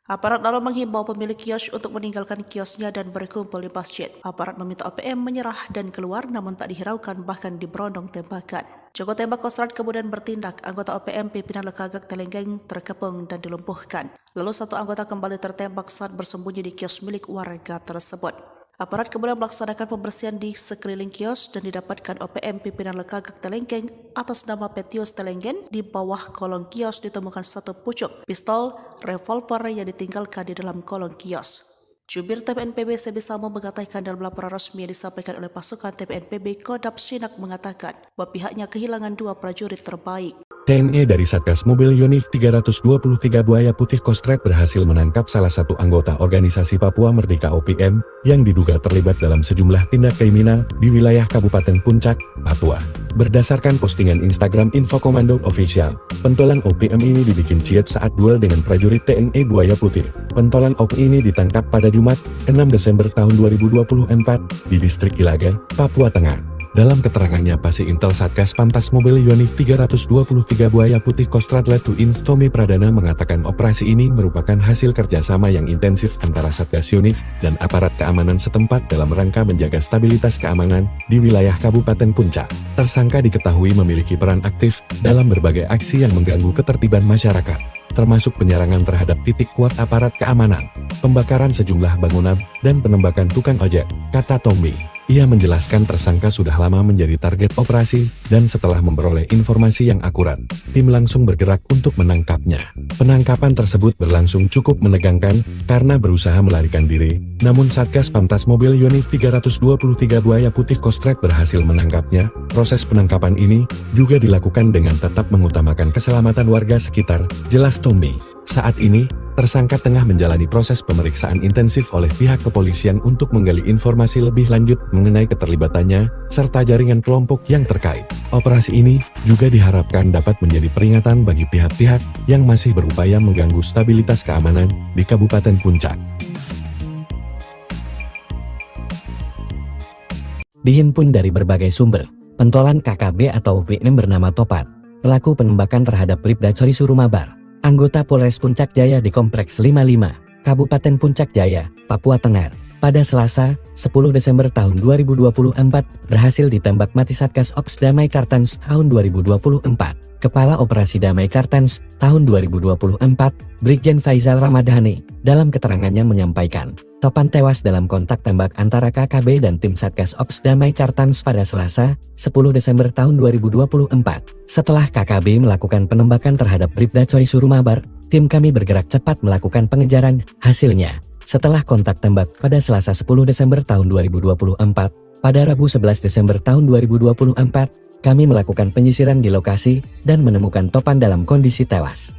Aparat lalu menghimbau pemilik kios untuk meninggalkan kiosnya dan berkumpul di masjid. Aparat meminta OPM menyerah dan keluar, namun tak dihiraukan, bahkan diberondong tembakan. Joko tembak Kostrat kemudian bertindak. Anggota OPM pimpinan Lekagak Telenggen terkepung dan dilumpuhkan. Lalu satu anggota kembali tertembak saat bersembunyi di kios milik warga tersebut. Aparat kemudian melaksanakan pembersihan di sekeliling kios dan didapatkan OPM pimpinan Lekagak Telenggen atas nama Petius Telenggen. Di bawah kolong kios ditemukan satu pucuk pistol revolver yang ditinggalkan di dalam kolong kios. Jubir TPNPB Sebisamo mengatakan dalam laporan resmi yang disampaikan oleh pasukan TPNPB Kodam Sinak mengatakan bahwa pihaknya kehilangan 2 prajurit terbaik. TNI dari Satgas Mobil Yonif 323 Buaya Putih Kostrat berhasil menangkap salah satu anggota organisasi Papua Merdeka OPM yang diduga terlibat dalam sejumlah tindak kriminal di wilayah Kabupaten Puncak, Papua. Berdasarkan postingan Instagram Info Komando Official, pentolan OPM ini dibikin ciut saat duel dengan prajurit TNI Buaya Putih. Pentolan OPM ini ditangkap pada Jumat, 6 Desember tahun 2024 di distrik Ilaga, Papua Tengah. Dalam keterangannya, Pasi Intel Satgas Pantas Mobil Yonif 323 Buaya Putih Kostrat Letuin Tommy Pradana mengatakan operasi ini merupakan hasil kerjasama yang intensif antara Satgas Yonif dan aparat keamanan setempat dalam rangka menjaga stabilitas keamanan di wilayah Kabupaten Puncak. Tersangka diketahui memiliki peran aktif dalam berbagai aksi yang mengganggu ketertiban masyarakat, termasuk penyerangan terhadap titik kuat aparat keamanan, pembakaran sejumlah bangunan, dan penembakan tukang ojek, kata Tommy. Ia menjelaskan tersangka sudah lama menjadi target operasi, dan setelah memperoleh informasi yang akurat, tim langsung bergerak untuk menangkapnya. Penangkapan tersebut berlangsung cukup menegangkan, karena berusaha melarikan diri, namun Satgas Pantas Mobil Yonif 323 Buaya Putih Kostrat berhasil menangkapnya. Proses penangkapan ini juga dilakukan dengan tetap mengutamakan keselamatan warga sekitar, jelas Tommy. Saat ini, tersangka tengah menjalani proses pemeriksaan intensif oleh pihak kepolisian untuk menggali informasi lebih lanjut mengenai keterlibatannya, serta jaringan kelompok yang terkait. Operasi ini juga diharapkan dapat menjadi peringatan bagi pihak-pihak yang masih berupaya mengganggu stabilitas keamanan di Kabupaten Puncak. Dihimpun dari berbagai sumber, pentolan KKB atau OPM bernama Topat, pelaku penembakan terhadap Bribda Coy Surumabar, anggota Polres Puncak Jaya di Kompleks 55, Kabupaten Puncak Jaya, Papua Tengah, pada Selasa, 10 Desember tahun 2024, berhasil ditembak mati Satgas Ops Damai Kartens tahun 2024. Kepala Operasi Damai Kartens tahun 2024, Brigjen Faizal Ramadhani, dalam keterangannya menyampaikan, Topan tewas dalam kontak tembak antara KKB dan tim Satgas Ops Damai Kartens pada Selasa, 10 Desember tahun 2024. Setelah KKB melakukan penembakan terhadap Bribda Coy Surumabar, tim kami bergerak cepat melakukan pengejaran. Hasilnya, setelah kontak tembak pada Selasa 10 Desember tahun 2024, pada Rabu 11 Desember tahun 2024, kami melakukan penyisiran di lokasi dan menemukan Topan dalam kondisi tewas.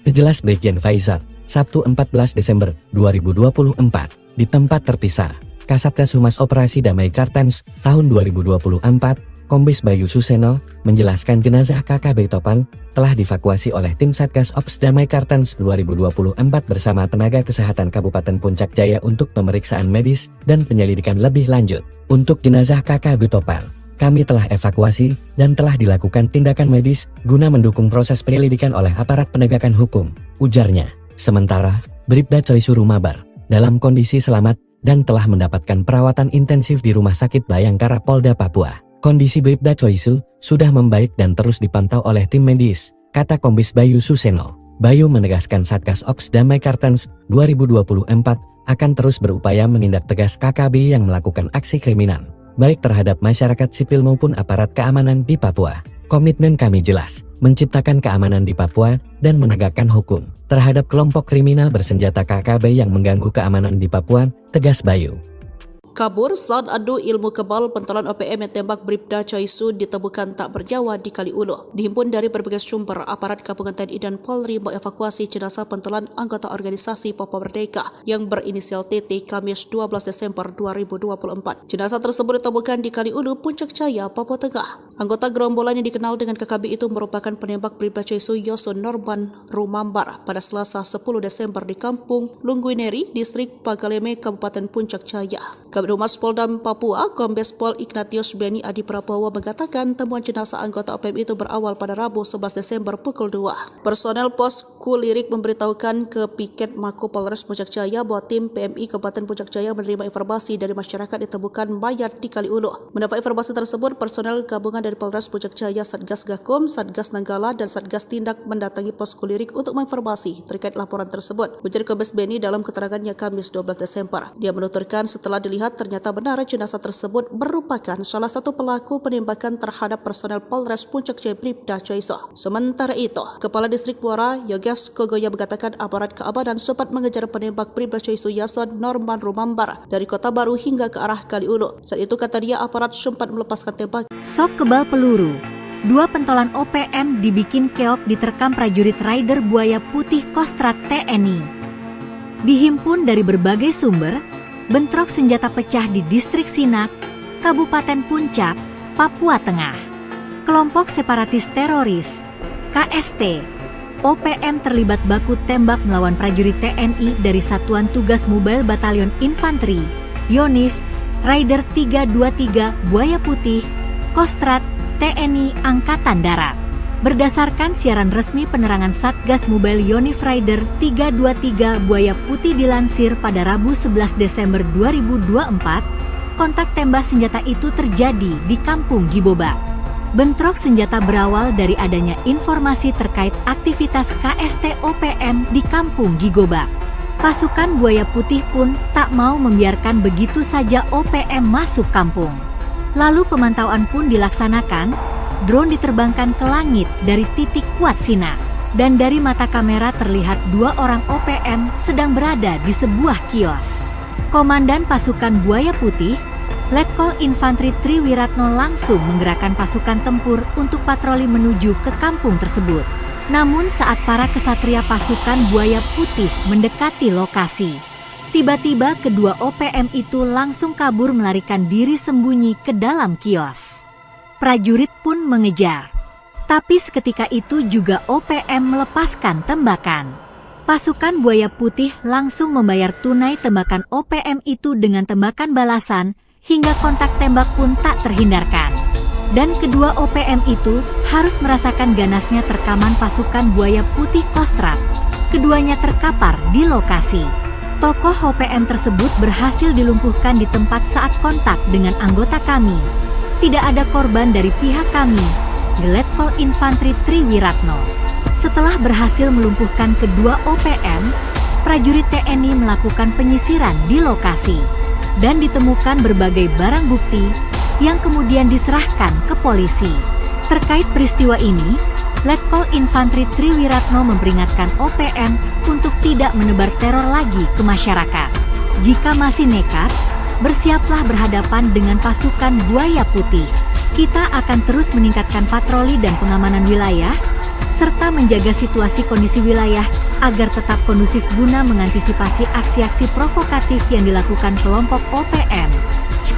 Jelas Brigjen Faizal, Sabtu 14 Desember 2024, di tempat terpisah, Kasatgas Humas Operasi Damai Kartens tahun 2024, Kombes Bayu Suseno, menjelaskan jenazah KKB Topan telah dievakuasi oleh tim Satgas Ops Damai Kartens 2024 bersama tenaga kesehatan Kabupaten Puncak Jaya untuk pemeriksaan medis dan penyelidikan lebih lanjut. Untuk jenazah KKB Topan, kami telah evakuasi dan telah dilakukan tindakan medis guna mendukung proses penyelidikan oleh aparat penegakan hukum, ujarnya. Sementara, Bribda Coy Surumabar dalam kondisi selamat dan telah mendapatkan perawatan intensif di Rumah Sakit Bayangkara Polda Papua. Kondisi Bribda Coy sudah membaik dan terus dipantau oleh tim medis, kata Kombes Bayu Suseno. Bayu menegaskan Satgas Ops Damai Kartens 2024 akan terus berupaya menindak tegas KKB yang melakukan aksi kriminal, baik terhadap masyarakat sipil maupun aparat keamanan di Papua. Komitmen kami jelas, menciptakan keamanan di Papua dan menegakkan hukum terhadap kelompok kriminal bersenjata KKB yang mengganggu keamanan di Papua, tegas Bayu. kabur saat adu ilmu kebal pentolan OPM yang tembak Bribda Choi Su ditemukan tak bernyawa di Kali Ulu. Dihimpun dari berbagai sumber, aparat gabungan TNI dan Polri mengevakuasi jenazah pentolan anggota organisasi Papua Merdeka yang berinisial TT Kamis 12 Desember 2024. Jenazah tersebut ditemukan di Kali Ulu, Puncak Jaya, Papua Tengah. Anggota gerombolan yang dikenal dengan KKB itu merupakan penembak Bribda Choi Su Yoson Norman Rumambar pada Selasa 10 Desember di Kampung Lungguineri, Distrik Pagaleme, Kabupaten Puncak Jaya. Kabid Humas Polda Papua, Kombes Pol Ignatius Beni Adi Prabowo mengatakan temuan jenazah anggota OPM itu berawal pada Rabu 11 Desember pukul 2. Personel pos Kulirik memberitahukan ke Piket Mako Polres Puncak Jaya bahwa tim PMI Kabupaten Puncak Jaya menerima informasi dari masyarakat ditemukan mayat di Kali Ulu. Mendapat informasi tersebut, personel gabungan dari Polres Puncak Jaya, Satgas Gakum, Satgas Nanggala, dan Satgas Tindak mendatangi pos Kulirik untuk menginformasi terkait laporan tersebut. Ujar Kombes Beni dalam keterangannya Kamis 12 Desember. Dia menuturkan setelah dilihat ternyata benar jenazah tersebut merupakan salah satu pelaku penembakan terhadap personel Polres Puncak Jaya Bribda Choi Su. Sementara itu, Kepala Distrik Muara Yoges Kogoya mengatakan aparat keamanan sempat mengejar penembak Bribda Choi Su Yoson Norman Rumambar dari Kota Baru hingga ke arah Kali Ulu. Saat itu kata dia aparat sempat melepaskan tembak. Sok kebal peluru. Dua pentolan OPM dibikin keok diterkam prajurit Raider Buaya Putih Kostrat TNI. Dihimpun dari berbagai sumber, bentrok senjata pecah di Distrik Sinak, Kabupaten Puncak, Papua Tengah. Kelompok separatis teroris, KST, OPM terlibat baku tembak melawan prajurit TNI dari Satuan Tugas Mobile Batalion Infanteri, YONIF, Raider 323 Buaya Putih, Kostrat TNI Angkatan Darat. Berdasarkan siaran resmi penerangan Satgas Mobile Yonif Raider 323 Buaya Putih dilansir pada Rabu 11 Desember 2024, kontak tembak senjata itu terjadi di Kampung Giboba. Bentrok senjata berawal dari adanya informasi terkait aktivitas KST OPM di Kampung Gigoba. Pasukan Buaya Putih pun tak mau membiarkan begitu saja OPM masuk kampung. Lalu pemantauan pun dilaksanakan, drone diterbangkan ke langit dari titik kuat Sinak, dan dari mata kamera terlihat dua orang OPM sedang berada di sebuah kios. Komandan pasukan Buaya Putih, Letkol Infanteri Triwiratno langsung menggerakkan pasukan tempur untuk patroli menuju ke kampung tersebut. Namun saat para kesatria pasukan Buaya Putih mendekati lokasi, tiba-tiba kedua OPM itu langsung kabur melarikan diri sembunyi ke dalam kios. Prajurit pun mengejar. Tapi seketika itu juga OPM melepaskan tembakan. Pasukan Buaya Putih langsung membayar tunai tembakan OPM itu dengan tembakan balasan, hingga kontak tembak pun tak terhindarkan. Dan kedua OPM itu harus merasakan ganasnya terkaman pasukan Buaya Putih Kostrat. Keduanya terkapar di lokasi. Tokoh OPM tersebut berhasil dilumpuhkan di tempat saat kontak dengan anggota kami. Tidak ada korban dari pihak kami, Letkol Infanteri Triwiratno. Setelah berhasil melumpuhkan kedua OPM, prajurit TNI melakukan penyisiran di lokasi. Dan ditemukan berbagai barang bukti yang kemudian diserahkan ke polisi. Terkait peristiwa ini, Letkol Infanteri Triwiratno memperingatkan OPM untuk tidak menebar teror lagi ke masyarakat. Jika masih nekat, bersiaplah berhadapan dengan pasukan Buaya Putih. Kita akan terus meningkatkan patroli dan pengamanan wilayah, serta menjaga situasi kondisi wilayah agar tetap kondusif guna mengantisipasi aksi-aksi provokatif yang dilakukan kelompok OPM,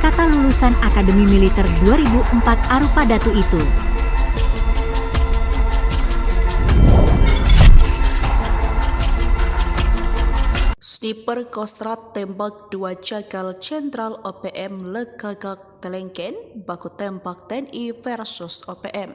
kata lulusan Akademi Militer 2004 Arupa Datu itu. Sniper Kostrat tembak dua jagal Jenderal OPM Lekagak Telengken, baku tembak TNI versus OPM.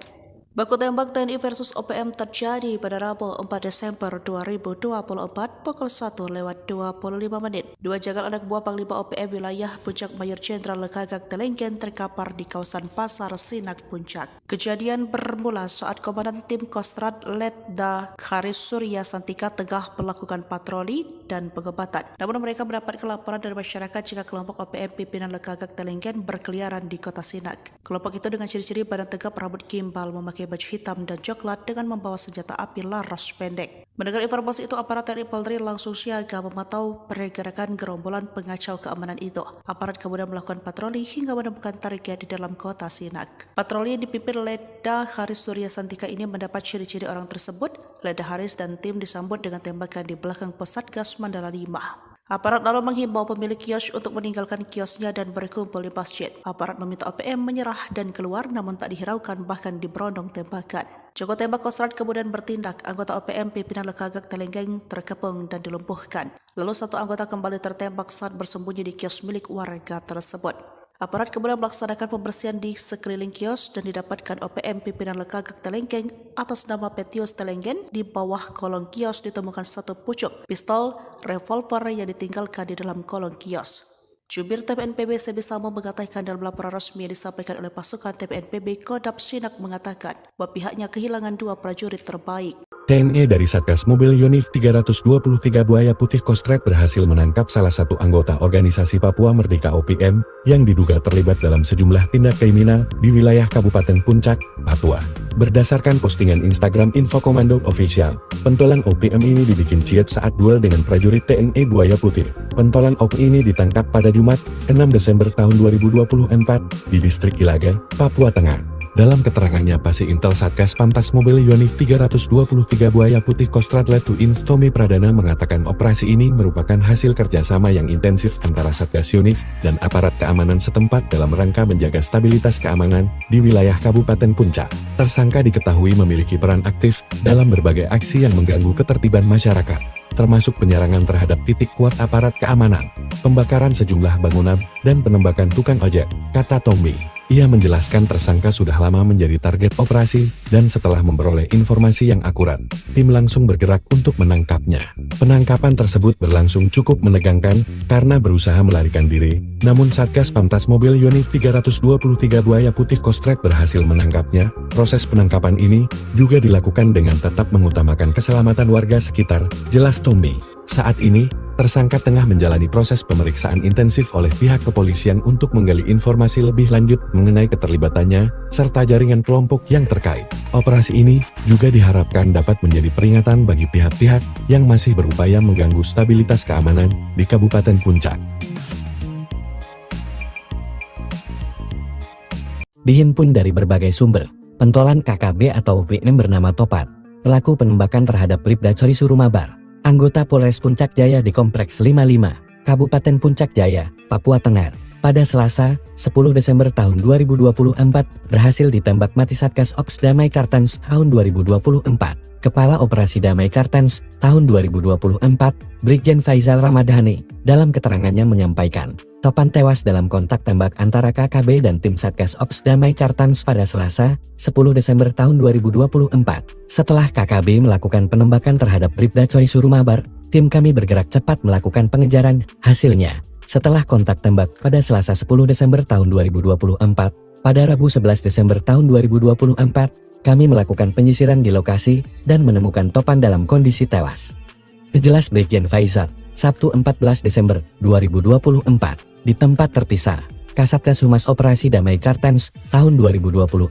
Baku tembak TNI versus OPM terjadi pada Rabu 4 Desember 2024 pukul 1:25. Dua jagal anak buah Panglima OPM wilayah Puncak Mayor Jenderal Lekagak Telengken terkapar di kawasan Pasar Sinak Puncak. Kejadian bermula saat Komandan Tim Kostrat Letda Karis Surya Santika tengah melakukan patroli dan pengebatan. Namun mereka mendapat laporan dari masyarakat jika kelompok OPM pimpinan Lekagak Telengken berkeliaran di kota Sinak. Kelompok itu dengan ciri-ciri badan tegap, rambut gimbal, memakai baju hitam dan coklat dengan membawa senjata api laras pendek. Mendengar informasi itu, aparat TNI Polri langsung siaga memantau pergerakan gerombolan pengacau keamanan itu. Aparat kemudian melakukan patroli hingga menemukan target di dalam kota Sinak. Patroli yang dipimpin Leda Haris Surya Santika ini mendapat ciri-ciri orang tersebut. Leda Haris dan tim disambut dengan tembakan di belakang pos Satgas Mandala 5. Aparat lalu menghimbau pemilik kios untuk meninggalkan kiosnya dan berkumpul di masjid. Aparat meminta OPM menyerah dan keluar, namun tak dihiraukan, bahkan diberondong tembakan. Joko tembak Kostrat kemudian bertindak. Anggota OPM pimpinan Lekagak Telenggeng terkepung dan dilumpuhkan. Lalu satu anggota kembali tertembak saat bersembunyi di kios milik warga tersebut. Aparat kemudian melaksanakan pembersihan di sekeliling kios dan didapatkan OPM pimpinan Lekagak Telenggeng atas nama Petius Telenggeng. Di bawah kolong kios ditemukan satu pucuk pistol revolver yang ditinggalkan di dalam kolong kios. Jubir TPNPB Sebisamo mengatakan dalam laporan resmi yang disampaikan oleh pasukan TPNPB Kodam Sinak mengatakan bahwa pihaknya kehilangan 2 prajurit terbaik. TNI dari Satgas Mobil Yonif 323 Buaya Putih Kostrat berhasil menangkap salah satu anggota organisasi Papua Merdeka OPM yang diduga terlibat dalam sejumlah tindak kriminal di wilayah Kabupaten Puncak, Papua. Berdasarkan postingan Instagram Info Komando Official, pentolan OPM ini dibikin ciut saat duel dengan prajurit TNI Buaya Putih. Pentolan OPM ini ditangkap pada Jumat, 6 Desember tahun 2024 di distrik Ilaga, Papua Tengah. Dalam keterangannya, Pasi Intel Satgas Pamtas Mobil Yonif 323 Buaya Putih Kostrat Letu Inf Tommy Pradana mengatakan operasi ini merupakan hasil kerjasama yang intensif antara Satgas Yonif dan aparat keamanan setempat dalam rangka menjaga stabilitas keamanan di wilayah Kabupaten Puncak. Tersangka diketahui memiliki peran aktif dalam berbagai aksi yang mengganggu ketertiban masyarakat, termasuk penyerangan terhadap titik kuat aparat keamanan, pembakaran sejumlah bangunan, dan penembakan tukang ojek, kata Tommy. Ia menjelaskan tersangka sudah lama menjadi target operasi, dan setelah memperoleh informasi yang akurat, tim langsung bergerak untuk menangkapnya. Penangkapan tersebut berlangsung cukup menegangkan, karena berusaha melarikan diri, namun Satgas Pamtas Mobil Yonif 323 Buaya Putih Kostrat berhasil menangkapnya. Proses penangkapan ini juga dilakukan dengan tetap mengutamakan keselamatan warga sekitar, jelas Tommy. Saat ini, tersangka tengah menjalani proses pemeriksaan intensif oleh pihak kepolisian untuk menggali informasi lebih lanjut mengenai keterlibatannya, serta jaringan kelompok yang terkait. Operasi ini juga diharapkan dapat menjadi peringatan bagi pihak-pihak yang masih berupaya mengganggu stabilitas keamanan di Kabupaten Puncak. Dihimpun dari berbagai sumber, pentolan KKB atau OPM bernama Topat, pelaku penembakan terhadap Bribda Cory Surumabar, anggota Polres Puncak Jaya di Kompleks 55, Kabupaten Puncak Jaya, Papua Tengah, pada Selasa, 10 Desember tahun 2024, berhasil ditembak mati Satgas Ops Damai Kartens tahun 2024. Kepala Operasi Damai Kartens tahun 2024, Brigjen Faizal Ramadhani, dalam keterangannya menyampaikan, Topan tewas dalam kontak tembak antara KKB dan tim Satgas Ops Damai Kartens pada Selasa, 10 Desember tahun 2024. Setelah KKB melakukan penembakan terhadap Bribda Cory Surumabar, tim kami bergerak cepat melakukan pengejaran. Hasilnya, setelah kontak tembak pada Selasa 10 Desember tahun 2024, pada Rabu 11 Desember tahun 2024, kami melakukan penyisiran di lokasi dan menemukan Topan dalam kondisi tewas. Jelas Brigjen Faizal, Sabtu 14 Desember 2024, di tempat terpisah, Kasatgas Humas Operasi Damai Kartens tahun 2024,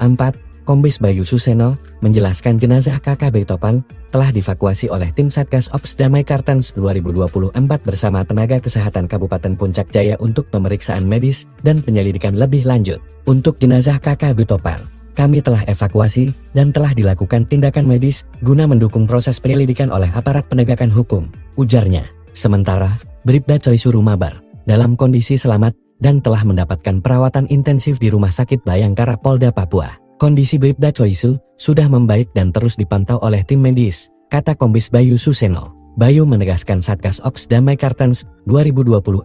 Kombes Bayu Suseno, menjelaskan jenazah KKB Topan telah dievakuasi oleh tim Satgas Ops Damai Kartens 2024 bersama tenaga kesehatan Kabupaten Puncak Jaya untuk pemeriksaan medis dan penyelidikan lebih lanjut. Untuk jenazah KKB Topan, kami telah evakuasi dan telah dilakukan tindakan medis guna mendukung proses penyelidikan oleh aparat penegakan hukum, ujarnya. Sementara, Bribda Cory Surumabar dalam kondisi selamat dan telah mendapatkan perawatan intensif di Rumah Sakit Bayangkara Polda Papua. Kondisi Bribda Cory sudah membaik dan terus dipantau oleh tim medis, kata Kombes Bayu Suseno. Bayu menegaskan Satgas Ops Damai Kartens 2024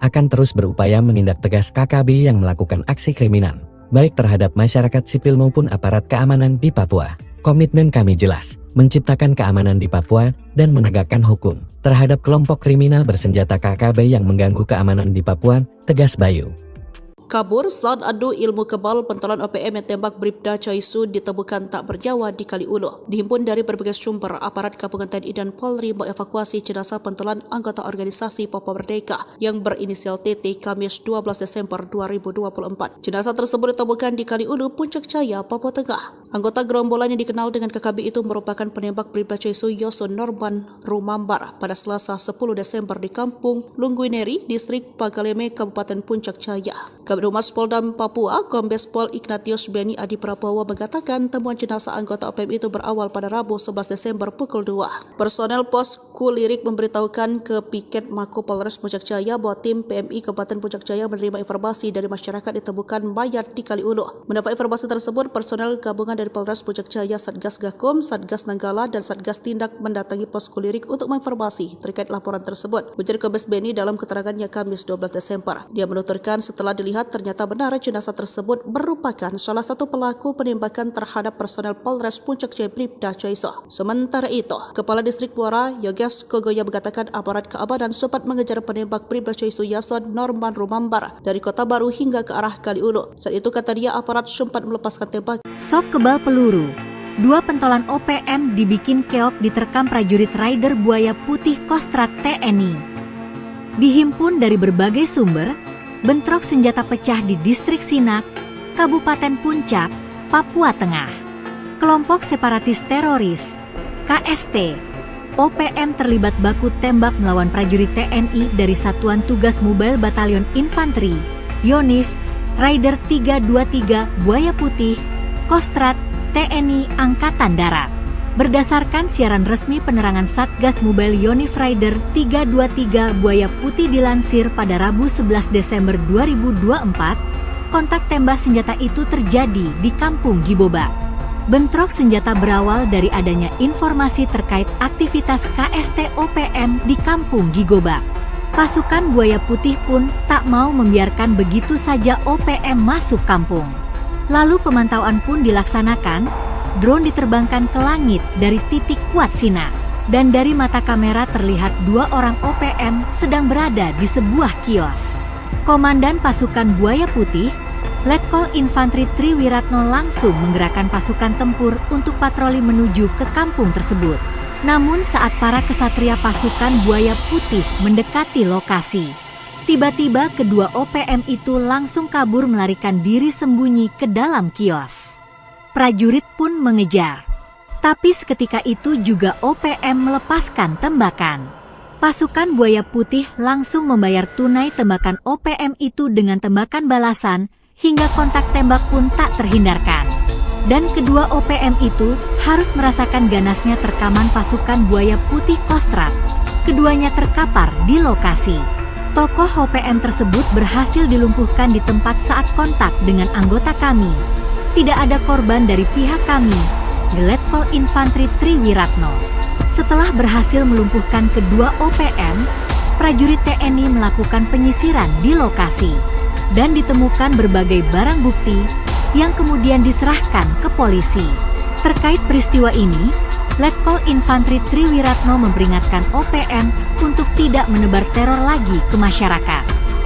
akan terus berupaya menindak tegas KKB yang melakukan aksi kriminal, baik terhadap masyarakat sipil maupun aparat keamanan di Papua. Komitmen kami jelas, menciptakan keamanan di Papua dan menegakkan hukum terhadap kelompok kriminal bersenjata KKB yang mengganggu keamanan di Papua, tegas Bayu. kabur saat adu ilmu kebal pentolan OPM yang tembak Bribda Choi Su ditemukan tak bernyawa di Kali Ulu. Dihimpun dari berbagai sumber, aparat gabungan TNI dan Polri mengevakuasi jenazah pentolan anggota organisasi Papua Merdeka yang berinisial TT Kamis 12 Desember 2024. Jenazah tersebut ditemukan di Kali Ulu, Puncak Jaya, Papua Tengah. Anggota gerombolan yang dikenal dengan KKB itu merupakan penembak Bribda Choi Su Yoso Norman Rumambar pada Selasa 10 Desember di Kampung Lungguineri, Distrik Pagaleme, Kabupaten Puncak Jaya. Kabid Humas Polda Papua, Kombes Pol Ignatius Beni Adi Prabowo mengatakan temuan jenazah anggota OPM itu berawal pada Rabu 11 Desember pukul 2. Personel pos Kulirik memberitahukan ke Piket Mako Polres Puncak Jaya bahwa tim PMI Kabupaten Puncak Jaya menerima informasi dari masyarakat ditemukan mayat di Kali Ulu. Mendapat informasi tersebut, personel gabungan dari Polres Puncak Jaya, Satgas Gakum, Satgas Nanggala, dan Satgas Tindak mendatangi pos Kulirik untuk menginformasi terkait laporan tersebut. Ujar Kombes Beni dalam keterangannya Kamis 12 Desember. Dia menuturkan setelah dilihat ternyata benar jenazah tersebut merupakan salah satu pelaku penembakan terhadap personel Polres Puncak Jaya Bribda Choi Su. Sementara itu, Kepala Distrik Muara Yoges Kogoya mengatakan aparat keamanan sempat mengejar penembak Bribda Choi Su Yason Norman Rumambar dari Kota Baru hingga ke arah Kali Ulu. Saat itu kata dia aparat sempat melepaskan tembak. Sok kebal peluru. Dua pentolan OPM dibikin keok diterkam prajurit Raider Buaya Putih Kostrat TNI. Dihimpun dari berbagai sumber, bentrok senjata pecah di Distrik Sinak, Kabupaten Puncak, Papua Tengah. Kelompok separatis teroris, KST, OPM terlibat baku tembak melawan prajurit TNI dari Satuan Tugas Mobile Batalion Infanteri, YONIF, Raider 323 Buaya Putih, Kostrat TNI Angkatan Darat. Berdasarkan siaran resmi penerangan Satgas Mobile Yonif Raider 323 Buaya Putih dilansir pada Rabu 11 Desember 2024, kontak tembak senjata itu terjadi di Kampung Giboba. Bentrok senjata berawal dari adanya informasi terkait aktivitas KST OPM di Kampung Gigoba. Pasukan Buaya Putih pun tak mau membiarkan begitu saja OPM masuk kampung. Lalu pemantauan pun dilaksanakan, drone diterbangkan ke langit dari titik kuat Sinak, dan dari mata kamera terlihat dua orang OPM sedang berada di sebuah kios. Komandan pasukan Buaya Putih, Letkol Infanteri Triwiratno langsung menggerakkan pasukan tempur untuk patroli menuju ke kampung tersebut. Namun saat para kesatria pasukan Buaya Putih mendekati lokasi, tiba-tiba kedua OPM itu langsung kabur melarikan diri sembunyi ke dalam kios. Prajurit pun mengejar. Tapi seketika itu juga OPM melepaskan tembakan. Pasukan Buaya Putih langsung membayar tunai tembakan OPM itu dengan tembakan balasan, hingga kontak tembak pun tak terhindarkan. Dan kedua OPM itu harus merasakan ganasnya terkaman pasukan Buaya Putih Kostrat. Keduanya terkapar di lokasi. Tokoh OPM tersebut berhasil dilumpuhkan di tempat saat kontak dengan anggota kami. Tidak ada korban dari pihak kami, Letkol Infanteri Triwiratno. Setelah berhasil melumpuhkan kedua OPM, prajurit TNI melakukan penyisiran di lokasi dan ditemukan berbagai barang bukti yang kemudian diserahkan ke polisi. Terkait peristiwa ini, Letkol Infanteri Triwiratno memperingatkan OPM untuk tidak menebar teror lagi ke masyarakat.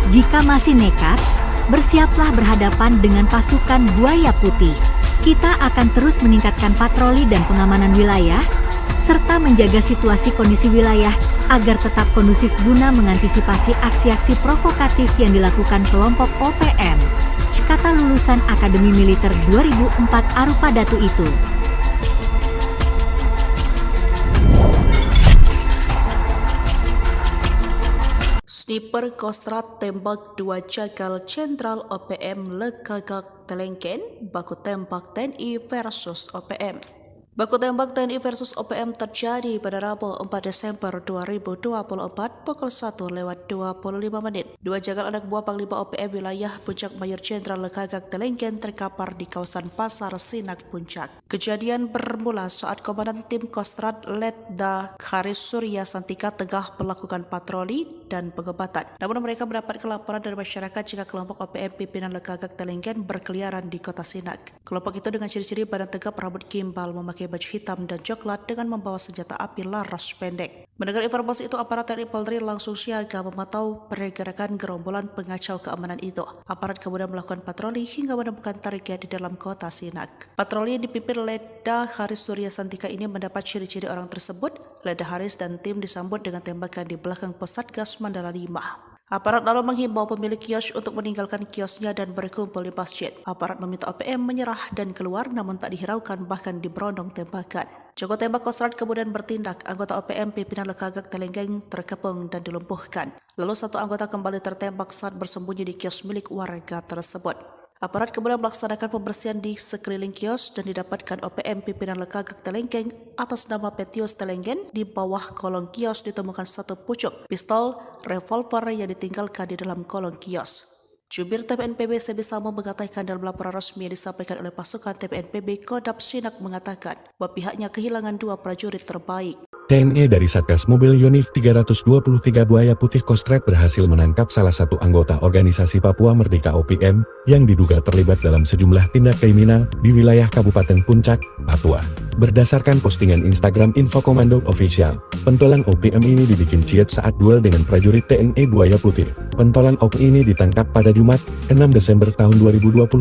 Jika masih nekat, bersiaplah berhadapan dengan pasukan Buaya Putih. Kita akan terus meningkatkan patroli dan pengamanan wilayah, serta menjaga situasi kondisi wilayah agar tetap kondusif guna mengantisipasi aksi-aksi provokatif yang dilakukan kelompok OPM, kata lulusan Akademi Militer 2004 Arupa Datu itu. Sniper Kostrat tembak dua jagal Jenderal OPM Lekagak Telengken, baku tembak TNI versus OPM. Baku tembak TNI versus OPM terjadi pada Rabu 4 Desember 2024 pukul 1:25. Dua jagal anak buah Panglima OPM wilayah Puncak Mayor Jenderal Lekagak Telengken terkapar di kawasan Pasar Sinak Puncak. Kejadian bermula saat Komandan Tim Kostrat Letda Karis Surya Santika tengah melakukan patroli dan pengobatan. Namun mereka mendapat laporan dari masyarakat jika kelompok OPM pimpinan Lekagak Telenggen berkeliaran di kota Sinak. Kelompok itu dengan ciri-ciri badan tegap, rambut gimbal, memakai baju hitam dan coklat dengan membawa senjata api laras pendek. Mendengar informasi itu, aparat TNI Polri langsung siaga memantau pergerakan gerombolan pengacau keamanan itu. Aparat kemudian melakukan patroli hingga menemukan target di dalam kota Sinak. Patroli yang dipimpin Leda Haris Surya Santika ini mendapat ciri-ciri orang tersebut. Leda Haris dan tim disambut dengan tembakan di belakang pos Satgas Mandala 5. Aparat lalu menghimbau pemilik kios untuk meninggalkan kiosnya dan berkumpul di masjid. Aparat meminta OPM menyerah dan keluar, namun tak dihiraukan, bahkan diberondong tembakan. Jago tembak Kostrad kemudian bertindak. Anggota OPM pimpinan Lekagak Telenggen terkepung dan dilumpuhkan. Lalu satu anggota kembali tertembak saat bersembunyi di kios milik warga tersebut. Aparat kemudian melaksanakan pembersihan di sekeliling kios dan didapatkan OPM pimpinan Lekagak Telenggen atas nama Petius Telenggen. Di bawah kolong kios ditemukan satu pucuk pistol revolver yang ditinggalkan di dalam kolong kios. Jubir TPNPB Sebisamo mengatakan dalam laporan resmi yang disampaikan oleh pasukan TPNPB Kodam Sinak mengatakan bahwa pihaknya kehilangan 2 prajurit terbaik. TNI dari Satgas Mobil Yonif 323 Buaya Putih Kostrad berhasil menangkap salah satu anggota organisasi Papua Merdeka OPM yang diduga terlibat dalam sejumlah tindak kriminal di wilayah Kabupaten Puncak, Papua. Berdasarkan postingan Instagram Info Komando Official, pentolan OPM ini dibikin ciut saat duel dengan prajurit TNI Buaya Putih. Pentolan OPM ini ditangkap pada Jumat, 6 Desember tahun 2024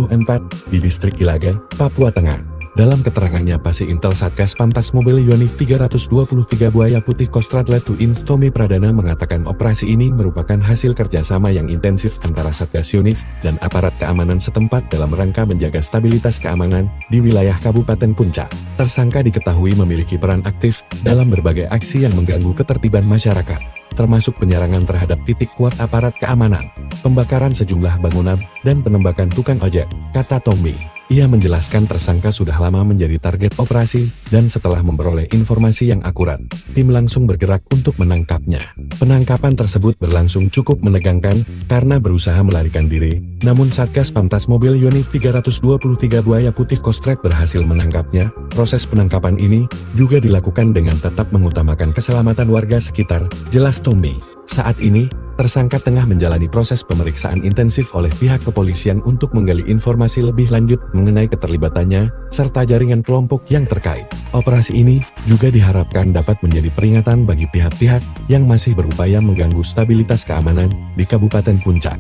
di distrik Ilagan, Papua Tengah. Dalam keterangannya, Pasi Intel Satgas Pamtas Mobil Yonif 323 Buaya Putih Kostrad Letu Inf Tommy Pradana mengatakan operasi ini merupakan hasil kerjasama yang intensif antara Satgas Yonif dan aparat keamanan setempat dalam rangka menjaga stabilitas keamanan di wilayah Kabupaten Puncak. Tersangka diketahui memiliki peran aktif dalam berbagai aksi yang mengganggu ketertiban masyarakat, termasuk penyerangan terhadap titik kuat aparat keamanan, pembakaran sejumlah bangunan, dan penembakan tukang ojek, kata Tommy. Ia menjelaskan tersangka sudah lama menjadi target operasi, dan setelah memperoleh informasi yang akurat, tim langsung bergerak untuk menangkapnya. Penangkapan tersebut berlangsung cukup menegangkan, karena berusaha melarikan diri, namun Satgas Pamtas Mobil Yonif 323 Buaya Putih Kostrad berhasil menangkapnya. Proses penangkapan ini juga dilakukan dengan tetap mengutamakan keselamatan warga sekitar, jelas Tommy. Saat ini, tersangka tengah menjalani proses pemeriksaan intensif oleh pihak kepolisian untuk menggali informasi lebih lanjut mengenai keterlibatannya, serta jaringan kelompok yang terkait. Operasi ini juga diharapkan dapat menjadi peringatan bagi pihak-pihak yang masih berupaya mengganggu stabilitas keamanan di Kabupaten Puncak.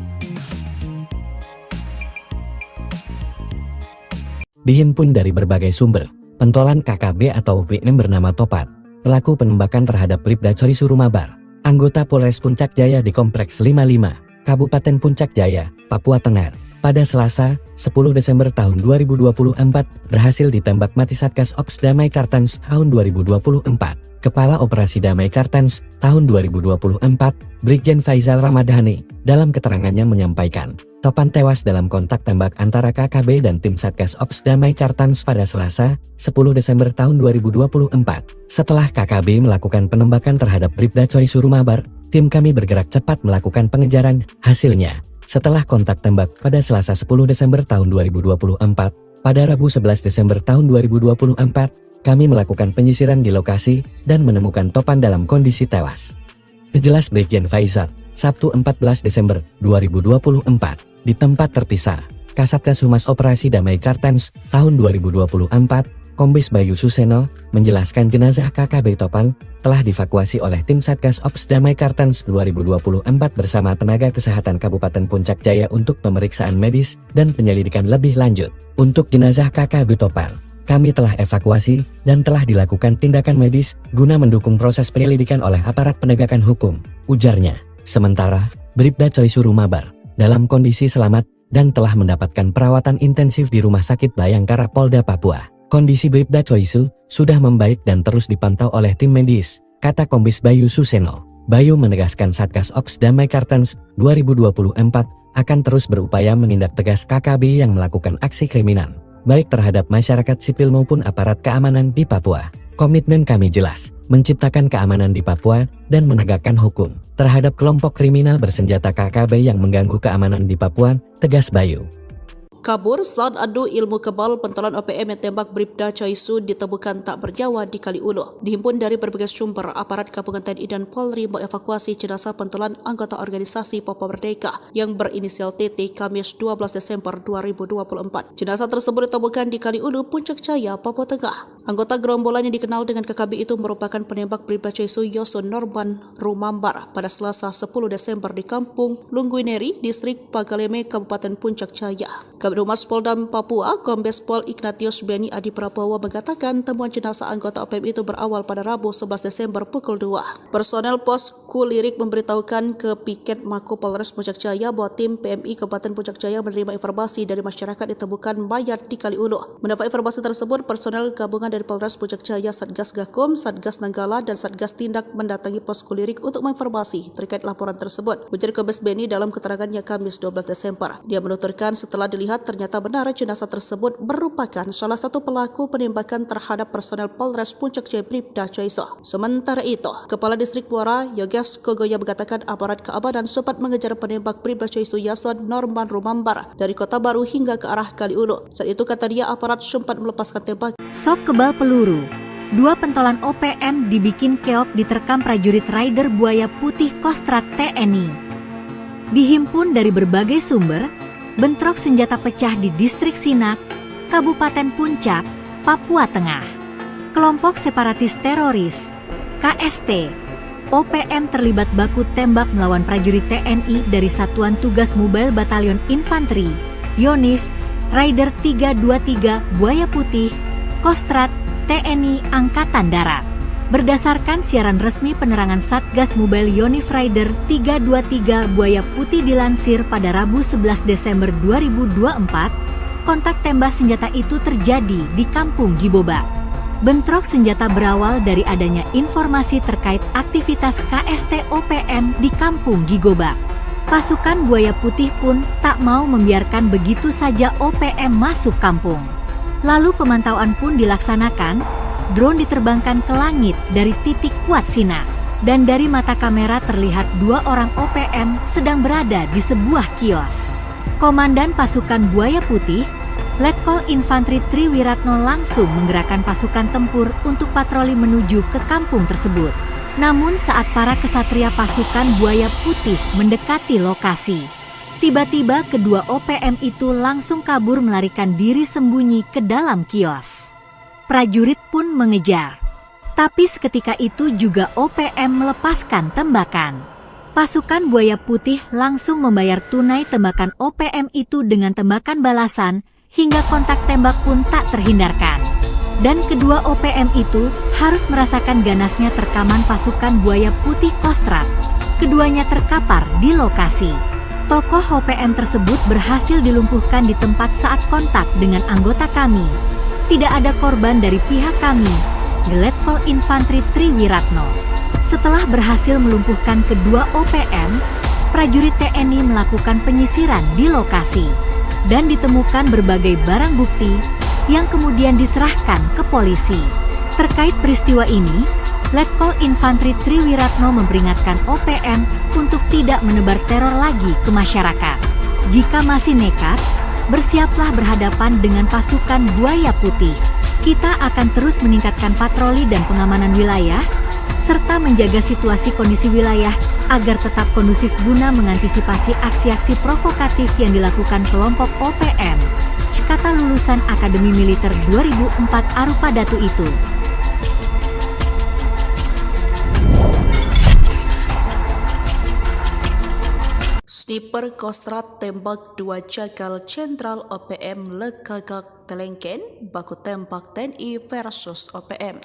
Dihimpun dari berbagai sumber, pentolan KKB atau OPM bernama Topat, pelaku penembakan terhadap Bribda Cory Surumabar, anggota Polres Puncak Jaya di Kompleks 55, Kabupaten Puncak Jaya, Papua Tengah, pada Selasa, 10 Desember tahun 2024, berhasil ditembak mati Satgas Ops Damai Kartens tahun 2024. Kepala Operasi Damai Kartens tahun 2024, Brigjen Faizal Ramadhani, dalam keterangannya menyampaikan, Topan tewas dalam kontak tembak antara KKB dan tim Satgas Ops Damai Kartens pada Selasa, 10 Desember tahun 2024. Setelah KKB melakukan penembakan terhadap Bribda Cory Surumabar, tim kami bergerak cepat melakukan pengejaran. Hasilnya, setelah kontak tembak pada Selasa 10 Desember tahun 2024, pada Rabu 11 Desember tahun 2024, kami melakukan penyisiran di lokasi dan menemukan Topan dalam kondisi tewas. Jelas Brigjen Faizal, Sabtu 14 Desember 2024, di tempat terpisah, Kasatgas Humas Operasi Damai Kartens tahun 2024, Kombes Bayu Suseno, menjelaskan jenazah KKB Topan telah dievakuasi oleh tim Satgas Ops Damai Kartens 2024 bersama tenaga kesehatan Kabupaten Puncak Jaya untuk pemeriksaan medis dan penyelidikan lebih lanjut. Untuk jenazah KKB Topan, kami telah evakuasi dan telah dilakukan tindakan medis guna mendukung proses penyelidikan oleh aparat penegakan hukum, ujarnya. Sementara, Bribda Cory Surumabar dalam kondisi selamat dan telah mendapatkan perawatan intensif di Rumah Sakit Bayangkara Polda Papua. Kondisi Bribda Cory sudah membaik dan terus dipantau oleh tim medis, kata Kombes Bayu Suseno. Bayu menegaskan Satgas Ops Damai Kartens 2024 akan terus berupaya menindak tegas KKB yang melakukan aksi kriminal, baik terhadap masyarakat sipil maupun aparat keamanan di Papua. Komitmen kami jelas, menciptakan keamanan di Papua dan menegakkan hukum terhadap kelompok kriminal bersenjata KKB yang mengganggu keamanan di Papua, tegas Bayu. kabur saat adu ilmu kebal pentolan OPM yang tembak Bribda Chaisu ditemukan tak bernyawa di Kaliulu. Dihimpun dari berbagai sumber, aparat gabungan TNI dan Polri mengevakuasi jenazah pentolan anggota organisasi Papua Merdeka yang berinisial TT Kamis 12 Desember 2024. Jenazah tersebut ditemukan di Kaliulu, Puncak Jaya, Papua Tengah. Anggota gerombolan yang dikenal dengan KKB itu merupakan penembak Bribda Chaisu Yoso Norman Rumambar pada Selasa 10 Desember di Kampung Lungguineri, Distrik Pagaleme, Kabupaten Puncak Jaya. Kabid Humas Polda Papua, Kombes Pol Ignatius Beni Adi Prabowo mengatakan temuan jenazah anggota OPM itu berawal pada Rabu 11 Desember pukul 2. Personel pos Kulirik memberitahukan ke Piket Mako Polres Puncak Jaya bahwa tim PMI Kabupaten Puncak Jaya menerima informasi dari masyarakat ditemukan mayat di Kaliulu. Mendapat informasi tersebut, personel gabungan dari Polres Puncak Jaya, Satgas Gakum, Satgas Nanggala, dan Satgas Tindak mendatangi pos Kulirik untuk menginformasi terkait laporan tersebut. Ujar Kombes Beni dalam keterangannya Kamis 12 Desember. Dia menuturkan setelah dilihat ternyata benar jenazah tersebut merupakan salah satu pelaku penembakan terhadap personel Polres Puncak Jaya Bribda Chaisu. Sementara itu, Kepala Distrik Muara Yoges Kogoya mengatakan aparat keamanan sempat mengejar penembak Bribda Chaisu Yoso Norman Rumambar dari Kota Baru hingga ke arah Kaliulu. Saat itu kata dia aparat sempat melepaskan tembakan. Sok kebal peluru. Dua pentolan OPM dibikin keok diterkam prajurit Raider Buaya Putih Kostrat TNI. Dihimpun dari berbagai sumber, bentrok senjata pecah di Distrik Sinak, Kabupaten Puncak, Papua Tengah. Kelompok separatis teroris, KST, OPM terlibat baku tembak melawan prajurit TNI dari Satuan Tugas Mobile Batalion Infanteri, YONIF, Raider 323 Buaya Putih, Kostrat TNI Angkatan Darat. Berdasarkan siaran resmi penerangan Satgas Mobile Yonif Raider 323 Buaya Putih dilansir pada Rabu 11 Desember 2024, kontak tembak senjata itu terjadi di Kampung Giboba. Bentrok senjata berawal dari adanya informasi terkait aktivitas KST OPM di Kampung Gigoba. Pasukan Buaya Putih pun tak mau membiarkan begitu saja OPM masuk kampung. Lalu pemantauan pun dilaksanakan, drone diterbangkan ke langit dari titik kuat Sinak, dan dari mata kamera terlihat dua orang OPM sedang berada di sebuah kios. Komandan pasukan Buaya Putih, Letkol Infanteri Triwiratno langsung menggerakkan pasukan tempur untuk patroli menuju ke kampung tersebut. Namun saat para kesatria pasukan Buaya Putih mendekati lokasi, tiba-tiba kedua OPM itu langsung kabur melarikan diri sembunyi ke dalam kios. Prajurit pun mengejar. Tapi seketika itu juga OPM melepaskan tembakan. Pasukan Buaya Putih langsung membayar tunai tembakan OPM itu dengan tembakan balasan, hingga kontak tembak pun tak terhindarkan. Dan kedua OPM itu harus merasakan ganasnya terkaman pasukan Buaya Putih Kostrat. Keduanya terkapar di lokasi. Tokoh OPM tersebut berhasil dilumpuhkan di tempat saat kontak dengan anggota kami. Tidak ada korban dari pihak kami, Letkol Infanteri Triwiratno. Setelah berhasil melumpuhkan kedua OPM, prajurit TNI melakukan penyisiran di lokasi dan ditemukan berbagai barang bukti yang kemudian diserahkan ke polisi. Terkait peristiwa ini, Letkol Infanteri Triwiratno memperingatkan OPM untuk tidak menebar teror lagi ke masyarakat. Jika masih nekat, bersiaplah berhadapan dengan pasukan Buaya Putih. Kita akan terus meningkatkan patroli dan pengamanan wilayah, serta menjaga situasi kondisi wilayah agar tetap kondusif guna mengantisipasi aksi-aksi provokatif yang dilakukan kelompok OPM, kata lulusan Akademi Militer 2004 Arupa Datu itu. Sniper Kostrat tembak dua jagal Jenderal OPM Lekagak Telengken, baku tembak TNI versus OPM.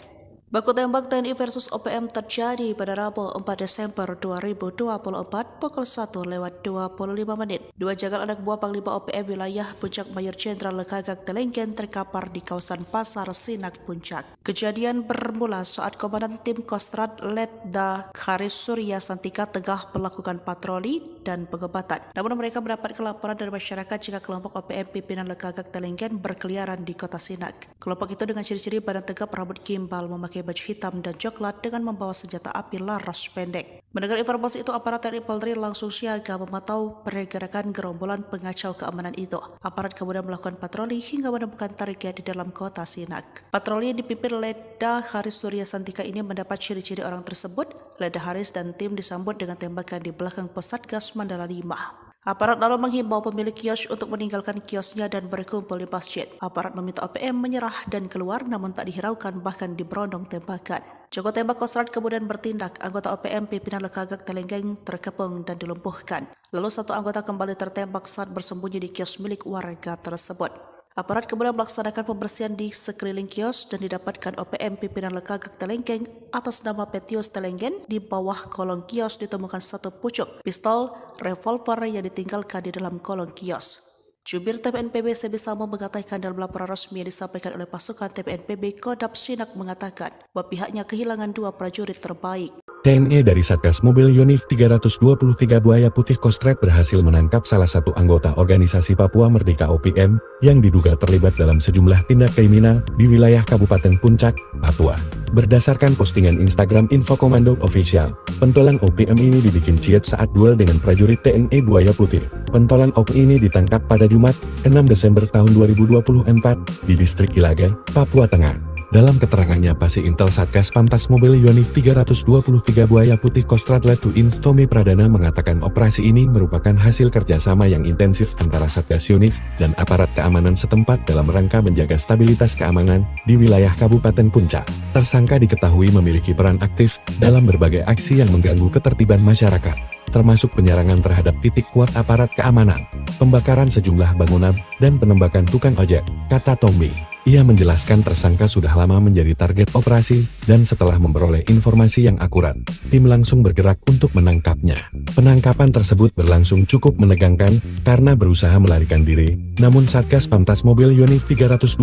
Baku tembak TNI versus OPM terjadi pada Rabu 4 Desember 2024 pukul 1:25. Dua jagal anak buah Panglima OPM wilayah Puncak Mayor Jenderal Lekagak Telengken terkapar di kawasan Pasar Sinak Puncak. Kejadian bermula saat Komandan Tim Kostrat Letda Karis Surya Santika tengah melakukan patroli dan pengebatan. Namun mereka mendapat laporan dari masyarakat jika kelompok OPM pimpinan Lekagak Telengken berkeliaran di kota Sinak. Kelompok itu dengan ciri-ciri badan tegap, rambut gimbal, memakai baju hitam dan coklat dengan membawa senjata api laras pendek. Mendengar informasi itu, aparat TNI Polri langsung siaga memantau pergerakan gerombolan pengacau keamanan itu. Aparat kemudian melakukan patroli hingga menemukan target di dalam kota Sinak. Patroli yang dipimpin Leda Haris Surya Santika ini mendapat ciri-ciri orang tersebut. Leda Haris dan tim disambut dengan tembakan di belakang pos Satgas Mandala 5. Aparat lalu menghimbau pemilik kios untuk meninggalkan kiosnya dan berkumpul di masjid. Aparat meminta OPM menyerah dan keluar, namun tak dihiraukan, bahkan diberondong tembakan. Joko tembak Kostrat kemudian bertindak. Anggota OPM pimpinan Lekagak Telenggeng terkepung dan dilumpuhkan. Lalu satu anggota kembali tertembak saat bersembunyi di kios milik warga tersebut. Aparat kemudian melaksanakan pembersihan di sekeliling kios dan didapatkan OPM pimpinan Lekagak Telenggeng atas nama Petius Telenggen. Di bawah kolong kios ditemukan satu pucuk pistol revolver yang ditinggalkan di dalam kolong kios. Jubir TPNPB Sebisamo mengatakan dalam laporan resmi yang disampaikan oleh pasukan TPNPB Kodam Sinak mengatakan bahwa pihaknya kehilangan 2 prajurit terbaik. TNI dari Satgas Mobil Yonif 323 Buaya Putih Kostrat berhasil menangkap salah satu anggota organisasi Papua Merdeka OPM yang diduga terlibat dalam sejumlah tindak kriminal di wilayah Kabupaten Puncak, Papua. Berdasarkan postingan Instagram Info Komando Official, pentolan OPM ini dibikin ciut saat duel dengan prajurit TNI Buaya Putih. Pentolan OPM ini ditangkap pada Jumat, 6 Desember tahun 2024 di distrik Ilagan, Papua Tengah. Dalam keterangannya, Pasi Intel Satgas Pantas Mobil Yonif 323 Buaya Putih Kostrat Letuin Tommy Pradana mengatakan operasi ini merupakan hasil kerjasama yang intensif antara Satgas Yonif dan aparat keamanan setempat dalam rangka menjaga stabilitas keamanan di wilayah Kabupaten Puncak. Tersangka diketahui memiliki peran aktif dalam berbagai aksi yang mengganggu ketertiban masyarakat, termasuk penyerangan terhadap titik kuat aparat keamanan, pembakaran sejumlah bangunan, dan penembakan tukang ojek, kata Tommy. Ia menjelaskan tersangka sudah lama menjadi target operasi, dan setelah memperoleh informasi yang akurat, tim langsung bergerak untuk menangkapnya. Penangkapan tersebut berlangsung cukup menegangkan, karena berusaha melarikan diri, namun Satgas Pantas Mobil Yonif 323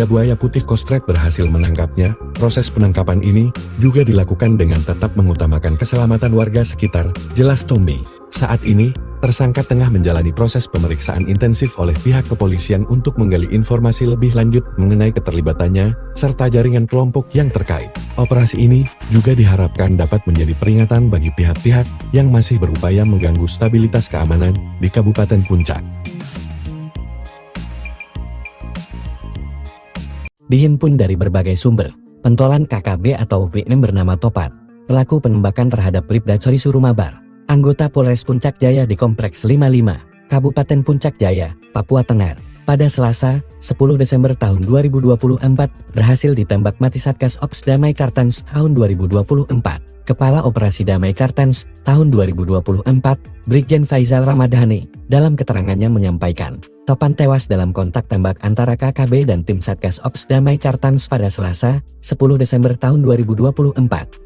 Buaya Putih Kostrat berhasil menangkapnya. Proses penangkapan ini juga dilakukan dengan tetap mengutamakan keselamatan warga sekitar, jelas Tommy. Saat ini, tersangka tengah menjalani proses pemeriksaan intensif oleh pihak kepolisian untuk menggali informasi lebih lanjut mengenai keterlibatannya, serta jaringan kelompok yang terkait. Operasi ini juga diharapkan dapat menjadi peringatan bagi pihak-pihak yang masih berupaya mengganggu stabilitas keamanan di Kabupaten Puncak. Dihimpun dari berbagai sumber, pentolan KKB atau OPM bernama Topat, pelaku penembakan terhadap Bribda Cory Surumabar, anggota Polres Puncak Jaya di Kompleks 55, Kabupaten Puncak Jaya, Papua Tengah, pada Selasa, 10 Desember tahun 2024, berhasil ditembak mati Satgas Ops Damai Kartens tahun 2024. Kepala Operasi Damai Kartens tahun 2024, Brigjen Faizal Ramadhani, dalam keterangannya menyampaikan, Topan tewas dalam kontak tembak antara KKB dan tim Satgas Ops Damai Kartens pada Selasa, 10 Desember tahun 2024.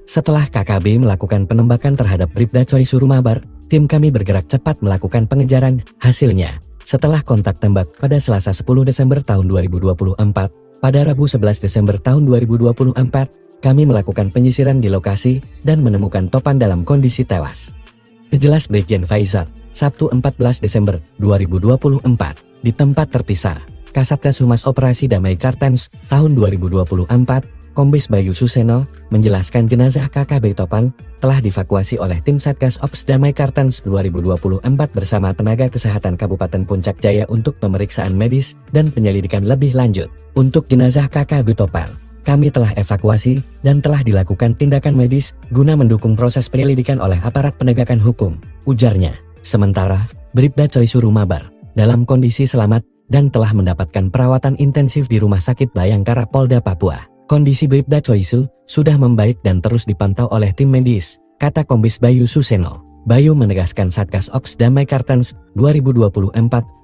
Setelah KKB melakukan penembakan terhadap Bribda Cory Surumabar, tim kami bergerak cepat melakukan pengejaran. Hasilnya, setelah kontak tembak pada Selasa 10 Desember tahun 2024, pada Rabu 11 Desember tahun 2024, kami melakukan penyisiran di lokasi dan menemukan Topan dalam kondisi tewas. Jelas Brigjen Faizal, Sabtu 14 Desember 2024, di tempat terpisah, Kasatgas Humas Operasi Damai Kartens tahun 2024, Kombes Bayu Suseno, menjelaskan jenazah KKB Topan telah dievakuasi oleh tim Satgas Ops Damai Kartens 2024 bersama tenaga kesehatan Kabupaten Puncak Jaya untuk pemeriksaan medis dan penyelidikan lebih lanjut. Untuk jenazah KKB Topan, kami telah evakuasi dan telah dilakukan tindakan medis guna mendukung proses penyelidikan oleh aparat penegakan hukum, ujarnya. Sementara, Bribda Cory Surumabar dalam kondisi selamat dan telah mendapatkan perawatan intensif di Rumah Sakit Bayangkara Polda Papua. Kondisi Bribda Cory sudah membaik dan terus dipantau oleh tim medis, kata Kombes Bayu Suseno. Bayu menegaskan Satgas Ops Damai Kartens 2024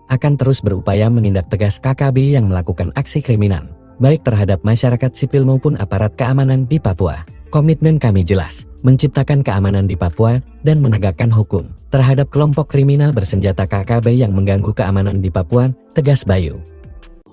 akan terus berupaya menindak tegas KKB yang melakukan aksi kriminal, baik terhadap masyarakat sipil maupun aparat keamanan di Papua. Komitmen kami jelas, menciptakan keamanan di Papua dan menegakkan hukum terhadap kelompok kriminal bersenjata KKB yang mengganggu keamanan di Papua, tegas Bayu.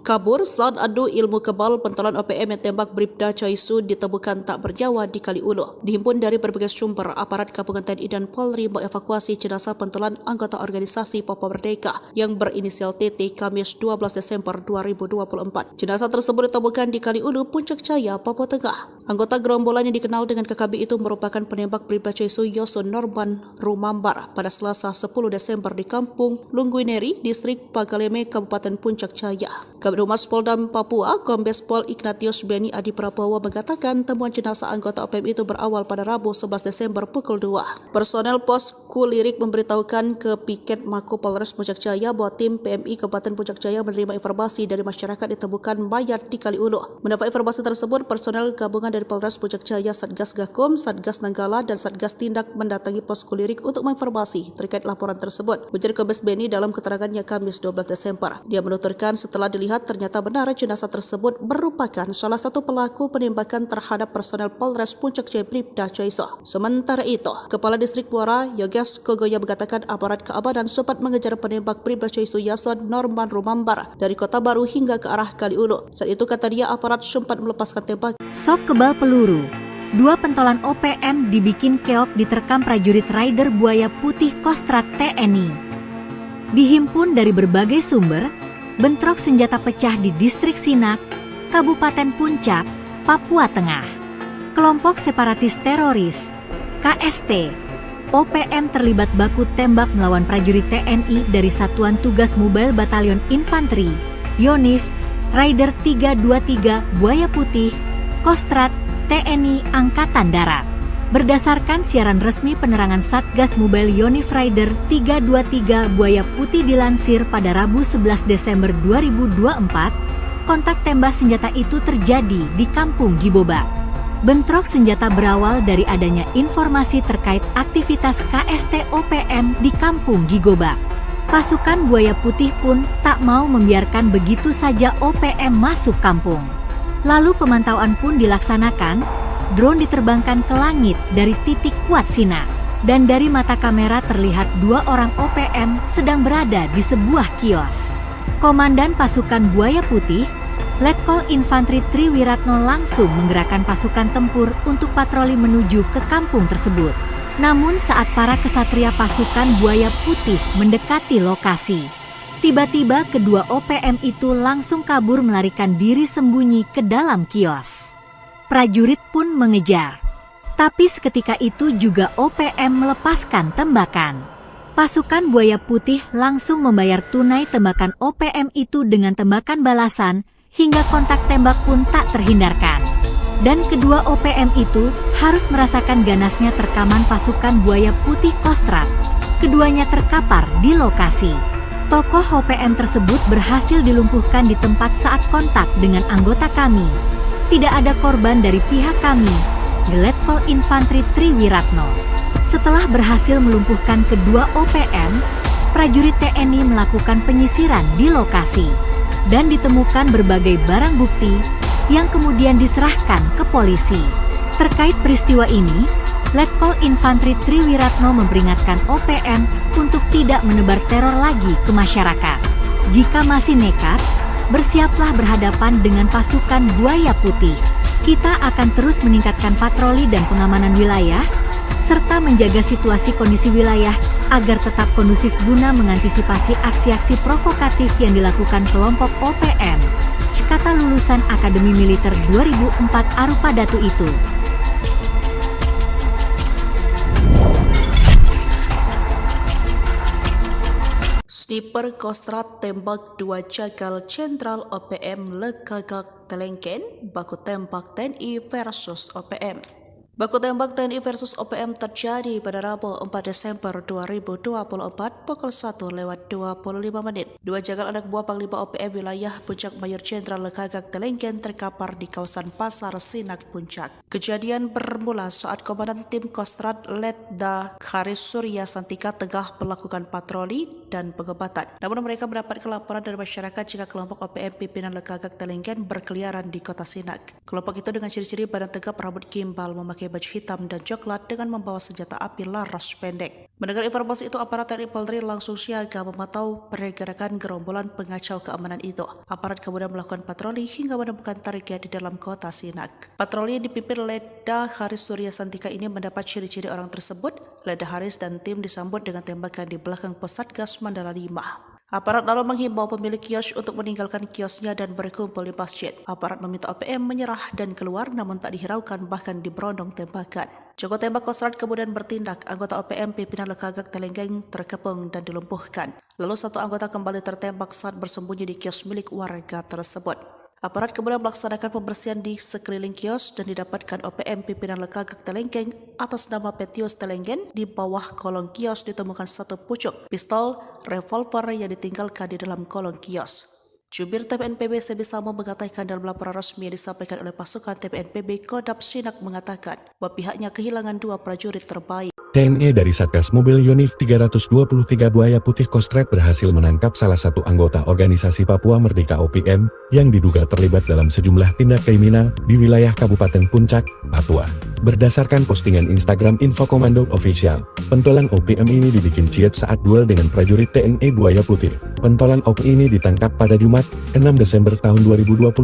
Kabur saat adu ilmu kebal, pentolan OPM yang tembak Bribda Cory ditemukan tak bernyawa di Kaliulu. Dihimpun dari berbagai sumber, aparat gabungan TNI dan Polri mengevakuasi jenazah pentolan anggota organisasi Papua Merdeka yang berinisial TT Kamis 12 Desember 2024. Jenazah tersebut ditemukan di Kaliulu, Puncak Jaya, Papua Tengah. Anggota gerombolan yang dikenal dengan KKB itu merupakan penembak Bribda Coisu Yosun Norman Rumambar pada Selasa 10 Desember di Kampung Lungguineri, Distrik Pagaleme, Kabupaten Puncak Jaya. Kabid Humas Polda Papua, Kombes Pol Ignatius Beni Adi Prabowo mengatakan temuan jenazah anggota OPM itu berawal pada Rabu 11 Desember pukul 2. Personel Pos Kulirik memberitahukan ke Piket Mako Polres Puncak Jaya bahwa tim PMI Kabupaten Puncak Jaya menerima informasi dari masyarakat ditemukan mayat di Kaliulu. Mendapat informasi tersebut, personel gabungan dari Polres Puncak Jaya, Satgas Gakum, Satgas Nanggala, dan Satgas Tindak mendatangi Pos Kulirik untuk menginformasi terkait laporan tersebut. Ujar Kombes Beni dalam keterangannya Kamis 12 Desember. Dia menuturkan setelah dilihat ternyata benar jenazah tersebut merupakan salah satu pelaku penembakan terhadap personel Polres Puncak Jaya Bribda Coisu. Sementara itu, Kepala Distrik Muara Yoges Kogoya mengatakan aparat keamanan sempat mengejar penembak Bribda Coisu Yosun Norman Rumambar dari Kota Baru hingga ke arah Kaliulu. Saat itu kata dia aparat sempat melepaskan tembak. Sok kebal peluru. 2 pentolan OPM dibikin keok diterkam prajurit Raider Buaya Putih Kostrat TNI. Dihimpun dari berbagai sumber, bentrok senjata pecah di Distrik Sinak, Kabupaten Puncak, Papua Tengah. Kelompok separatis teroris, KST, OPM terlibat baku tembak melawan prajurit TNI dari Satuan Tugas Mobile Batalion Infanteri, YONIF, Raider 323 Buaya Putih, Kostrat TNI Angkatan Darat. Berdasarkan siaran resmi penerangan Satgas Mobile Yonif Raider 323 Buaya Putih dilansir pada Rabu 11 Desember 2024, kontak tembak senjata itu terjadi di Kampung Giboba. Bentrok senjata berawal dari adanya informasi terkait aktivitas KST OPM di Kampung Gigoba. Pasukan Buaya Putih pun tak mau membiarkan begitu saja OPM masuk kampung. Lalu pemantauan pun dilaksanakan, drone diterbangkan ke langit dari titik kuat Sinak, dan dari mata kamera terlihat 2 orang OPM sedang berada di sebuah kios. Komandan pasukan Buaya Putih, Letkol Infanteri Triwiratno langsung menggerakkan pasukan tempur untuk patroli menuju ke kampung tersebut. Namun saat para kesatria pasukan Buaya Putih mendekati lokasi, tiba-tiba kedua OPM itu langsung kabur melarikan diri sembunyi ke dalam kios. Prajurit pun mengejar. Tapi seketika itu juga OPM melepaskan tembakan. Pasukan Buaya Putih langsung membayar tunai tembakan OPM itu dengan tembakan balasan, hingga kontak tembak pun tak terhindarkan. Dan kedua OPM itu harus merasakan ganasnya terkaman pasukan Buaya Putih Kostrat. Keduanya terkapar di lokasi. Tokoh OPM tersebut berhasil dilumpuhkan di tempat saat kontak dengan anggota kami. Tidak ada korban dari pihak kami, Letkol Infanteri Triwiratno. Setelah berhasil melumpuhkan kedua OPM, prajurit TNI melakukan penyisiran di lokasi dan ditemukan berbagai barang bukti yang kemudian diserahkan ke polisi. Terkait peristiwa ini, Letkol Infanteri Triwiratno memperingatkan OPM untuk tidak menebar teror lagi ke masyarakat. Jika masih nekat, bersiaplah berhadapan dengan pasukan Buaya Putih. Kita akan terus meningkatkan patroli dan pengamanan wilayah, serta menjaga situasi kondisi wilayah agar tetap kondusif guna mengantisipasi aksi-aksi provokatif yang dilakukan kelompok OPM, kata lulusan Akademi Militer 2004 Arupa Datu itu. Sniper Kostrat tembak 2 jagal Jenderal OPM Lekagak Telengken, baku tembak TNI versus OPM. Baku tembak TNI versus OPM terjadi pada Rabu 4 Desember 2024 pukul 1:25 menit. 2 jagal anak buah Panglima OPM wilayah Puncak Mayor Jenderal Lekagak Telengken terkapar di kawasan Pasar Sinak Puncak. Kejadian bermula saat Komandan Tim Kostrat Letda Haris Surya Santika tengah melakukan patroli dan pengebatan. Namun mereka mendapat laporan dari masyarakat jika kelompok OPM pimpinan Lekagak Telengken berkeliaran di kota Sinak. Kelompok itu dengan ciri-ciri badan tegap, rambut gimbal, memakai baju hitam dan coklat dengan membawa senjata api laras pendek. Mendengar informasi itu, aparat TNI Polri langsung siaga memantau pergerakan gerombolan pengacau keamanan itu. Aparat kemudian melakukan patroli hingga menemukan target di dalam kota Sinak. Patroli yang dipimpin Letda Haris Surya Santika ini mendapat ciri-ciri orang tersebut. Letda Haris dan tim disambut dengan tembakan di belakang pos Satgas Mandala 5. Aparat lalu menghimbau pemilik kios untuk meninggalkan kiosnya dan berkumpul di masjid. Aparat meminta OPM menyerah dan keluar namun tak dihiraukan bahkan diberondong tembakan. Joko tembak Kostrad kemudian bertindak. Anggota OPM pimpinan Lekagak Telenggeng terkepung dan dilumpuhkan. Lalu satu anggota kembali tertembak saat bersembunyi di kios milik warga tersebut. Aparat kemudian melaksanakan pembersihan di sekeliling kios dan didapatkan OPM pimpinan Lekagak Telenggeng atas nama Petius Telenggeng. Di bawah kolong kios ditemukan satu pucuk pistol revolver yang ditinggalkan di dalam kolong kios. Jubir TPNPB Sebisamo mengatakan dalam laporan resmi yang disampaikan oleh pasukan TPNPB Kodam Sinak mengatakan bahwa pihaknya kehilangan 2 prajurit terbaik. TNI dari Satgas Mobil Yonif 323 Buaya Putih Kostrad berhasil menangkap salah satu anggota organisasi Papua Merdeka OPM yang diduga terlibat dalam sejumlah tindak kriminal di wilayah Kabupaten Puncak, Papua. Berdasarkan postingan Instagram Info Komando Official, pentolan OPM ini dibikin ciut saat duel dengan prajurit TNI Buaya Putih. Pentolan OP ini ditangkap pada Jumat, 6 Desember tahun 2024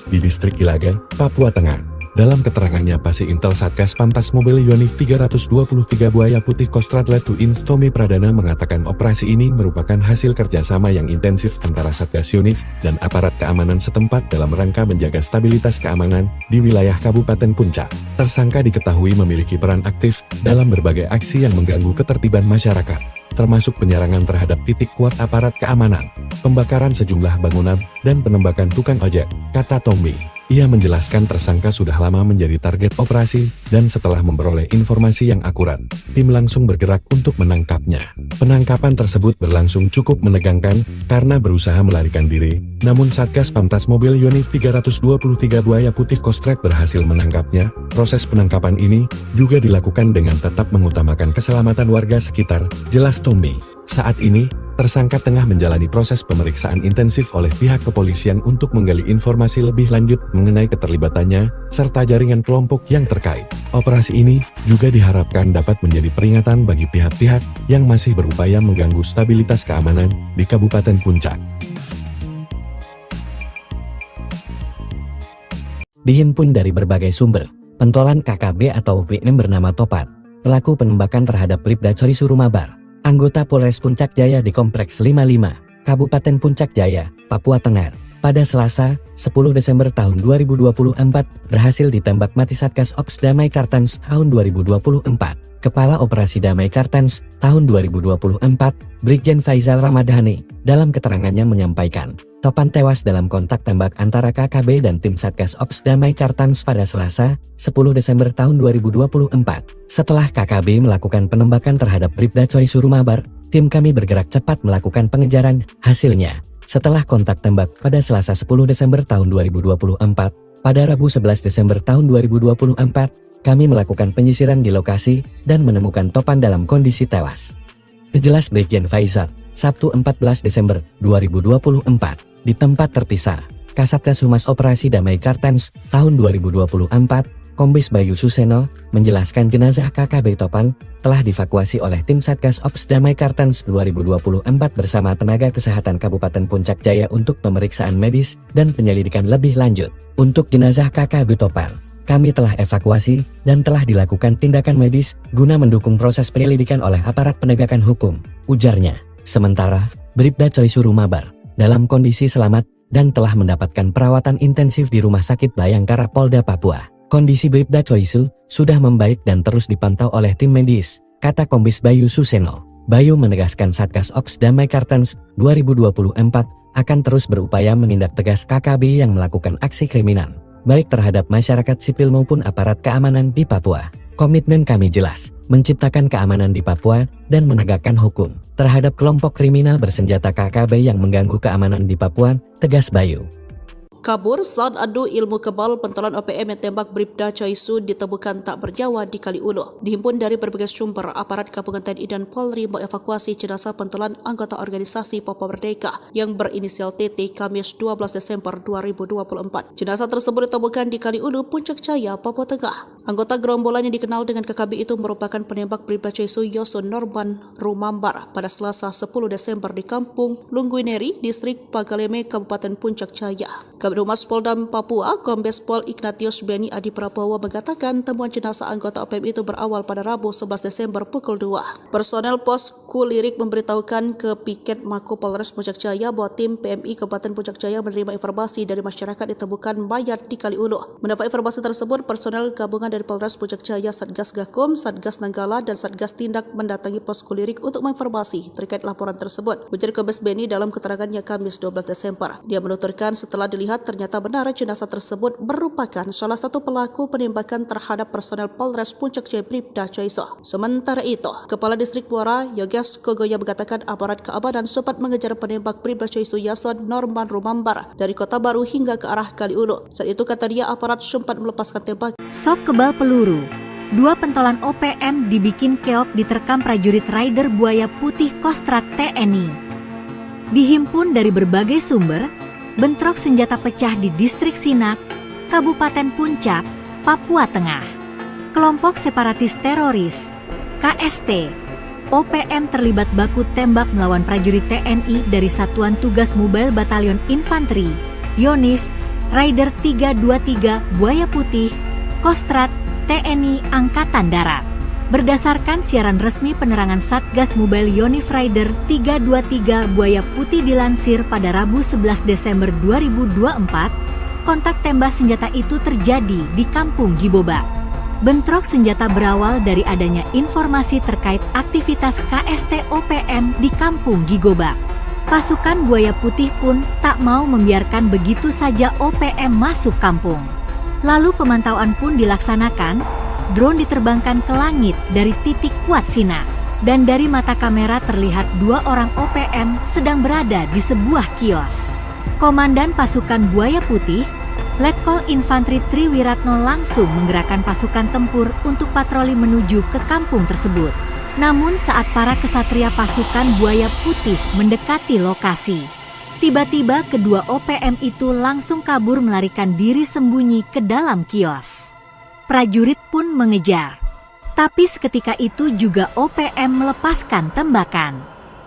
di distrik Ilagan, Papua Tengah. Dalam keterangannya, Pasi Intel Satgas Pantas Mobil Yonif 323 Buaya Putih Kostrad Letuin Tommy Pradana mengatakan operasi ini merupakan hasil kerjasama yang intensif antara Satgas Yonif dan aparat keamanan setempat dalam rangka menjaga stabilitas keamanan di wilayah Kabupaten Puncak. Tersangka diketahui memiliki peran aktif dalam berbagai aksi yang mengganggu ketertiban masyarakat, termasuk penyerangan terhadap titik kuat aparat keamanan, pembakaran sejumlah bangunan, dan penembakan tukang ojek, kata Tommy. Ia menjelaskan tersangka sudah lama menjadi target operasi, dan setelah memperoleh informasi yang akurat, tim langsung bergerak untuk menangkapnya. Penangkapan tersebut berlangsung cukup menegangkan, karena berusaha melarikan diri, namun Satgas Pantas Mobil Yonif 323 Buaya Putih Kostrad berhasil menangkapnya. Proses penangkapan ini juga dilakukan dengan tetap mengutamakan keselamatan warga sekitar, jelas Tommy. Saat ini, tersangka tengah menjalani proses pemeriksaan intensif oleh pihak kepolisian untuk menggali informasi lebih lanjut mengenai keterlibatannya, serta jaringan kelompok yang terkait. Operasi ini juga diharapkan dapat menjadi peringatan bagi pihak-pihak yang masih berupaya mengganggu stabilitas keamanan di Kabupaten Puncak. Dihimpun dari berbagai sumber, pentolan KKB atau OPM bernama Topat, pelaku penembakan terhadap Bribda Cory Surumabar, anggota Polres Puncak Jaya di Kompleks 55, Kabupaten Puncak Jaya, Papua Tengah, pada Selasa, 10 Desember tahun 2024, berhasil ditembak mati Satgas Ops Damai Kartens tahun 2024. Kepala Operasi Damai Kartens tahun 2024, Brigjen Faizal Ramadhani, dalam keterangannya menyampaikan, Topan tewas dalam kontak tembak antara KKB dan tim Satgas Ops Damai Kartens pada Selasa, 10 Desember tahun 2024. Setelah KKB melakukan penembakan terhadap Bribda Cory Surumabar, tim kami bergerak cepat melakukan pengejaran. Hasilnya, setelah kontak tembak pada Selasa 10 Desember tahun 2024, pada Rabu 11 Desember tahun 2024, kami melakukan penyisiran di lokasi dan menemukan Topan dalam kondisi tewas. Jelas Brigjen Faizal, Sabtu 14 Desember 2024, di tempat terpisah, Kasatgas Humas Operasi Damai Kartens tahun 2024, Kombes Bayu Suseno, menjelaskan jenazah KKB Topan telah dievakuasi oleh tim Satgas Ops Damai Kartens 2024 bersama tenaga kesehatan Kabupaten Puncak Jaya untuk pemeriksaan medis dan penyelidikan lebih lanjut. Untuk jenazah KKB Topan, kami telah evakuasi dan telah dilakukan tindakan medis guna mendukung proses penyelidikan oleh aparat penegakan hukum, ujarnya. Sementara, Bribda Cory Surumabar dalam kondisi selamat dan telah mendapatkan perawatan intensif di Rumah Sakit Bayangkara Polda Papua. Kondisi Bribda Cory sudah membaik dan terus dipantau oleh tim medis, kata Kombes Bayu Suseno. Bayu menegaskan Satgas Ops Damai Kartens 2024 akan terus berupaya menindak tegas KKB yang melakukan aksi kriminal, baik terhadap masyarakat sipil maupun aparat keamanan di Papua. Komitmen kami jelas, menciptakan keamanan di Papua dan menegakkan hukum terhadap kelompok kriminal bersenjata KKB yang mengganggu keamanan di Papua, tegas Bayu. Kabur saat adu ilmu kebal, pentolan OPM yang tembak Bribda Cory ditemukan tak bernyawa di Kaliulu. Dihimpun dari berbagai sumber, aparat gabungan TNI dan Polri mengevakuasi jenazah pentolan anggota organisasi Papua Merdeka yang berinisial TT Kamis 12 Desember 2024. Jenazah tersebut ditemukan di Kaliulu, Puncak Jaya, Papua Tengah. Anggota gerombolan yang dikenal dengan KKB itu merupakan penembak Bribda Coisu Yoson Norman Rumambar pada Selasa 10 Desember di Kampung Lungguineri, Distrik Pagaleme, Kabupaten Puncak Jaya. Kabid Humas Polda Papua, Kombes Pol Ignatius Beni Adi Prabowo mengatakan temuan jenazah anggota OPM itu berawal pada Rabu 11 Desember pukul 2. Personel pos Kulirik memberitahukan ke Piket Mako Polres Puncak Jaya bahwa tim PMI Kabupaten Puncak Jaya menerima informasi dari masyarakat ditemukan mayat di Kali Ulu. Mendapat informasi tersebut, personel gabungan dari Polres Puncak Jaya, Satgas Gakum, Satgas Nanggala, dan Satgas Tindak mendatangi pos Kulirik untuk menginformasi terkait laporan tersebut. Ujar Kombes Beni dalam keterangannya Kamis 12 Desember. Dia menuturkan setelah dilihat ternyata benar jenazah tersebut merupakan salah satu pelaku penembakan terhadap personel Polres Puncak Jaya Bribda Coisu. Sementara itu, Kepala Distrik Muara Yoges Kogoya mengatakan aparat keamanan sempat mengejar penembak Bribda Coisu Yoson Norman Rumambar dari Kota Baru hingga ke arah Kali Ulu. Saat itu kata dia aparat sempat melepaskan tembak. Sok kebal peluru. 2 pentolan OPM dibikin keok diterkam prajurit Rider Buaya Putih Kostrat TNI. Dihimpun dari berbagai sumber, bentrok senjata pecah di Distrik Sinak, Kabupaten Puncak, Papua Tengah. Kelompok separatis teroris, KST, OPM terlibat baku tembak melawan prajurit TNI dari Satuan Tugas Mobile Batalion Infanteri, YONIF, Rider 323 Buaya Putih, Kostrat TNI Angkatan Darat. Berdasarkan siaran resmi penerangan Satgas Mobile YONIF Rider 323 Buaya Putih dilansir pada Rabu 11 Desember 2024, kontak tembak senjata itu terjadi di Kampung Giboba. Bentrok senjata berawal dari adanya informasi terkait aktivitas KST OPM di Kampung Gigoba. Pasukan Buaya Putih pun tak mau membiarkan begitu saja OPM masuk kampung. Lalu pemantauan pun dilaksanakan, drone diterbangkan ke langit dari titik kuat Sina, dan dari mata kamera terlihat 2 orang OPM sedang berada di sebuah kios. Komandan pasukan Buaya Putih, Letkol Infanteri Triwiratno langsung menggerakkan pasukan tempur untuk patroli menuju ke kampung tersebut. Namun saat para kesatria pasukan Buaya Putih mendekati lokasi, tiba-tiba kedua OPM itu langsung kabur melarikan diri sembunyi ke dalam kios. Prajurit pun mengejar. Tapi seketika itu juga OPM melepaskan tembakan.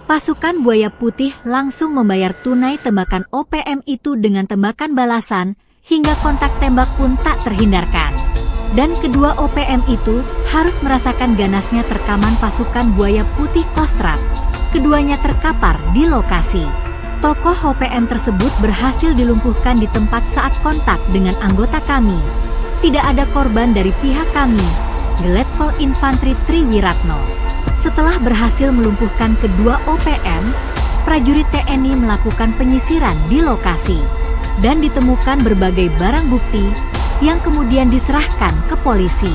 Pasukan Buaya Putih langsung membayar tunai tembakan OPM itu dengan tembakan balasan, hingga kontak tembak pun tak terhindarkan. Dan kedua OPM itu harus merasakan ganasnya terkaman pasukan Buaya Putih Kostrat. Keduanya terkapar di lokasi. Tokoh OPM tersebut berhasil dilumpuhkan di tempat saat kontak dengan anggota kami. Tidak ada korban dari pihak kami, Letkol Infanteri Triwiratno. Setelah berhasil melumpuhkan kedua OPM, prajurit TNI melakukan penyisiran di lokasi. Dan ditemukan berbagai barang bukti yang kemudian diserahkan ke polisi.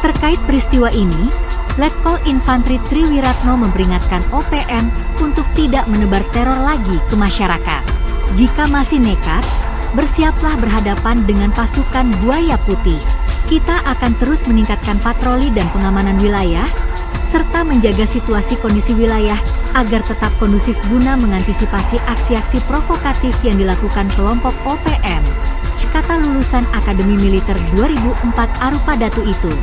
Terkait peristiwa ini, Letkol Infanteri Triwiratno memperingatkan OPM untuk tidak menebar teror lagi ke masyarakat. Jika masih nekat, bersiaplah berhadapan dengan pasukan Buaya Putih. Kita akan terus meningkatkan patroli dan pengamanan wilayah, serta menjaga situasi kondisi wilayah agar tetap kondusif guna mengantisipasi aksi-aksi provokatif yang dilakukan kelompok OPM, kata lulusan Akademi Militer 2004 Arupa Datu itu.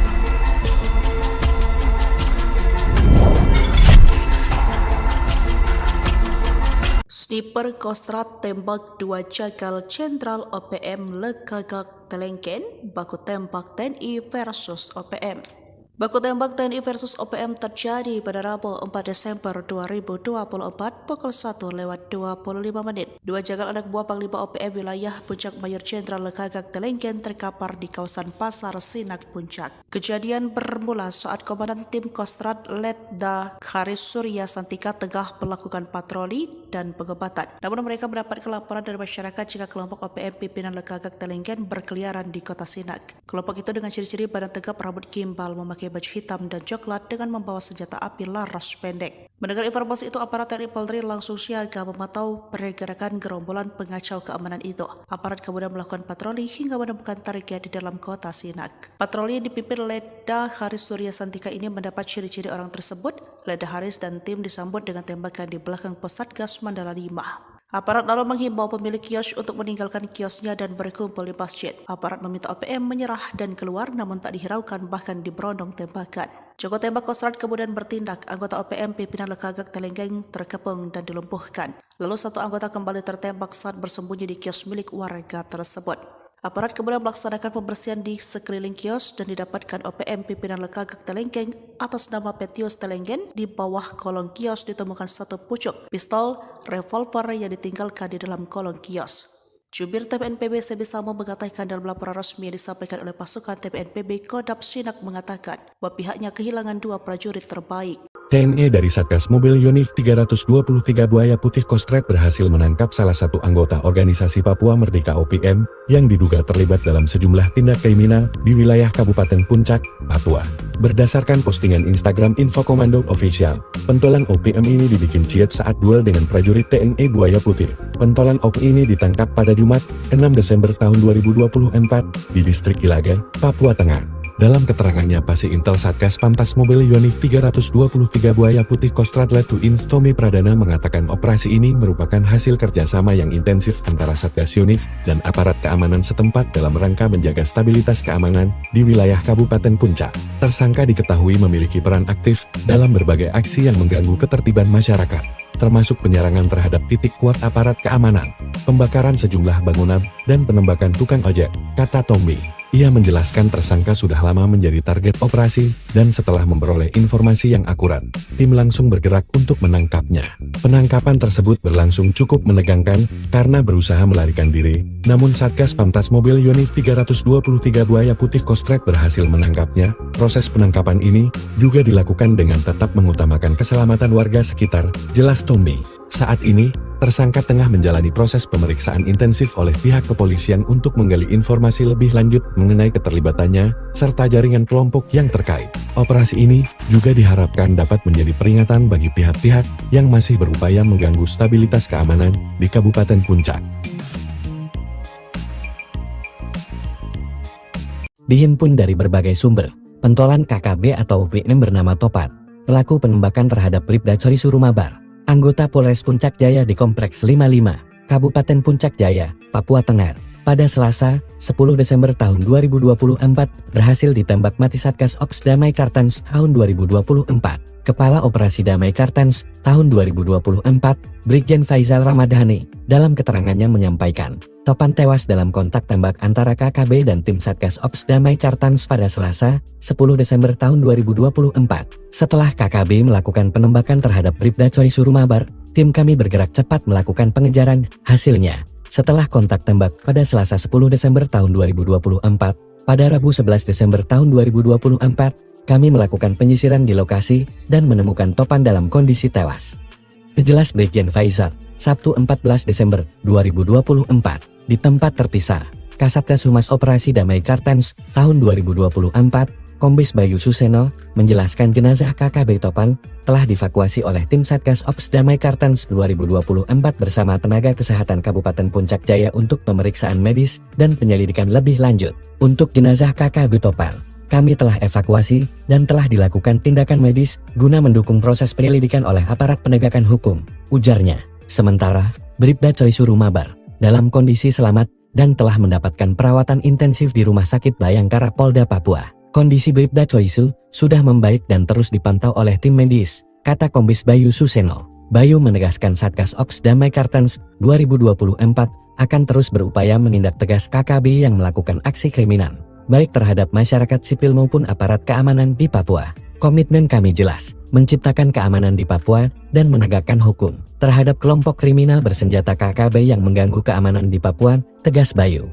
Sniper Kostrat tembak 2 jagal Jenderal OPM Lekagak Telengken, baku tembak TNI versus OPM. Baku tembak TNI versus OPM terjadi pada Rabu 4 Desember 2024 pukul 1:25 menit. 2 jagal anak buah Panglima OPM wilayah Puncak Mayor Jenderal Lekagak Telengken terkapar di kawasan Pasar Sinak Puncak. Kejadian bermula saat Komandan Tim Kostrat Letda Haris Surya Santika tengah melakukan patroli dan pengebatan. Namun mereka mendapat laporan dari masyarakat jika kelompok OPM pimpinan Lekagak Telengken berkeliaran di kota Sinak. Kelompok itu dengan ciri-ciri badan tegap, rambut gimbal, memakai baju hitam dan coklat dengan membawa senjata api laras pendek. Mendengar informasi itu, aparat TNI Polri langsung siaga memantau pergerakan gerombolan pengacau keamanan itu. Aparat kemudian melakukan patroli hingga menemukan target di dalam kota Sinak. Patroli yang dipimpin Letda Haris Surya Santika ini mendapat ciri-ciri orang tersebut. Letda Haris dan tim disambut dengan tembakan di belakang pos Satgas Mandala 5. Aparat lalu menghimbau pemilik kios untuk meninggalkan kiosnya dan berkumpul di masjid. Aparat meminta OPM menyerah dan keluar namun tak dihiraukan bahkan diberondong tembakan. Joko tembak Kostrad kemudian bertindak. Anggota OPM pimpinan Lekagak Telenggeng terkepung dan dilumpuhkan. Lalu satu anggota kembali tertembak saat bersembunyi di kios milik warga tersebut. Aparat kemudian melaksanakan pembersihan di sekeliling kios dan didapatkan OPM pimpinan Lekagak Telenggeng atas nama Petius Telenggeng. Di bawah kolong kios ditemukan satu pucuk pistol revolver yang ditinggalkan di dalam kolong kios. Jubir TPNPB Sebisamo mengatakan dalam laporan resmi yang disampaikan oleh pasukan TPNPB Kodam Sinak mengatakan bahwa pihaknya kehilangan 2 prajurit terbaik. TNI dari Satgas Mobil Yonif 323 Buaya Putih Kostrad berhasil menangkap salah satu anggota organisasi Papua Merdeka OPM yang diduga terlibat dalam sejumlah tindak kriminal di wilayah Kabupaten Puncak, Papua. Berdasarkan postingan Instagram Info Komando Official, pentolan OPM ini dibikin ciut saat duel dengan prajurit TNI Buaya Putih. Pentolan OPM ini ditangkap pada Jumat, 6 Desember tahun 2024 di distrik Ilaga, Papua Tengah. Dalam keterangannya, Pasi Intel Satgas Pantas Mobil Yonif 323 Buaya Putih Kostrad Letuin Tommy Pradana mengatakan operasi ini merupakan hasil kerjasama yang intensif antara Satgas Yonif dan aparat keamanan setempat dalam rangka menjaga stabilitas keamanan di wilayah Kabupaten Puncak. Tersangka diketahui memiliki peran aktif dalam berbagai aksi yang mengganggu ketertiban masyarakat, termasuk penyerangan terhadap titik kuat aparat keamanan, pembakaran sejumlah bangunan, dan penembakan tukang ojek, kata Tommy. Ia menjelaskan tersangka sudah lama menjadi target operasi, dan setelah memperoleh informasi yang akurat, tim langsung bergerak untuk menangkapnya. Penangkapan tersebut berlangsung cukup menegangkan, karena berusaha melarikan diri, namun Satgas Pantas Mobil Yonif 323 Buaya Putih Kostrad berhasil menangkapnya. Proses penangkapan ini juga dilakukan dengan tetap mengutamakan keselamatan warga sekitar, jelas Tommy. Saat ini, tersangka tengah menjalani proses pemeriksaan intensif oleh pihak kepolisian untuk menggali informasi lebih lanjut mengenai keterlibatannya, serta jaringan kelompok yang terkait. Operasi ini juga diharapkan dapat menjadi peringatan bagi pihak-pihak yang masih berupaya mengganggu stabilitas keamanan di Kabupaten Puncak. Dihimpun dari berbagai sumber, pentolan KKB atau OPM bernama Topat, pelaku penembakan terhadap Bribda Coy Surumabar, anggota Polres Puncak Jaya di Kompleks 55, Kabupaten Puncak Jaya, Papua Tengah, pada Selasa, 10 Desember tahun 2024, berhasil ditembak mati Satgas Ops Damai Kartens tahun 2024. Kepala Operasi Damai Kartens tahun 2024, Brigjen Faizal Ramadhani, dalam keterangannya menyampaikan, Topan tewas dalam kontak tembak antara KKB dan tim Satgas Ops Damai Kartens pada Selasa, 10 Desember tahun 2024. Setelah KKB melakukan penembakan terhadap Bribda Coy Surumabar, tim kami bergerak cepat melakukan pengejaran. Hasilnya, setelah kontak tembak pada Selasa 10 Desember tahun 2024, pada Rabu 11 Desember tahun 2024, kami melakukan penyisiran di lokasi dan menemukan Topan dalam kondisi tewas. Jelas Brigjen Faizal, Sabtu 14 Desember 2024, di tempat terpisah, Kasatgas Humas Operasi Damai Kartens tahun 2024, Kombes Bayu Suseno, menjelaskan jenazah KKB Topan telah dievakuasi oleh tim Satgas Ops Damai Kartens 2024 bersama tenaga kesehatan Kabupaten Puncak Jaya untuk pemeriksaan medis dan penyelidikan lebih lanjut. Untuk jenazah KKB Topan, kami telah evakuasi dan telah dilakukan tindakan medis guna mendukung proses penyelidikan oleh aparat penegakan hukum, ujarnya. Sementara, Bribda Coy Surumabar dalam kondisi selamat dan telah mendapatkan perawatan intensif di Rumah Sakit Bayangkara Polda Papua. Kondisi Bribda Coy sudah membaik dan terus dipantau oleh tim medis, kata Kombes Bayu Suseno. Bayu menegaskan Satgas Ops Damai Kartens 2024 akan terus berupaya menindak tegas KKB yang melakukan aksi kriminal, baik terhadap masyarakat sipil maupun aparat keamanan di Papua. Komitmen kami jelas, menciptakan keamanan di Papua dan menegakkan hukum terhadap kelompok kriminal bersenjata KKB yang mengganggu keamanan di Papua, tegas Bayu.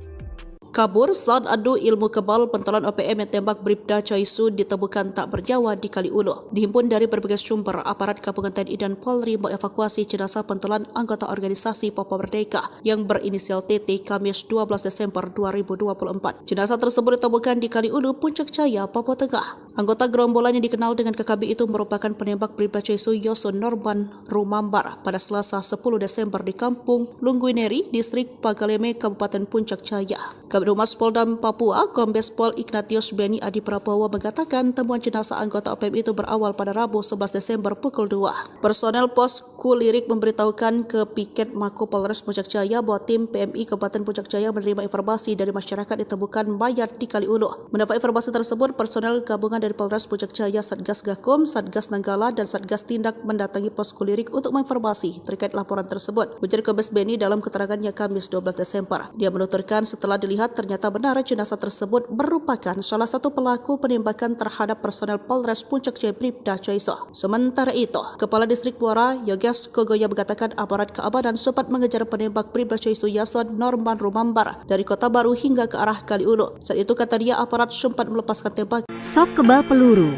Kabur saat adu ilmu kebal, pentolan OPM yang tembak Bribda Coy ditemukan tak bernyawa di Kali Ulu. Dihimpun dari berbagai sumber, aparat gabungan TNI dan Polri mengevakuasi jenazah pentolan anggota organisasi Papua Merdeka yang berinisial TT Kamis 12 Desember 2024. Jenazah tersebut ditemukan di Kali Ulu, Puncak Jaya, Papua Tengah. Anggota gerombolan yang dikenal dengan KKB itu merupakan penembak Bribda Coy Yoson Norban Rumambar pada Selasa 10 Desember di Kampung Lungguineri, Distrik Pagaleme, Kabupaten Puncak Jaya. Kabar Kabid Humas Polda Papua, Kombes Pol Ignatius Beni Adi Prabowo mengatakan temuan jenazah anggota OPM itu berawal pada Rabu 11 Desember pukul 2. Personel pos Kulirik memberitahukan ke Piket Mako Polres Puncak Jaya bahwa tim PMI Kabupaten Puncak Jaya menerima informasi dari masyarakat ditemukan mayat di Kali Ulu. Mendapat informasi tersebut, personel gabungan dari Polres Puncak Jaya, Satgas Gakum, Satgas Nanggala, dan Satgas Tindak mendatangi pos Kulirik untuk menginformasi terkait laporan tersebut. Ujar Kombes Beni dalam keterangannya Kamis 12 Desember. Dia menuturkan setelah dilihat ternyata benar jenazah tersebut merupakan salah satu pelaku penembakan terhadap personel Polres Puncak Jaya Bribda Choiso. Sementara itu, Kepala Distrik Muara Yoges Kogoya mengatakan aparat keamanan sempat mengejar penembak Bribda Choiso Yason Norman Rumambar dari Kota Baru hingga ke arah Kali Ulu. Saat itu kata dia aparat sempat melepaskan tembak. Sok kebal peluru.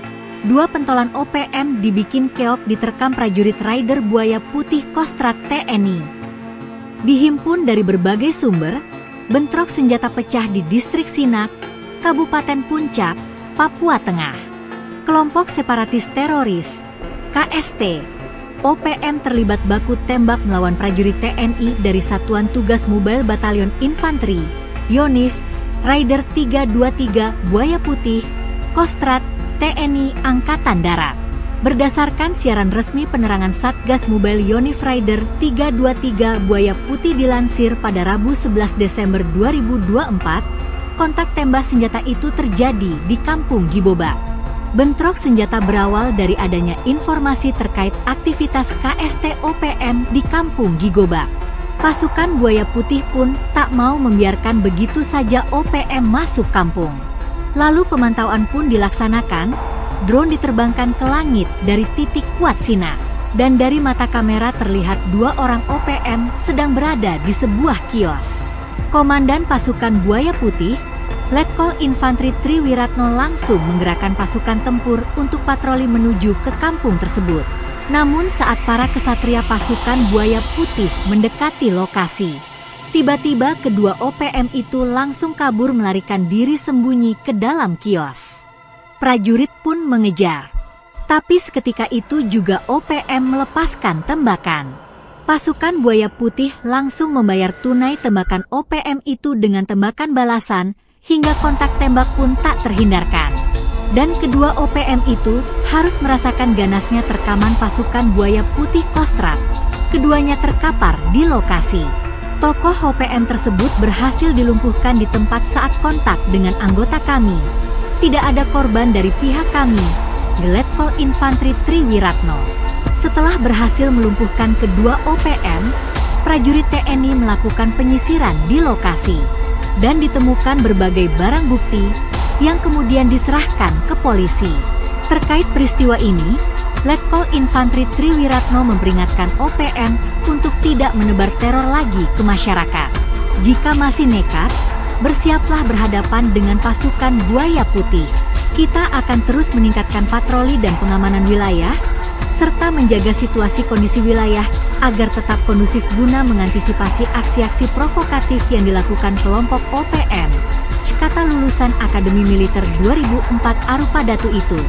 2 pentolan OPM dibikin keok diterkam prajurit Raider Buaya Putih Kostrat TNI. Dihimpun dari berbagai sumber, bentrok senjata pecah di Distrik Sinak, Kabupaten Puncak, Papua Tengah. Kelompok separatis teroris, KST, OPM terlibat baku tembak melawan prajurit TNI dari Satuan Tugas Mobile Batalion Infanteri, YONIF, Raider 323 Buaya Putih, Kostrat, TNI Angkatan Darat. Berdasarkan siaran resmi penerangan Satgas Mobile Yonif Raider 323 Buaya Putih dilansir pada Rabu 11 Desember 2024, kontak tembak senjata itu terjadi di Kampung Giboba. Bentrok senjata berawal dari adanya informasi terkait aktivitas KST OPM di Kampung Gigoba. Pasukan Buaya Putih pun tak mau membiarkan begitu saja OPM masuk kampung. Lalu pemantauan pun dilaksanakan, drone diterbangkan ke langit dari titik kuat Sinak, dan dari mata kamera terlihat 2 orang OPM sedang berada di sebuah kios. Komandan pasukan Buaya Putih, Letkol Infanteri Triwiratno langsung menggerakkan pasukan tempur untuk patroli menuju ke kampung tersebut. Namun saat para kesatria pasukan Buaya Putih mendekati lokasi, tiba-tiba kedua OPM itu langsung kabur melarikan diri sembunyi ke dalam kios. Prajurit pun mengejar. Tapi seketika itu juga OPM melepaskan tembakan. Pasukan Buaya Putih langsung membayar tunai tembakan OPM itu dengan tembakan balasan, hingga kontak tembak pun tak terhindarkan. Dan kedua OPM itu harus merasakan ganasnya terkaman pasukan Buaya Putih Kostrat. Keduanya terkapar di lokasi. Tokoh OPM tersebut berhasil dilumpuhkan di tempat saat kontak dengan anggota kami. Tidak ada korban dari pihak kami, Letkol Infanteri Triwiratno. Setelah berhasil melumpuhkan kedua OPM, prajurit TNI melakukan penyisiran di lokasi dan ditemukan berbagai barang bukti yang kemudian diserahkan ke polisi. Terkait peristiwa ini, Letkol Infanteri Triwiratno memperingatkan OPM untuk tidak menebar teror lagi ke masyarakat. Jika masih nekat, bersiaplah berhadapan dengan pasukan Buaya Putih. Kita akan terus meningkatkan patroli dan pengamanan wilayah, serta menjaga situasi kondisi wilayah agar tetap kondusif guna mengantisipasi aksi-aksi provokatif yang dilakukan kelompok OPM, kata lulusan Akademi Militer 2004 Arupa Datu itu.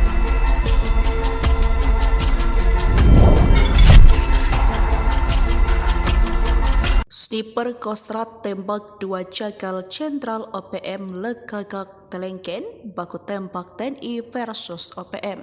Sniper Kostrat tembak 2 jagal Jenderal OPM Lekagak Telengken, baku tembak TNI versus OPM.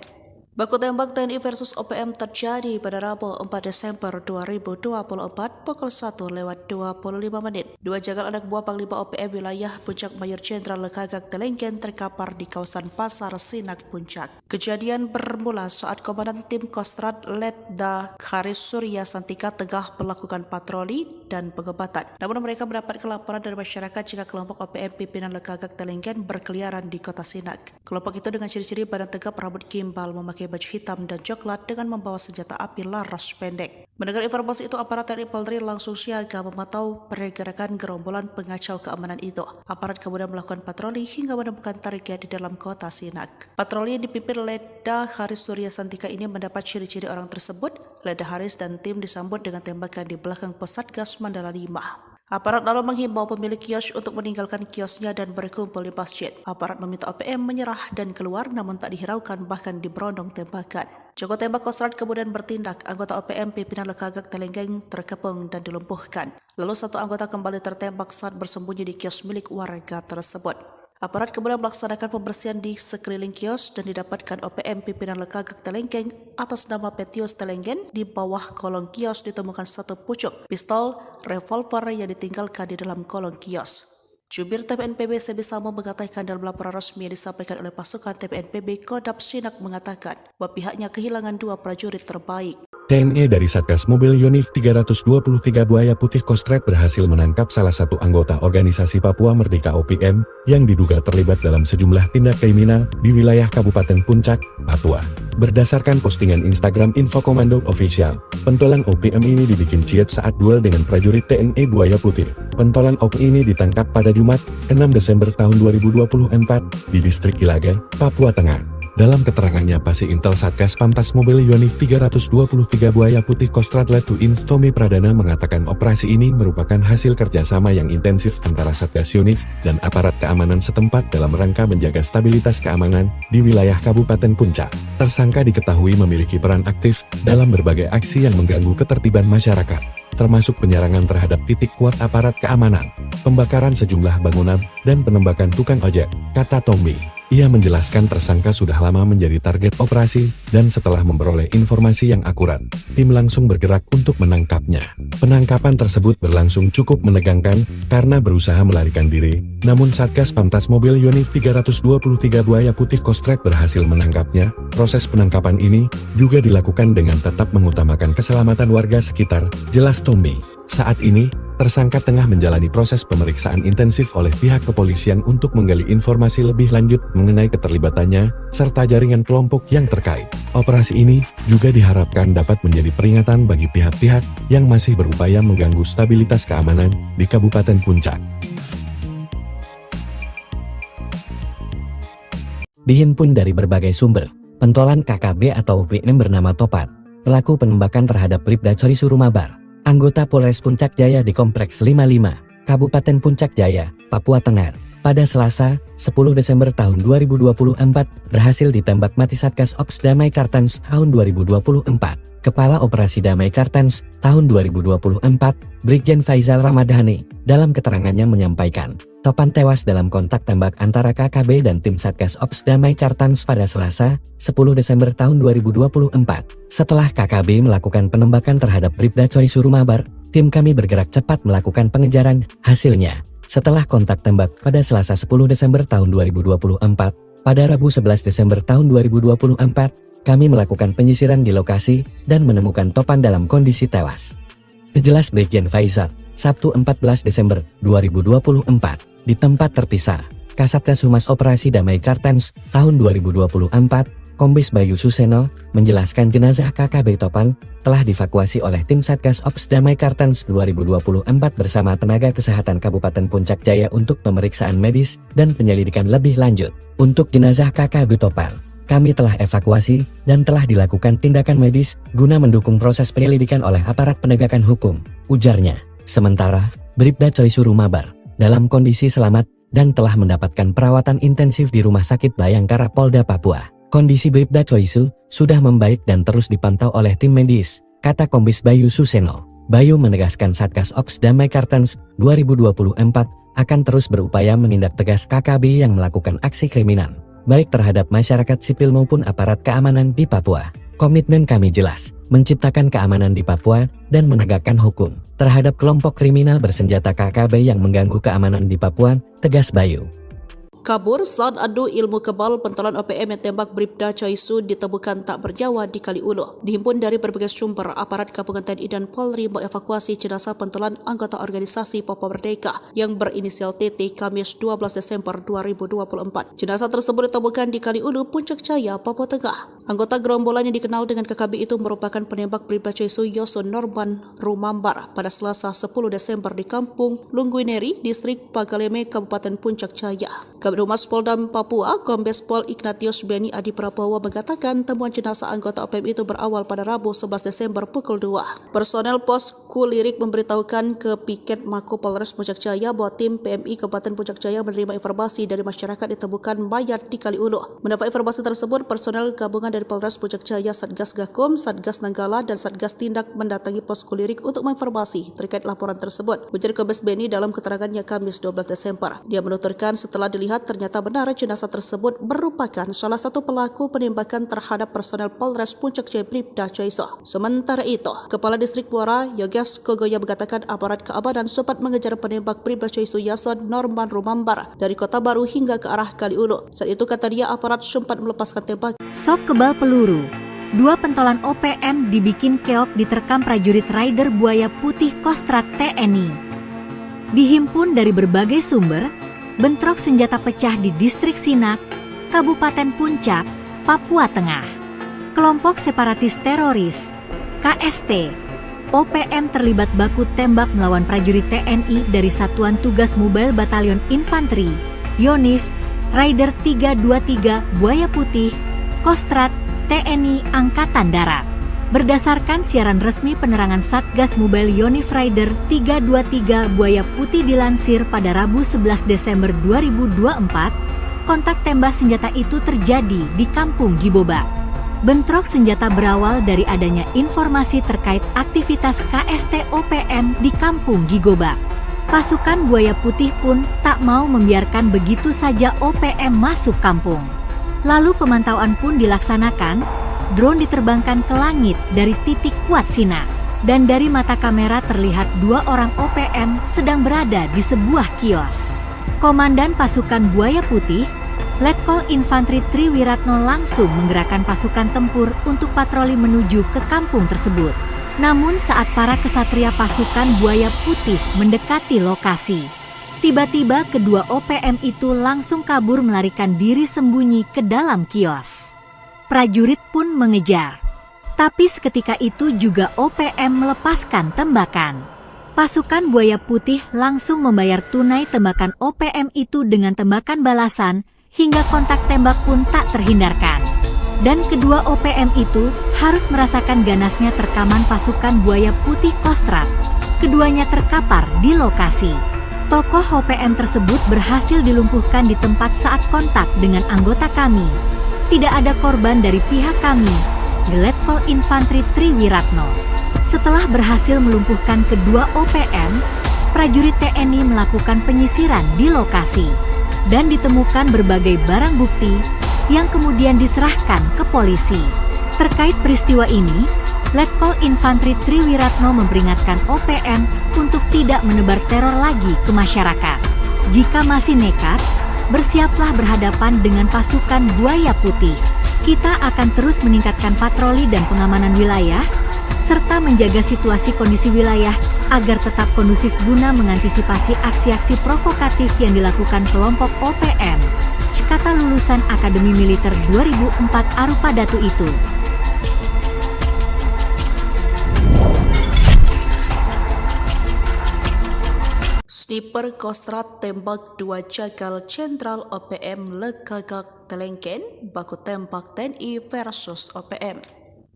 Baku tembak TNI versus OPM terjadi pada Rabu 4 Desember 2024 pukul 1:25 menit. 2 jagal anak buah Panglima OPM wilayah Puncak Mayor Jenderal Lekagak Telengken terkapar di kawasan Pasar Sinak Puncak. Kejadian bermula saat Komandan Tim Kostrat Letda Haris Surya Santika tengah melakukan patroli dan pengebatan. Namun mereka mendapat laporan dari masyarakat jika kelompok OPM pimpinan Lekagak Telengken berkeliaran di kota Sinak. Kelompok itu dengan ciri-ciri badan tegap, rambut gimbal, memakai baju hitam dan coklat dengan membawa senjata api laras pendek. Mendengar informasi itu, aparat TNI Polri langsung siaga memantau pergerakan gerombolan pengacau keamanan itu. Aparat kemudian melakukan patroli hingga menemukan target di dalam kota Sinak. Patroli yang dipimpin Letda Haris Surya Santika ini mendapat ciri-ciri orang tersebut. Letda Haris dan tim disambut dengan tembakan di belakang pos Satgas Mandala 5. Aparat lalu menghimbau pemilik kios untuk meninggalkan kiosnya dan berkumpul di masjid. Aparat meminta OPM menyerah dan keluar, namun tak dihiraukan bahkan diberondong tembakan. Joko tembak Kostrad kemudian bertindak, anggota OPM pimpinan Lekagak Telenggeng terkepung dan dilumpuhkan. Lalu satu anggota kembali tertembak saat bersembunyi di kios milik warga tersebut. Aparat kemudian melaksanakan pembersihan di sekeliling kios dan didapatkan OPM pimpinan Lekagak Telenggeng atas nama Petius Telenggeng. Di bawah kolong kios ditemukan satu pucuk pistol revolver yang ditinggalkan di dalam kolong kios. Jubir TPNPB Sebisamo mengatakan dalam laporan resmi yang disampaikan oleh pasukan TPNPB, Kodam Sinak mengatakan bahwa pihaknya kehilangan 2 prajurit terbaik. TNI dari Satgas Mobil Yonif 323 Buaya Putih Kostrad berhasil menangkap salah satu anggota organisasi Papua Merdeka OPM yang diduga terlibat dalam sejumlah tindak kriminal di wilayah Kabupaten Puncak, Papua. Berdasarkan postingan Instagram Info Komando Official, pentolan OPM ini dibikin ciut saat duel dengan prajurit TNI Buaya Putih. Pentolan OPM ini ditangkap pada Jumat, 6 Desember tahun 2024 di distrik Ilaga, Papua Tengah. Dalam keterangannya, Pasi Intel Satgas Pamtas Mobil Yonif 323 Buaya Putih Kostrad Letuin Tommy Pradana mengatakan operasi ini merupakan hasil kerjasama yang intensif antara Satgas Yonif dan aparat keamanan setempat dalam rangka menjaga stabilitas keamanan di wilayah Kabupaten Puncak. Tersangka diketahui memiliki peran aktif dalam berbagai aksi yang mengganggu ketertiban masyarakat, termasuk penyerangan terhadap titik kuat aparat keamanan, pembakaran sejumlah bangunan, dan penembakan tukang ojek, kata Tommy. Ia menjelaskan tersangka sudah lama menjadi target operasi, dan setelah memperoleh informasi yang akurat, tim langsung bergerak untuk menangkapnya. Penangkapan tersebut berlangsung cukup menegangkan, karena berusaha melarikan diri, namun Satgas Pamtas Mobil Yonif 323 Buaya Putih Kostrad berhasil menangkapnya. Proses penangkapan ini juga dilakukan dengan tetap mengutamakan keselamatan warga sekitar, jelas Tommy. Saat ini, tersangka tengah menjalani proses pemeriksaan intensif oleh pihak kepolisian untuk menggali informasi lebih lanjut mengenai keterlibatannya, serta jaringan kelompok yang terkait. Operasi ini juga diharapkan dapat menjadi peringatan bagi pihak-pihak yang masih berupaya mengganggu stabilitas keamanan di Kabupaten Puncak. Dihimpun dari berbagai sumber, pentolan KKB atau OPM bernama Topat, pelaku penembakan terhadap Bribda Coy Surumabar, anggota Polres Puncak Jaya di Kompleks 55, Kabupaten Puncak Jaya, Papua Tengah, pada Selasa, 10 Desember tahun 2024, berhasil ditembak mati Satgas Ops Damai Kartens tahun 2024. Kepala Operasi Damai Kartens tahun 2024, Brigjen Faizal Ramadhani, dalam keterangannya menyampaikan, Topan tewas dalam kontak tembak antara KKB dan tim Satgas Ops Damai Kartens pada Selasa, 10 Desember tahun 2024. Setelah KKB melakukan penembakan terhadap Bribda Coy Surumabar, tim kami bergerak cepat melakukan pengejaran. Hasilnya, setelah kontak tembak pada Selasa 10 Desember tahun 2024, pada Rabu 11 Desember tahun 2024, kami melakukan penyisiran di lokasi dan menemukan Topan dalam kondisi tewas. Jelas Brigjen Faizal, Sabtu 14 Desember 2024, di tempat terpisah, Kasatgas Humas Operasi Damai Kartens tahun 2024, Kombes Bayu Suseno, menjelaskan jenazah KKB Topan telah dievakuasi oleh tim Satgas Ops Damai Kartens 2024 bersama tenaga kesehatan Kabupaten Puncak Jaya untuk pemeriksaan medis dan penyelidikan lebih lanjut. Untuk jenazah KKB Topan, kami telah evakuasi dan telah dilakukan tindakan medis guna mendukung proses penyelidikan oleh aparat penegakan hukum, ujarnya. Sementara, Bribda Coy Surumabar dalam kondisi selamat dan telah mendapatkan perawatan intensif di Rumah Sakit Bayangkara Polda Papua. Kondisi Bribda Coy sudah membaik dan terus dipantau oleh tim medis, kata Kombes Bayu Suseno. Bayu menegaskan Satgas Ops Damai Kartens 2024 akan terus berupaya menindak tegas KKB yang melakukan aksi kriminal, baik terhadap masyarakat sipil maupun aparat keamanan di Papua. Komitmen kami jelas, menciptakan keamanan di Papua dan menegakkan hukum terhadap kelompok kriminal bersenjata KKB yang mengganggu keamanan di Papua, tegas Bayu. Kabur saat adu ilmu kebal, pentolan OPM yang tembak Bribda Coy ditemukan tak bernyawa di Kaliulu. Dihimpun dari berbagai sumber, aparat gabungan TNI dan Polri mengevakuasi jenazah pentolan anggota organisasi Papua Merdeka yang berinisial TT Kamis 12 Desember 2024. Jenazah tersebut ditemukan di Kaliulu, Puncak Jaya, Papua Tengah. Anggota gerombolan yang dikenal dengan KKB itu merupakan penembak Bribda Coy Yoson Norman Rumambar pada Selasa 10 Desember di Kampung Lungguineri, Distrik Pagaleme, Kabupaten Puncak Jaya. Humas Polda Papua, Kombes Pol Ignatius Beni Adi Prabowo mengatakan temuan jenazah anggota OPM itu berawal pada Rabu 11 Desember pukul 2. Personel Pos Kulirik memberitahukan ke Piket Mako Polres Puncak Jaya bahwa tim PMI Kabupaten Puncak Jaya menerima informasi dari masyarakat ditemukan mayat di Kaliulu. Mendapat informasi tersebut, personel gabungan dari Polres Puncak Jaya, Satgas Gakum, Satgas Nanggala, dan Satgas Tindak mendatangi posko Lirik untuk menginformasi terkait laporan tersebut. Ujar Kombes Beni dalam keterangannya Kamis 12 Desember. Dia menuturkan setelah dilihat ternyata benar jenazah tersebut merupakan salah satu pelaku penembakan terhadap personel Polres Puncak Jaya Bribda Chaiso. Sementara itu, Kepala Distrik Muara Yoges Kogoya mengatakan aparat keamanan sempat mengejar penembak Bribda Chaiso Yason Norman Rumambar dari Kota Baru hingga ke arah Kaliulu. Saat itu kata dia aparat sempat melepaskan tembak. Sok kebal peluru. 2 pentolan OPM dibikin keok diterkam prajurit Raider Buaya Putih Kostrat TNI. Dihimpun dari berbagai sumber, bentrok senjata pecah di Distrik Sinak, Kabupaten Puncak, Papua Tengah. Kelompok separatis teroris, KST, OPM terlibat baku tembak melawan prajurit TNI dari Satuan Tugas Mobile Batalion Infanteri, YONIF, Raider 323 Buaya Putih, Kostrat, TNI Angkatan Darat. Berdasarkan siaran resmi penerangan Satgas Mobile YONIF Raider 323 Buaya Putih dilansir pada Rabu 11 Desember 2024, kontak tembak senjata itu terjadi di Kampung Giboba. Bentrok senjata berawal dari adanya informasi terkait aktivitas KST OPM di Kampung Gigoba. Pasukan Buaya Putih pun tak mau membiarkan begitu saja OPM masuk kampung. Lalu pemantauan pun dilaksanakan, drone diterbangkan ke langit dari titik kuat Sinak. Dan dari mata kamera terlihat 2 orang OPM sedang berada di sebuah kios. Komandan pasukan Buaya Putih, Letkol Infanteri Triwiratno langsung menggerakkan pasukan tempur untuk patroli menuju ke kampung tersebut. Namun saat para kesatria pasukan Buaya Putih mendekati lokasi, tiba-tiba kedua OPM itu langsung kabur melarikan diri sembunyi ke dalam kios. Prajurit pun mengejar. Tapi seketika itu juga OPM melepaskan tembakan. Pasukan Buaya Putih langsung membayar tunai tembakan OPM itu dengan tembakan balasan, hingga kontak tembak pun tak terhindarkan. Dan kedua OPM itu harus merasakan ganasnya terkaman pasukan Buaya Putih Kostrat. Keduanya terkapar di lokasi. Tokoh OPM tersebut berhasil dilumpuhkan di tempat saat kontak dengan anggota kami. Tidak ada korban dari pihak kami, Letkol Infanteri Triwiratno. Setelah berhasil melumpuhkan kedua OPM, prajurit TNI melakukan penyisiran di lokasi. Dan ditemukan berbagai barang bukti yang kemudian diserahkan ke polisi. Terkait peristiwa ini, Letkol Infanteri Triwiratno memperingatkan OPM untuk tidak menebar teror lagi ke masyarakat. Jika masih nekat, bersiaplah berhadapan dengan pasukan Buaya Putih. Kita akan terus meningkatkan patroli dan pengamanan wilayah, serta menjaga situasi kondisi wilayah agar tetap kondusif guna mengantisipasi aksi-aksi provokatif yang dilakukan kelompok OPM, kata lulusan Akademi Militer 2004 Arupa Datu itu. Sniper Kostrat tembak 2 jagal Jenderal OPM Lekagak Telengken, baku tembak TNI versus OPM.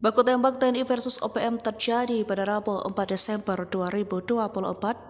Baku tembak TNI versus OPM terjadi pada Rabu 4 Desember 2024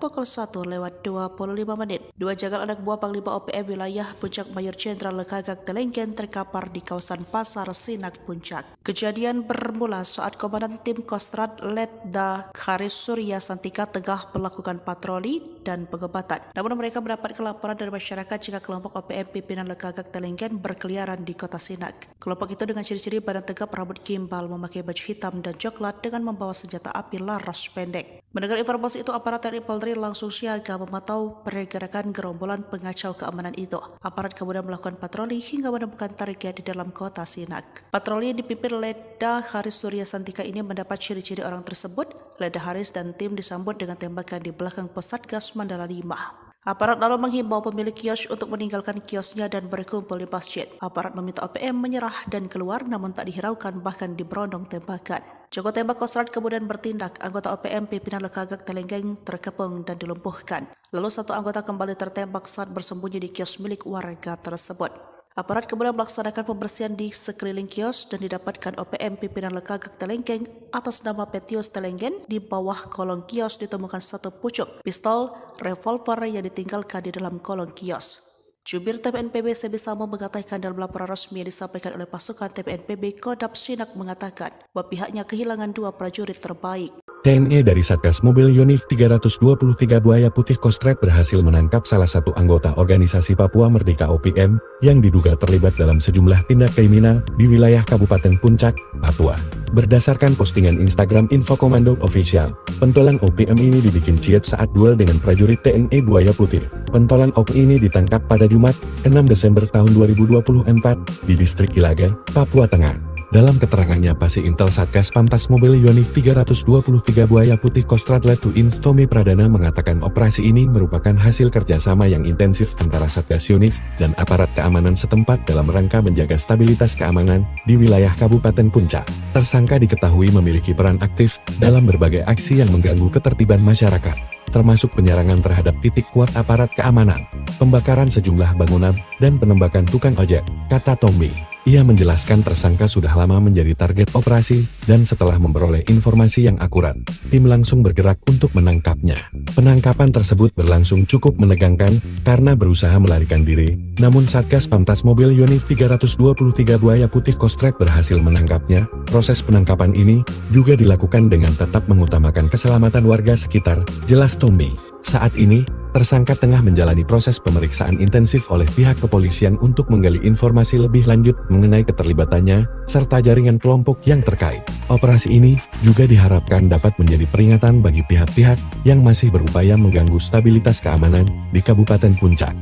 pukul 1:25. 2 jagal anak buah Panglima OPM wilayah Puncak Mayor Jenderal Lekagak Telengken terkapar di kawasan Pasar Sinak Puncak. Kejadian bermula saat Komandan Tim Kostrat Letda Haris Surya Santika tengah melakukan patroli dan pengebatan. Namun mereka mendapat laporan dari masyarakat jika kelompok OPM pimpinan Lekagak Telengken berkeliaran di kota Sinak. Kelompok itu dengan ciri-ciri badan tegap, rambut gimbal, memakai baju hitam dan coklat dengan membawa senjata api laras pendek. Mendengar informasi itu, aparat TNI Polri langsung siaga memantau pergerakan gerombolan pengacau keamanan itu. Aparat kemudian melakukan patroli hingga menemukan target di dalam kota Sinak. Patroli yang dipimpin Letda Haris Surya Santika ini mendapat ciri-ciri orang tersebut. Letda Haris dan tim disambut dengan tembakan di belakang pos Satgas Mandala 5. Aparat lalu menghimbau pemilik kios untuk meninggalkan kiosnya dan berkumpul di masjid. Aparat meminta OPM menyerah dan keluar, namun tak dihiraukan, bahkan diberondong tembakan. Joko tembak Kostrat kemudian bertindak. Anggota OPM pimpinan Lekagak Telengken terkepung dan dilumpuhkan. Lalu satu anggota kembali tertembak saat bersembunyi di kios milik warga tersebut. Aparat kemudian melaksanakan pembersihan di sekeliling kios dan didapatkan OPM pimpinan Lekagak Telengken atas nama Petius Telengken. Di bawah kolong kios ditemukan satu pucuk pistol revolver yang ditinggalkan di dalam kolong kios. Jubir TPNPB Sebisamo mengatakan dalam laporan resmi yang disampaikan oleh pasukan TPNPB Kodam Sinak mengatakan bahwa pihaknya kehilangan 2 prajurit terbaik. TNI dari Satgas Mobil Yonif 323 Buaya Putih Kostrad berhasil menangkap salah satu anggota organisasi Papua Merdeka OPM yang diduga terlibat dalam sejumlah tindak kriminal di wilayah Kabupaten Puncak, Papua. Berdasarkan postingan Instagram Info Komando Official, pentolan OPM ini dibikin ciut saat duel dengan prajurit TNI Buaya Putih. Pentolan OP ini ditangkap pada Jumat, 6 Desember tahun 2024 di distrik Ilaga, Papua Tengah. Dalam keterangannya, Pasi Intel Satgas Pamtas Mobil Yonif 323 Buaya Putih Kostrad Letu Inf Tommy Pradana mengatakan operasi ini merupakan hasil kerjasama yang intensif antara Satgas Yonif dan aparat keamanan setempat dalam rangka menjaga stabilitas keamanan di wilayah Kabupaten Puncak. Tersangka diketahui memiliki peran aktif dalam berbagai aksi yang mengganggu ketertiban masyarakat, termasuk penyerangan terhadap titik kuat aparat keamanan, pembakaran sejumlah bangunan, dan penembakan tukang ojek, kata Tommy. Ia menjelaskan tersangka sudah lama menjadi target operasi, dan setelah memperoleh informasi yang akurat, tim langsung bergerak untuk menangkapnya. Penangkapan tersebut berlangsung cukup menegangkan, karena berusaha melarikan diri, namun Satgas Pamtas Mobil Yonif 323 Buaya Putih Kostrad berhasil menangkapnya. Proses penangkapan ini juga dilakukan dengan tetap mengutamakan keselamatan warga sekitar, jelas Tommy. Saat ini, tersangka tengah menjalani proses pemeriksaan intensif oleh pihak kepolisian untuk menggali informasi lebih lanjut mengenai keterlibatannya, serta jaringan kelompok yang terkait. Operasi ini juga diharapkan dapat menjadi peringatan bagi pihak-pihak yang masih berupaya mengganggu stabilitas keamanan di Kabupaten Puncak.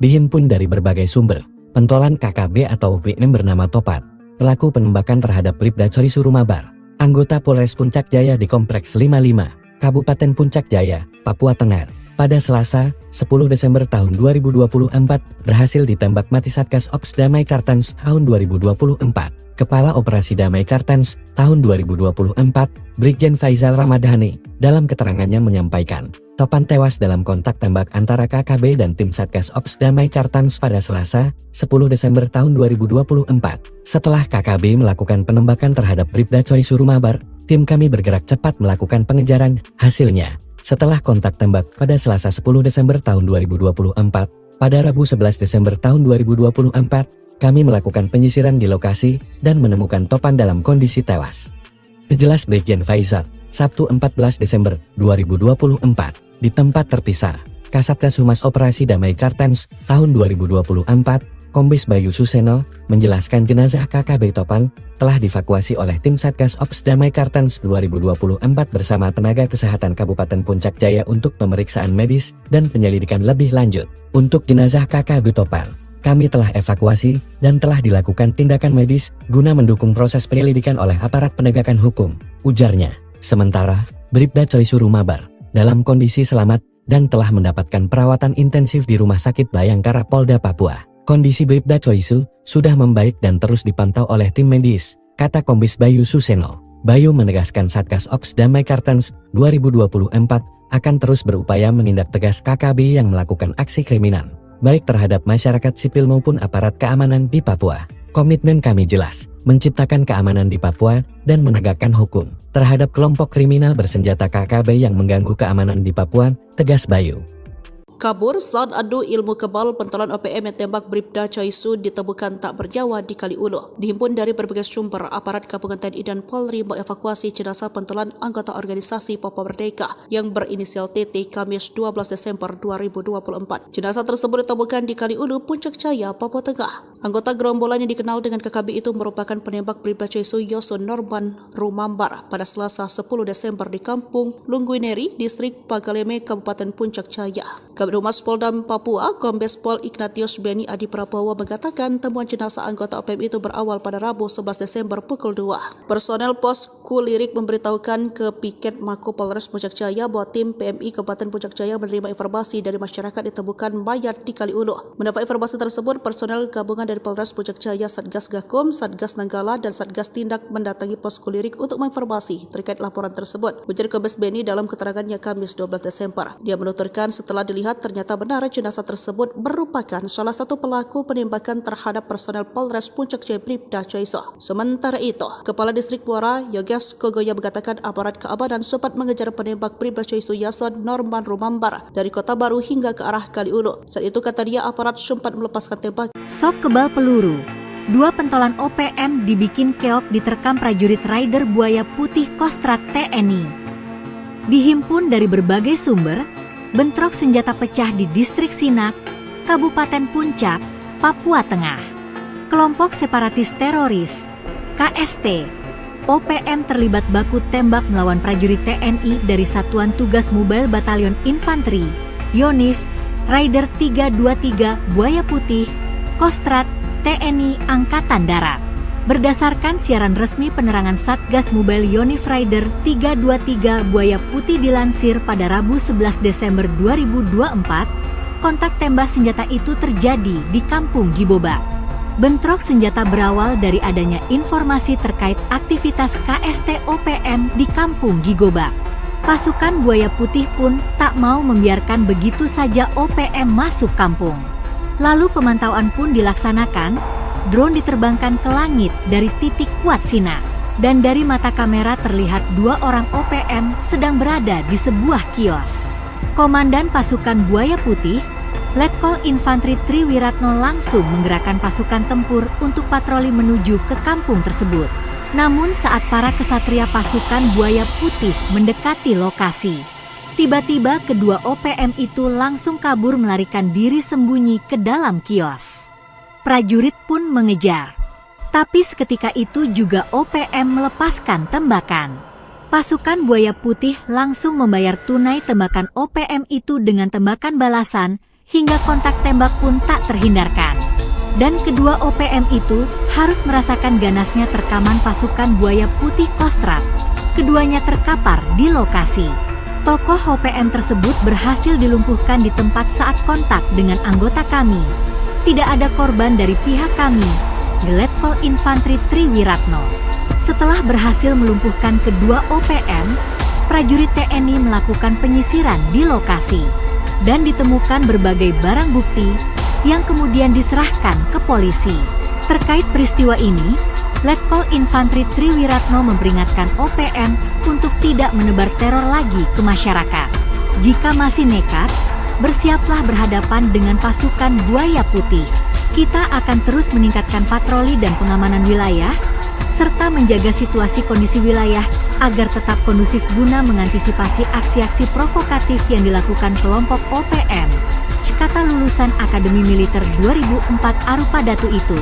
Dihimpun dari berbagai sumber, pentolan KKB atau OPM bernama Topat, pelaku penembakan terhadap Bribda Coy Surumabar, anggota Polres Puncak Jaya di Kompleks 55, Kabupaten Puncak Jaya, Papua Tengah, pada Selasa, 10 Desember tahun 2024, berhasil ditembak mati Satgas Ops Damai Cartens tahun 2024. Kepala Operasi Damai Cartens tahun 2024, Brigjen Faizal Ramadhani, dalam keterangannya menyampaikan, Topan tewas dalam kontak tembak antara KKB dan tim Satgas Ops Damai Cartens pada Selasa, 10 Desember tahun 2024. Setelah KKB melakukan penembakan terhadap Bribda Coy Surumabar, tim kami bergerak cepat melakukan pengejaran. Hasilnya, setelah kontak tembak pada Selasa 10 Desember tahun 2024, pada Rabu 11 Desember tahun 2024, kami melakukan penyisiran di lokasi dan menemukan Topan dalam kondisi tewas. Jelas Brigjen Faizal, Sabtu 14 Desember 2024, di tempat terpisah, Kasatgas Humas Operasi Damai Cartens tahun 2024, Kombes Bayu Suseno, menjelaskan jenazah KKB Topan telah dievakuasi oleh tim Satgas Ops Damai Cartens 2024 bersama tenaga kesehatan Kabupaten Puncak Jaya untuk pemeriksaan medis dan penyelidikan lebih lanjut. Untuk jenazah KKB Topan, kami telah evakuasi dan telah dilakukan tindakan medis guna mendukung proses penyelidikan oleh aparat penegakan hukum, ujarnya. Sementara, Bribda Coy Surumabar dalam kondisi selamat dan telah mendapatkan perawatan intensif di Rumah Sakit Bayangkara Polda Papua. Kondisi Bribda Coy sudah membaik dan terus dipantau oleh tim medis, kata Kombes Bayu Suseno. Bayu menegaskan Satgas Ops Damai Cartens 2024 akan terus berupaya menindak tegas KKB yang melakukan aksi kriminal, baik terhadap masyarakat sipil maupun aparat keamanan di Papua. Komitmen kami jelas, menciptakan keamanan di Papua dan menegakkan hukum terhadap kelompok kriminal bersenjata KKB yang mengganggu keamanan di Papua, tegas Bayu. Kabur saat adu ilmu kebal pentolan OPM yang tembak Bribda Coy ditemukan tak bernyawa di Kaliulu. Dihimpun dari berbagai sumber, aparat gabungan TNI dan Polri mengevakuasi jenazah pentolan anggota organisasi Papua Merdeka yang berinisial TT Kamis 12 Desember 2024. Jenazah tersebut ditemukan di Kaliulu, Puncak Jaya, Papua Tengah. Anggota gerombolan yang dikenal dengan KKB itu merupakan penembak Bribda Coy Yoso Norman Rumambar pada Selasa 10 Desember di Kampung Lungguineri, Distrik Pagaleme, Kabupaten Puncak Jaya. Humas Polda Papua, Kombes Pol Ignatius Beni Adi Prabowo mengatakan temuan jenazah anggota OPM itu berawal pada Rabu 11 Desember pukul 2. Personel Pos Kulirik memberitahukan ke Piket Mako Polres Puncak Jaya bahwa tim PMI Kabupaten Puncak Jaya menerima informasi dari masyarakat ditemukan mayat di Kaliulu. Mendapat informasi tersebut, personel gabungan dari Polres Puncak Jaya, Satgas Gakum, Satgas Nanggala, dan Satgas Tindak mendatangi posko Lirik untuk menginformasi terkait laporan tersebut. Ujar Kombes Beni dalam keterangannya Kamis 12 Desember. Dia menuturkan setelah dilihat ternyata benar jenazah tersebut merupakan salah satu pelaku penembakan terhadap personel Polres Puncak Jaya Bribda Chaiso. Sementara itu, Kepala Distrik Muara Yoges Kogoya mengatakan aparat keamanan sempat mengejar penembak Bribda Chaiso Yason Norman Rumambar dari Kota Baru hingga ke arah Kaliulu. Saat itu kata dia aparat sempat melepaskan tembak. Sok kebal peluru. 2 pentolan OPM dibikin keok diterkam prajurit Rider Buaya Putih Kostrat TNI. Dihimpun dari berbagai sumber, bentrok senjata pecah di Distrik Sinak, Kabupaten Puncak, Papua Tengah. Kelompok separatis teroris, KST, OPM terlibat baku tembak melawan prajurit TNI dari Satuan Tugas Mobile Batalion Infanteri, Yonif, Rider 323 Buaya Putih, Kostrat, TNI Angkatan Darat. Berdasarkan siaran resmi penerangan Satgas Mobile Yonif Rider 323 Buaya Putih dilansir pada Rabu 11 Desember 2024, kontak tembak senjata itu terjadi di Kampung Giboba. Bentrok senjata berawal dari adanya informasi terkait aktivitas KST OPM di Kampung Gigoba. Pasukan Buaya Putih pun tak mau membiarkan begitu saja OPM masuk kampung. Lalu pemantauan pun dilaksanakan, drone diterbangkan ke langit dari titik kuat Sinak. Dan dari mata kamera terlihat 2 orang OPM sedang berada di sebuah kios. Komandan pasukan Buaya Putih, Letkol Infanteri Triwiratno langsung menggerakkan pasukan tempur untuk patroli menuju ke kampung tersebut. Namun saat para kesatria pasukan Buaya Putih mendekati lokasi, tiba-tiba kedua OPM itu langsung kabur melarikan diri sembunyi ke dalam kios. Prajurit pun mengejar. Tapi seketika itu juga OPM melepaskan tembakan. Pasukan Buaya Putih langsung membayar tunai tembakan OPM itu dengan tembakan balasan, hingga kontak tembak pun tak terhindarkan. Dan kedua OPM itu harus merasakan ganasnya terkaman pasukan Buaya Putih Kostrat. Keduanya terkapar di lokasi. Tokoh OPM tersebut berhasil dilumpuhkan di tempat saat kontak dengan anggota kami. Tidak ada korban dari pihak kami, Letkol Infanteri Triwiratno. Setelah berhasil melumpuhkan kedua OPM, prajurit TNI melakukan penyisiran di lokasi. Dan ditemukan berbagai barang bukti yang kemudian diserahkan ke polisi. Terkait peristiwa ini, Letkol Infanteri Triwiratno memperingatkan OPM untuk tidak menebar teror lagi ke masyarakat. Jika masih nekat, bersiaplah berhadapan dengan pasukan Buaya Putih. Kita akan terus meningkatkan patroli dan pengamanan wilayah, serta menjaga situasi kondisi wilayah agar tetap kondusif guna mengantisipasi aksi-aksi provokatif yang dilakukan kelompok OPM, kata lulusan Akademi Militer 2004 Arupadatu itu.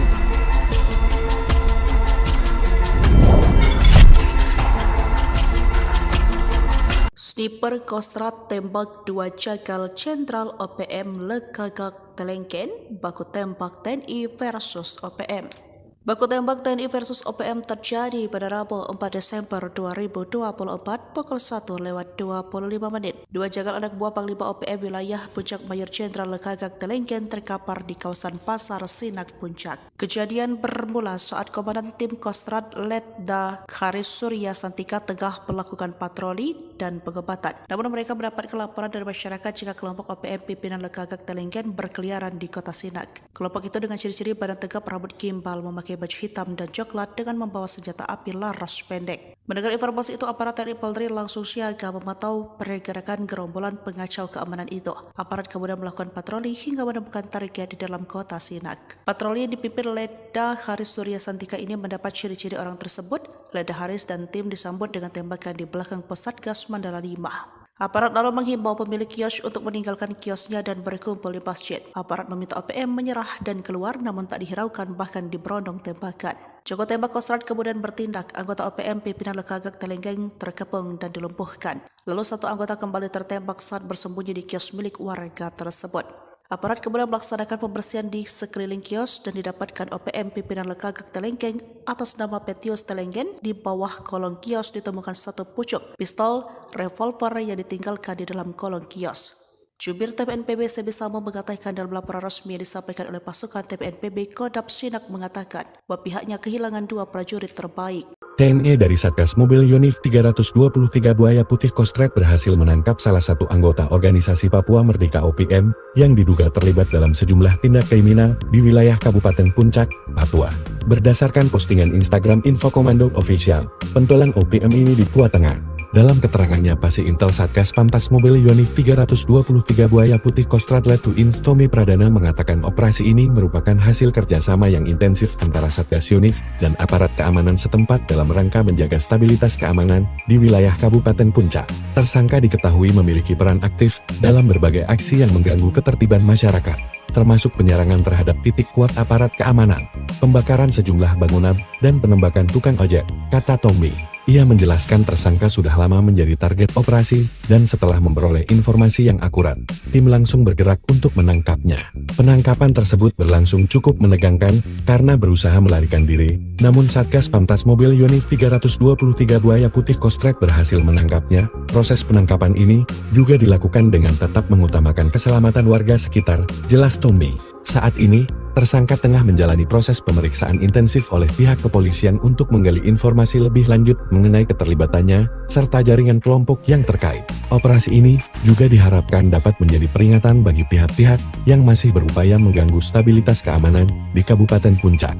Sniper Kostrat tembak 2 jagal Jenderal OPM Lekagak Telengken, baku tembak TNI versus OPM. Baku tembak TNI versus OPM terjadi pada Rabu 4 Desember 2024 pukul 1:25 menit. 2 jagal anak buah Panglima OPM wilayah Puncak Mayor Jenderal Lekagak Telengken terkapar di kawasan Pasar Sinak Puncak. Kejadian bermula saat Komandan Tim Kostrat Letda Haris Surya Santika tengah melakukan patroli dan pengebatan. Namun mereka mendapat laporan dari masyarakat jika kelompok OPM pimpinan Lekagak Telengken berkeliaran di kota Sinak. Kelompok itu dengan ciri-ciri badan tegap, rambut gimbal, memakai baju hitam dan coklat dengan membawa senjata api laras pendek. Mendengar informasi itu, aparat TNI Polri langsung siaga memantau pergerakan gerombolan pengacau keamanan itu. Aparat kemudian melakukan patroli hingga menemukan target di dalam kota Sinak. Patroli yang dipimpin Letda Haris Surya Santika ini mendapat ciri-ciri orang tersebut. Letda Haris dan tim disambut dengan tembakan di belakang pos Satgas Mandala 5. Aparat lalu menghimbau pemilik kios untuk meninggalkan kiosnya dan berkumpul di masjid. Aparat meminta OPM menyerah dan keluar, namun tak dihiraukan, bahkan diberondong tembakan. Joko tembak Kostrat kemudian bertindak. Anggota OPM pimpinan Lekagak Telengken terkepung dan dilumpuhkan. Lalu satu anggota kembali tertembak saat bersembunyi di kios milik warga tersebut. Aparat kemudian melaksanakan pembersihan di sekeliling kios dan didapatkan OPM pimpinan Lekagak Telengken atas nama Petius Telengken. Di bawah kolong kios ditemukan satu pucuk pistol revolver yang ditinggalkan di dalam kolong kios. Jubir TPNPB Sebisamo mengatakan dalam laporan resmi yang disampaikan oleh pasukan TPNPB, Kodam Sinak mengatakan bahwa pihaknya kehilangan 2 prajurit terbaik. TNI dari Satgas Mobil Yonif 323 Buaya Putih Kostrat berhasil menangkap salah satu anggota organisasi Papua Merdeka OPM yang diduga terlibat dalam sejumlah tindak kriminal di wilayah Kabupaten Puncak, Papua. Berdasarkan postingan Instagram Info Komando Official, pentolan OPM ini di Papua Tengah. Dalam keterangannya, Pasi Intel Satgas Pantas Mobil Yonif 323 Buaya Putih Kostrat Letuin Tommy Pradana mengatakan operasi ini merupakan hasil kerjasama yang intensif antara Satgas Yonif dan aparat keamanan setempat dalam rangka menjaga stabilitas keamanan di wilayah Kabupaten Puncak. Tersangka diketahui memiliki peran aktif dalam berbagai aksi yang mengganggu ketertiban masyarakat, termasuk penyerangan terhadap titik kuat aparat keamanan, pembakaran sejumlah bangunan, dan penembakan tukang ojek, kata Tommy. Ia menjelaskan tersangka sudah lama menjadi target operasi, dan setelah memperoleh informasi yang akurat, tim langsung bergerak untuk menangkapnya. Penangkapan tersebut berlangsung cukup menegangkan, karena berusaha melarikan diri, namun Satgas Pantas Mobil Yonif 323 Buaya Putih Kostrat berhasil menangkapnya. Proses penangkapan ini juga dilakukan dengan tetap mengutamakan keselamatan warga sekitar, jelas Tommy. Saat ini, tersangka tengah menjalani proses pemeriksaan intensif oleh pihak kepolisian untuk menggali informasi lebih lanjut mengenai keterlibatannya, serta jaringan kelompok yang terkait. Operasi ini juga diharapkan dapat menjadi peringatan bagi pihak-pihak yang masih berupaya mengganggu stabilitas keamanan di Kabupaten Puncak.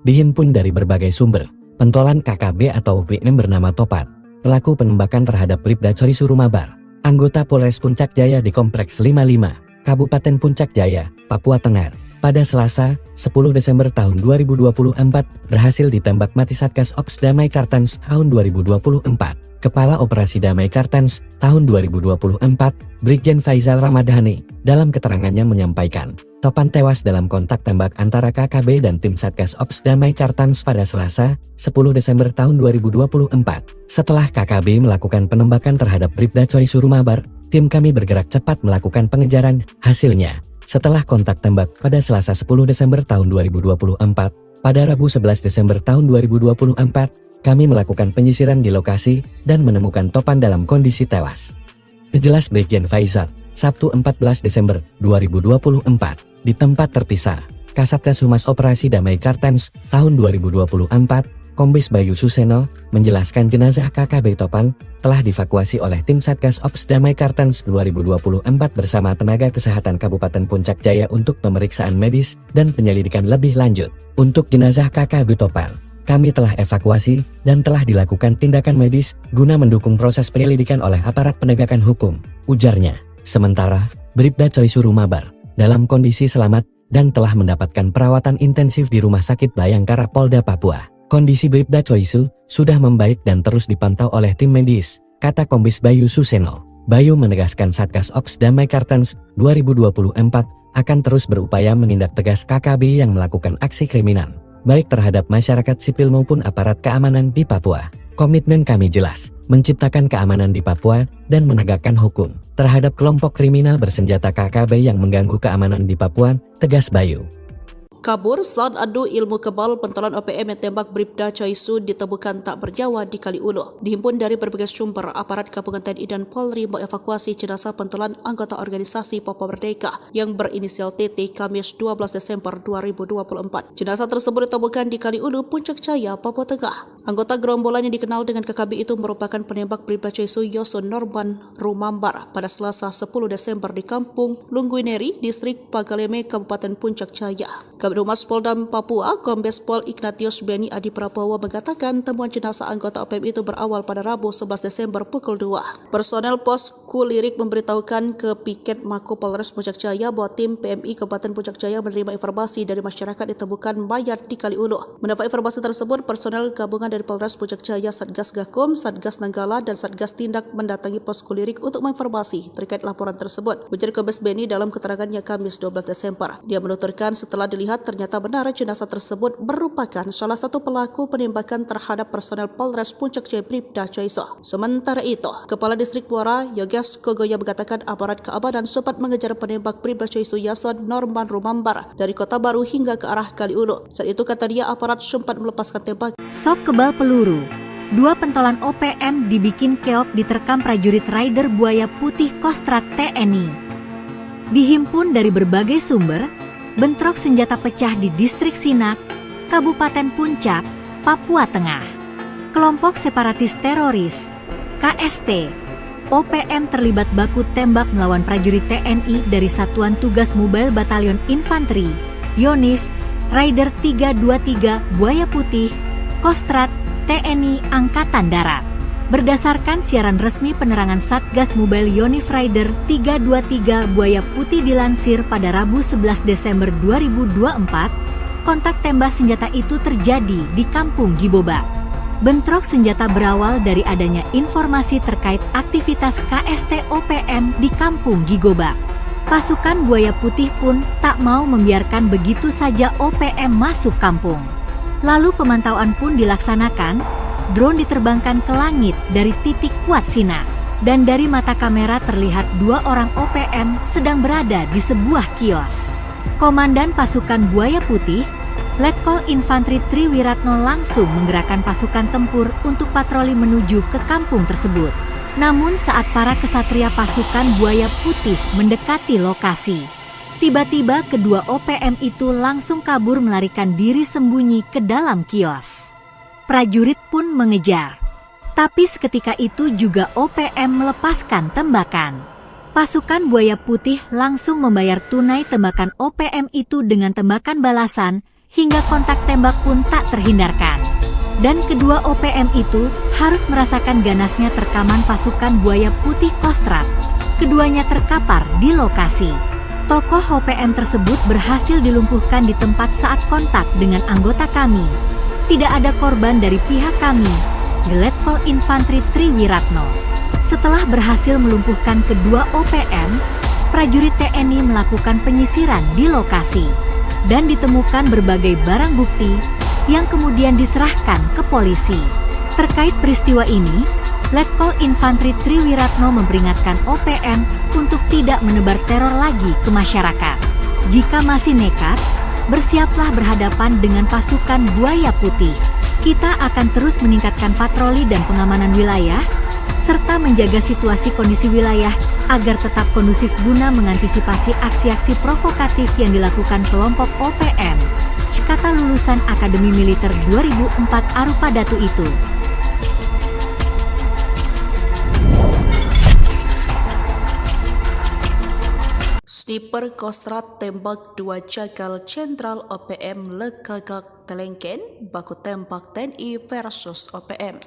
Dihimpun dari berbagai sumber, pentolan KKB atau OPM bernama Topat, pelaku penembakan terhadap Bribda Coy Surumabar, anggota Polres Puncak Jaya di Kompleks 55, Kabupaten Puncak Jaya, Papua Tengah, pada Selasa, 10 Desember tahun 2024, berhasil ditembak mati Satgas Ops Damai Kartens tahun 2024. Kepala Operasi Damai Kartens tahun 2024, Brigjen Faizal Ramadhani, dalam keterangannya menyampaikan, Topan tewas dalam kontak tembak antara KKB dan tim Satgas Ops Damai Kartens pada Selasa, 10 Desember tahun 2024. Setelah KKB melakukan penembakan terhadap Bribda Coy Surumabar, tim kami bergerak cepat melakukan pengejaran. Hasilnya, setelah kontak tembak pada Selasa 10 Desember tahun 2024, pada Rabu 11 Desember tahun 2024, kami melakukan penyisiran di lokasi dan menemukan Topan dalam kondisi tewas. Jelas Brigjen Faizal, Sabtu 14 Desember 2024, di tempat terpisah, Kasatgas Humas Operasi Damai Kartens tahun 2024, Kombes Bayu Suseno, menjelaskan jenazah KKB Topan telah dievakuasi oleh tim Satgas Ops Damai Kartens 2024 bersama tenaga kesehatan Kabupaten Puncak Jaya untuk pemeriksaan medis dan penyelidikan lebih lanjut. Untuk jenazah KKB Topan, kami telah evakuasi dan telah dilakukan tindakan medis guna mendukung proses penyelidikan oleh aparat penegakan hukum, ujarnya. Sementara, Bribda Coy Surumabar dalam kondisi selamat dan telah mendapatkan perawatan intensif di Rumah Sakit Bayangkara Polda Papua. Kondisi Bribda Coy sudah membaik dan terus dipantau oleh tim medis, kata Kombes Bayu Suseno. Bayu menegaskan Satgas Ops Damai Kartens 2024 akan terus berupaya menindak tegas KKB yang melakukan aksi kriminal, baik terhadap masyarakat sipil maupun aparat keamanan di Papua. Komitmen kami jelas, menciptakan keamanan di Papua dan menegakkan hukum terhadap kelompok kriminal bersenjata KKB yang mengganggu keamanan di Papua, tegas Bayu. Kabur saat adu ilmu kebal, pentolan OPM yang tembak Bribda Coy ditemukan tak bernyawa di Kaliulu. Dihimpun dari berbagai sumber, aparat gabungan TNI dan Polri mengevakuasi jenazah pentolan anggota organisasi Papua Merdeka yang berinisial TT Kamis 12 Desember 2024. Jenazah tersebut ditemukan di Kaliulu, Puncak Jaya, Papua Tengah. Anggota gerombolan yang dikenal dengan KKB itu merupakan penembak Bribda Coy Yoson Norman Rumambar pada Selasa 10 Desember di Kampung Lungguineri, Distrik Pagaleme, Kabupaten Puncak Jaya. Kabid Humas Polda Papua, Kombes Pol Ignatius Beni Adi Prabowo mengatakan temuan jenazah anggota OPM itu berawal pada Rabu 11 Desember pukul 2. Personel Pos Kulirik memberitahukan ke Piket Mako Polres Puncak Jaya bahwa tim PMI Kabupaten Puncak Jaya menerima informasi dari masyarakat ditemukan mayat di Kaliulu. Mendapat informasi tersebut, personel gabungan dari Polres Puncak Jaya, Satgas Gakum, Satgas Nanggala, dan Satgas Tindak mendatangi Pos Kulirik untuk menginformasi terkait laporan tersebut. Ujar Kombes Beni dalam keterangannya Kamis 12 Desember. Dia menuturkan setelah dilihat ternyata benar jenazah tersebut merupakan salah satu pelaku penembakan terhadap personel Polres Puncak Jaya Bribda Coy. Sementara itu, Kepala Distrik Muara Yoges Kogoya mengatakan aparat keamanan sempat mengejar penembak Bribda Coy Yoson Norman Rumambar dari Kota Baru hingga ke arah Kaliulu. Saat itu kata dia aparat sempat melepaskan tembakan. Sok kebal peluru. Dua pentolan OPM dibikin keok diterkam prajurit Raider Buaya Putih Kostrad TNI. Dihimpun dari berbagai sumber, bentrok senjata pecah di distrik Sinak, Kabupaten Puncak, Papua Tengah. Kelompok separatis teroris, KST, OPM terlibat baku tembak melawan prajurit TNI dari Satuan Tugas Mobile Batalion Infanteri, YONIF, Raider 323 Buaya Putih, Kostrad, TNI Angkatan Darat. Berdasarkan siaran resmi penerangan Satgas Mobile Yonif Raider 323 Buaya Putih dilansir pada Rabu 11 Desember 2024, kontak tembak senjata itu terjadi di Kampung Giboba. Bentrok senjata berawal dari adanya informasi terkait aktivitas KST OPM di Kampung Gigoba. Pasukan Buaya Putih pun tak mau membiarkan begitu saja OPM masuk kampung. Lalu pemantauan pun dilaksanakan, drone diterbangkan ke langit dari titik kuat Sinak. Dan dari mata kamera terlihat dua orang OPM sedang berada di sebuah kios. Komandan pasukan Buaya Putih, Letkol Infanteri Triwiratno langsung menggerakkan pasukan tempur untuk patroli menuju ke kampung tersebut. Namun saat para kesatria pasukan Buaya Putih mendekati lokasi, tiba-tiba kedua OPM itu langsung kabur melarikan diri sembunyi ke dalam kios. Prajurit pun mengejar. Tapi seketika itu juga OPM melepaskan tembakan. Pasukan Buaya Putih langsung membayar tunai tembakan OPM itu dengan tembakan balasan, hingga kontak tembak pun tak terhindarkan. Dan kedua OPM itu harus merasakan ganasnya terkaman pasukan Buaya Putih Kostrad. Keduanya terkapar di lokasi. Tokoh OPM tersebut berhasil dilumpuhkan di tempat saat kontak dengan anggota kami. Tidak ada korban dari pihak kami, Letkol Infanteri Triwiratno. Setelah berhasil melumpuhkan kedua OPM, prajurit TNI melakukan penyisiran di lokasi. Dan ditemukan berbagai barang bukti yang kemudian diserahkan ke polisi. Terkait peristiwa ini, Letkol Infanteri Triwiratno memperingatkan OPM untuk tidak menebar teror lagi ke masyarakat. Jika masih nekat, bersiaplah berhadapan dengan pasukan Buaya Putih. Kita akan terus meningkatkan patroli dan pengamanan wilayah, serta menjaga situasi kondisi wilayah agar tetap kondusif guna mengantisipasi aksi-aksi provokatif yang dilakukan kelompok OPM, kata lulusan Akademi Militer 2004 Arupadatu itu. Sniper Kostrad tembak dua jagal Jenderal OPM Lekagak Telengken, baku tembak TNI versus OPM.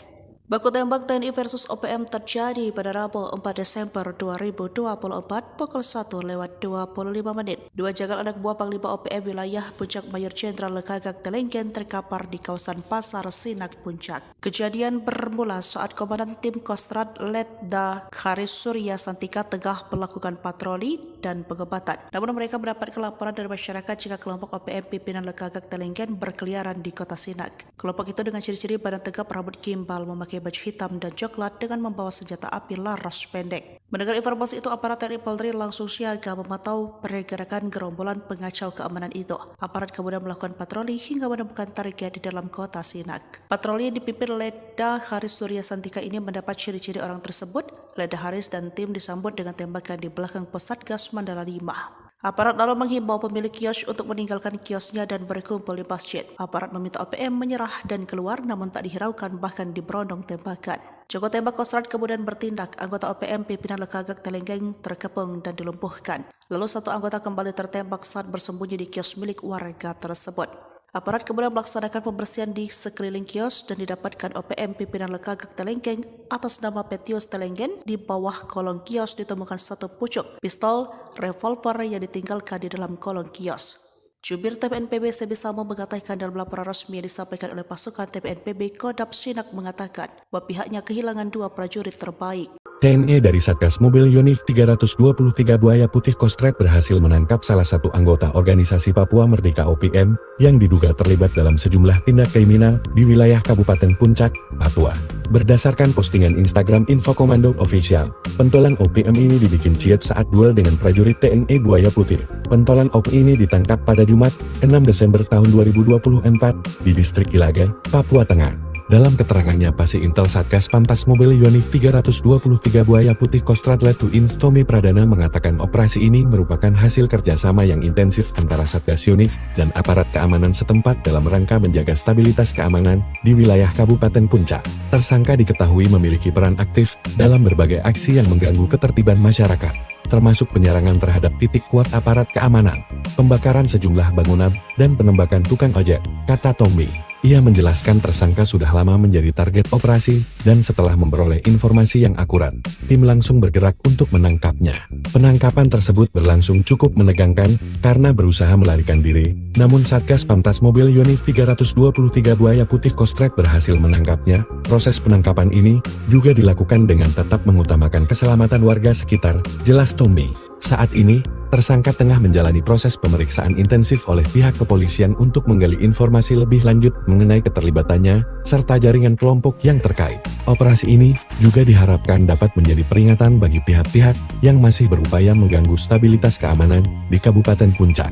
Baku tembak TNI versus OPM terjadi pada Rabu 4 Desember 2024 pukul 1:25 menit. Dua jagal anak buah Panglima OPM wilayah Puncak Mayor Jenderal Lekagak Telengken terkapar di kawasan Pasar Sinak Puncak. Kejadian bermula saat Komandan Tim Kostrad Letda Haris Surya Santika tengah melakukan patroli dan pengebatan. Namun mereka mendapat laporan dari masyarakat jika kelompok OPM pimpinan Lekagak Telengken berkeliaran di kota Sinak. Kelompok itu dengan ciri-ciri badan tegap, rambut gimbal, memakai baju hitam dan coklat dengan membawa senjata api laras pendek. Mendengar informasi itu, aparat TNI Polri langsung siaga memantau pergerakan gerombolan pengacau keamanan itu. Aparat kemudian melakukan patroli hingga menemukan target di dalam kota Sinak. Patroli yang dipimpin Letda Haris Surya Santika ini mendapat ciri-ciri orang tersebut. Letda Haris dan tim disambut dengan tembakan di belakang pos Satgas Mandala 5. Aparat lalu menghimbau pemilik kios untuk meninggalkan kiosnya dan berkumpul di masjid. Aparat meminta OPM menyerah dan keluar, namun tak dihiraukan, bahkan diberondong tembakan. Joko tembak Kostrad kemudian bertindak. Anggota OPM pimpinan Lekagak Telengken terkepung dan dilumpuhkan. Lalu satu anggota kembali tertembak saat bersembunyi di kios milik warga tersebut. Aparat kemudian melaksanakan pembersihan di sekeliling kios dan didapatkan OPM pimpinan Lekagak Telengken atas nama Petius Telengken. Di bawah kolong kios ditemukan satu pucuk pistol revolver yang ditinggalkan di dalam kolong kios. Jubir TPNPB Sebisamo mengatakan dalam laporan resmi yang disampaikan oleh pasukan TPNPB Kodam Sinak mengatakan bahwa pihaknya kehilangan dua prajurit terbaik. TNI dari Satgas Mobil Yonif 323 Buaya Putih Kostrad berhasil menangkap salah satu anggota organisasi Papua Merdeka OPM yang diduga terlibat dalam sejumlah tindak kriminal di wilayah Kabupaten Puncak, Papua. Berdasarkan postingan Instagram Info Komando Official, pentolan OPM ini dibikin ciut saat duel dengan prajurit TNI Buaya Putih. Pentolan OPM ini ditangkap pada Jumat, 6 Desember tahun 2024 di distrik Ilagan, Papua Tengah. Dalam keterangannya Pasi Intel Satgas Pantas Mobil Yonif 323 Buaya Putih Kostrad Letuin Tommy Pradana mengatakan operasi ini merupakan hasil kerjasama yang intensif antara Satgas Yonif dan aparat keamanan setempat dalam rangka menjaga stabilitas keamanan di wilayah Kabupaten Puncak. Tersangka diketahui memiliki peran aktif dalam berbagai aksi yang mengganggu ketertiban masyarakat, termasuk penyerangan terhadap titik kuat aparat keamanan, pembakaran sejumlah bangunan, dan penembakan tukang ojek, kata Tommy. Ia menjelaskan tersangka sudah lama menjadi target operasi, dan setelah memperoleh informasi yang akurat, tim langsung bergerak untuk menangkapnya. Penangkapan tersebut berlangsung cukup menegangkan, karena berusaha melarikan diri, namun Satgas Pantas Mobil Yonif 323 Buaya Putih Kostrad berhasil menangkapnya. Proses penangkapan ini juga dilakukan dengan tetap mengutamakan keselamatan warga sekitar, jelas Tommy. Saat ini, tersangka tengah menjalani proses pemeriksaan intensif oleh pihak kepolisian untuk menggali informasi lebih lanjut mengenai keterlibatannya, serta jaringan kelompok yang terkait. Operasi ini juga diharapkan dapat menjadi peringatan bagi pihak-pihak yang masih berupaya mengganggu stabilitas keamanan di Kabupaten Puncak.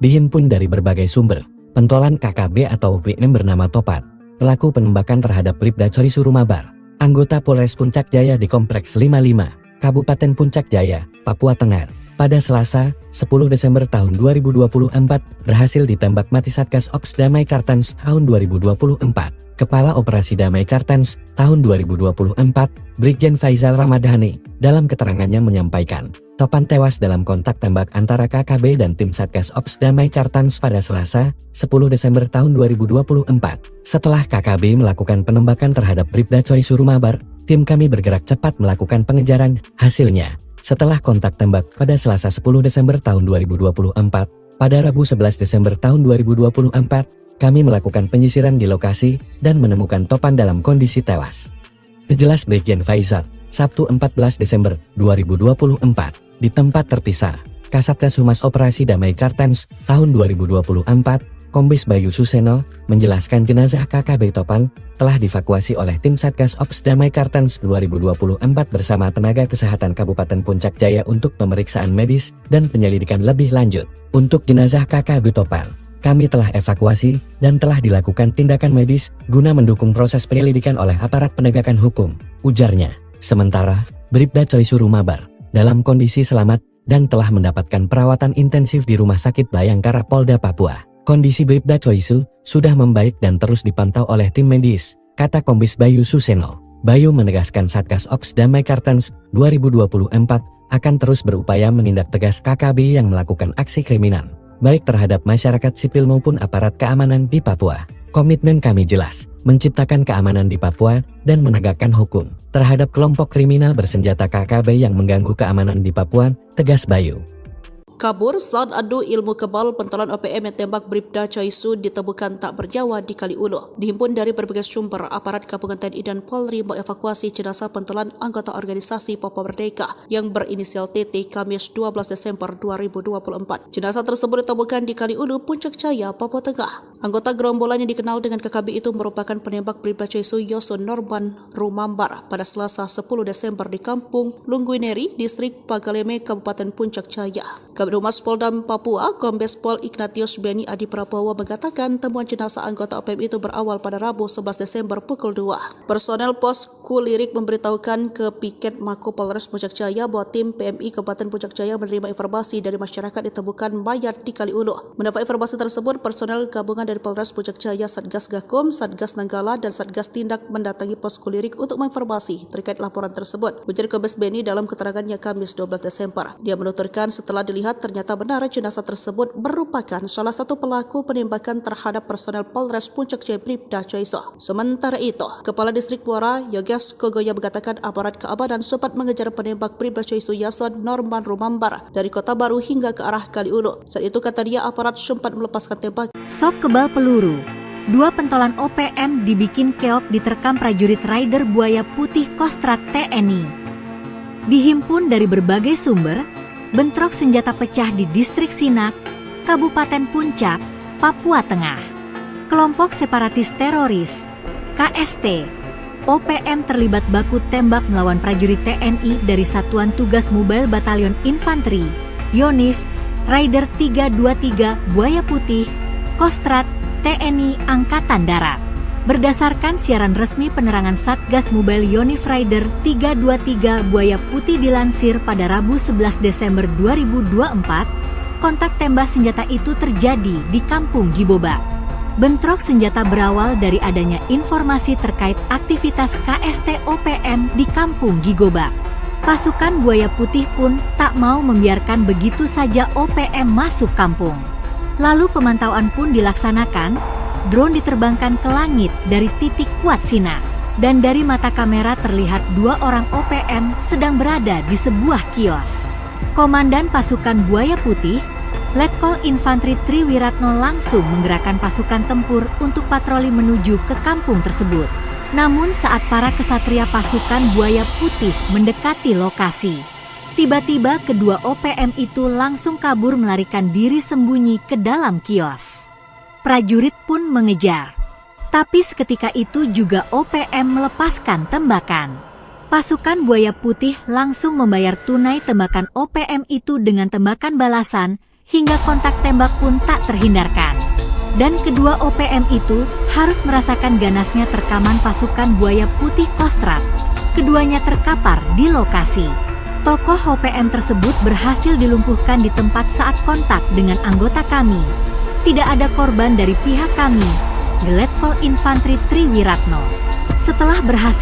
Dihimpun dari berbagai sumber, pentolan KKB atau OPM bernama Topat, pelaku penembakan terhadap Bribda Coy Surumabar, anggota Polres Puncak Jaya di Kompleks 55, Kabupaten Puncak Jaya, Papua Tengah, pada Selasa, 10 Desember tahun 2024, berhasil ditembak mati Satgas Ops Damai Kartens tahun 2024. Kepala Operasi Damai Kartens tahun 2024, Brigjen Faizal Ramadhani, dalam keterangannya menyampaikan, Topan tewas dalam kontak tembak antara KKB dan tim Satgas Ops Damai Kartens pada Selasa, 10 Desember tahun 2024. Setelah KKB melakukan penembakan terhadap Bribda Coy Surumabar, tim kami bergerak cepat melakukan pengejaran. Hasilnya, setelah kontak tembak pada Selasa 10 Desember tahun 2024, pada Rabu 11 Desember tahun 2024, kami melakukan penyisiran di lokasi dan menemukan Topan dalam kondisi tewas. Jelas Brigjen Faizal, Sabtu 14 Desember 2024, di tempat terpisah, Kasatgas Humas Operasi Damai Kartens tahun 2024, Kombes Bayu Suseno, menjelaskan jenazah KKB Topan telah dievakuasi oleh tim Satgas Ops Damai Kartens 2024 bersama tenaga kesehatan Kabupaten Puncak Jaya untuk pemeriksaan medis dan penyelidikan lebih lanjut. Untuk jenazah KKB Topan, kami telah evakuasi dan telah dilakukan tindakan medis guna mendukung proses penyelidikan oleh aparat penegakan hukum, ujarnya. Sementara, Bribda Coy Surumabar dalam kondisi selamat dan telah mendapatkan perawatan intensif di Rumah Sakit Bayangkara Polda Papua. Kondisi Bribda Coy sudah membaik dan terus dipantau oleh tim medis, kata Kombes Bayu Suseno. Bayu menegaskan Satgas Ops Damai Kartens 2024 akan terus berupaya menindak tegas KKB yang melakukan aksi kriminal, baik terhadap masyarakat sipil maupun aparat keamanan di Papua. Komitmen kami jelas, menciptakan keamanan di Papua dan menegakkan hukum terhadap kelompok kriminal bersenjata KKB yang mengganggu keamanan di Papua, tegas Bayu. Kabur saat adu ilmu kebal pentolan OPM yang tembak Bribda Coy ditemukan tak bernyawa di Kaliulu. Dihimpun dari berbagai sumber, aparat gabungan TNI dan Polri mengevakuasi jenazah pentolan anggota organisasi Papua Merdeka yang berinisial TT Kamis 12 Desember 2024. Jenazah tersebut ditemukan di Kaliulu, Puncak Jaya, Papua Tengah. Anggota gerombolan yang dikenal dengan KKB itu merupakan penembak Bribda Coy Yoso Norman Rumambar pada Selasa 10 Desember di Kampung Lungguineri, Distrik Pagaleme, Kabupaten Puncak Jaya. Kabid Humas Polda Papua, Kombes Pol Ignatius Beni Adi Prabowo mengatakan temuan jenazah anggota OPM itu berawal pada Rabu 11 Desember pukul 2. Personel Pos Kulirik memberitahukan ke Piket Mako Polres Puncak Jaya bahwa tim PMI Kabupaten Puncak Jaya menerima informasi dari masyarakat ditemukan mayat di Kaliulu. Mendapat informasi tersebut, personel gabungan dari Polres Puncak Jaya, Satgas Gakum, Satgas Nanggala, dan Satgas Tindak mendatangi Pos Kulirik untuk menginformasi terkait laporan tersebut. Ujar Kombes Beni dalam keterangannya Kamis 12 Desember. Dia menuturkan setelah dilihat ternyata benar jenazah tersebut merupakan salah satu pelaku penembakan terhadap personel Polres Puncak Jaya Bribda Coy. Sementara itu, Kepala Distrik Muara Yoges Kogoya mengatakan aparat keamanan sempat mengejar penembak Bribda Coy Yason Norman Rumambar dari Kota Baru hingga ke arah Kaliulu. Saat itu kata dia aparat sempat melepaskan tembak. Sok kebal peluru. Dua pentolan OPM dibikin keok diterkam prajurit Raider Buaya Putih Kostrad TNI. Dihimpun dari berbagai sumber, bentrok senjata pecah di Distrik Sinak, Kabupaten Puncak, Papua Tengah. Kelompok separatis teroris, KST, OPM terlibat baku tembak melawan prajurit TNI dari Satuan Tugas Mobile Batalion Infanteri, Yonif, Raider 323 Buaya Putih, Kostrad TNI Angkatan Darat. Berdasarkan siaran resmi penerangan Satgas Mobile Unif Rider 323 Buaya Putih dilansir pada Rabu 11 Desember 2024, kontak tembak senjata itu terjadi di Kampung Giboba. Bentrok senjata berawal dari adanya informasi terkait aktivitas KST OPM di Kampung Gigoba. Pasukan Buaya Putih pun tak mau membiarkan begitu saja OPM masuk kampung. Lalu pemantauan pun dilaksanakan. Drone diterbangkan ke langit dari titik kuat Sina, dan dari mata kamera terlihat 2 orang OPM sedang berada di sebuah kios. Komandan pasukan Buaya Putih, Letkol Infantri Triwiratno langsung menggerakkan pasukan tempur untuk patroli menuju ke kampung tersebut. Namun saat para kesatria pasukan Buaya Putih mendekati lokasi, tiba-tiba kedua OPM itu langsung kabur melarikan diri sembunyi ke dalam kios. Prajurit pun mengejar. Tapi seketika itu juga OPM melepaskan tembakan. Pasukan Buaya Putih langsung membayar tunai tembakan OPM itu dengan tembakan balasan, hingga kontak tembak pun tak terhindarkan. Dan kedua OPM itu harus merasakan ganasnya terkaman pasukan Buaya Putih Kostrad. Keduanya terkapar di lokasi. Tokoh OPM tersebut berhasil dilumpuhkan di tempat saat kontak dengan anggota kami. Tidak ada korban dari pihak kami, Letkol Infantri Triwiratno. Setelah berhasil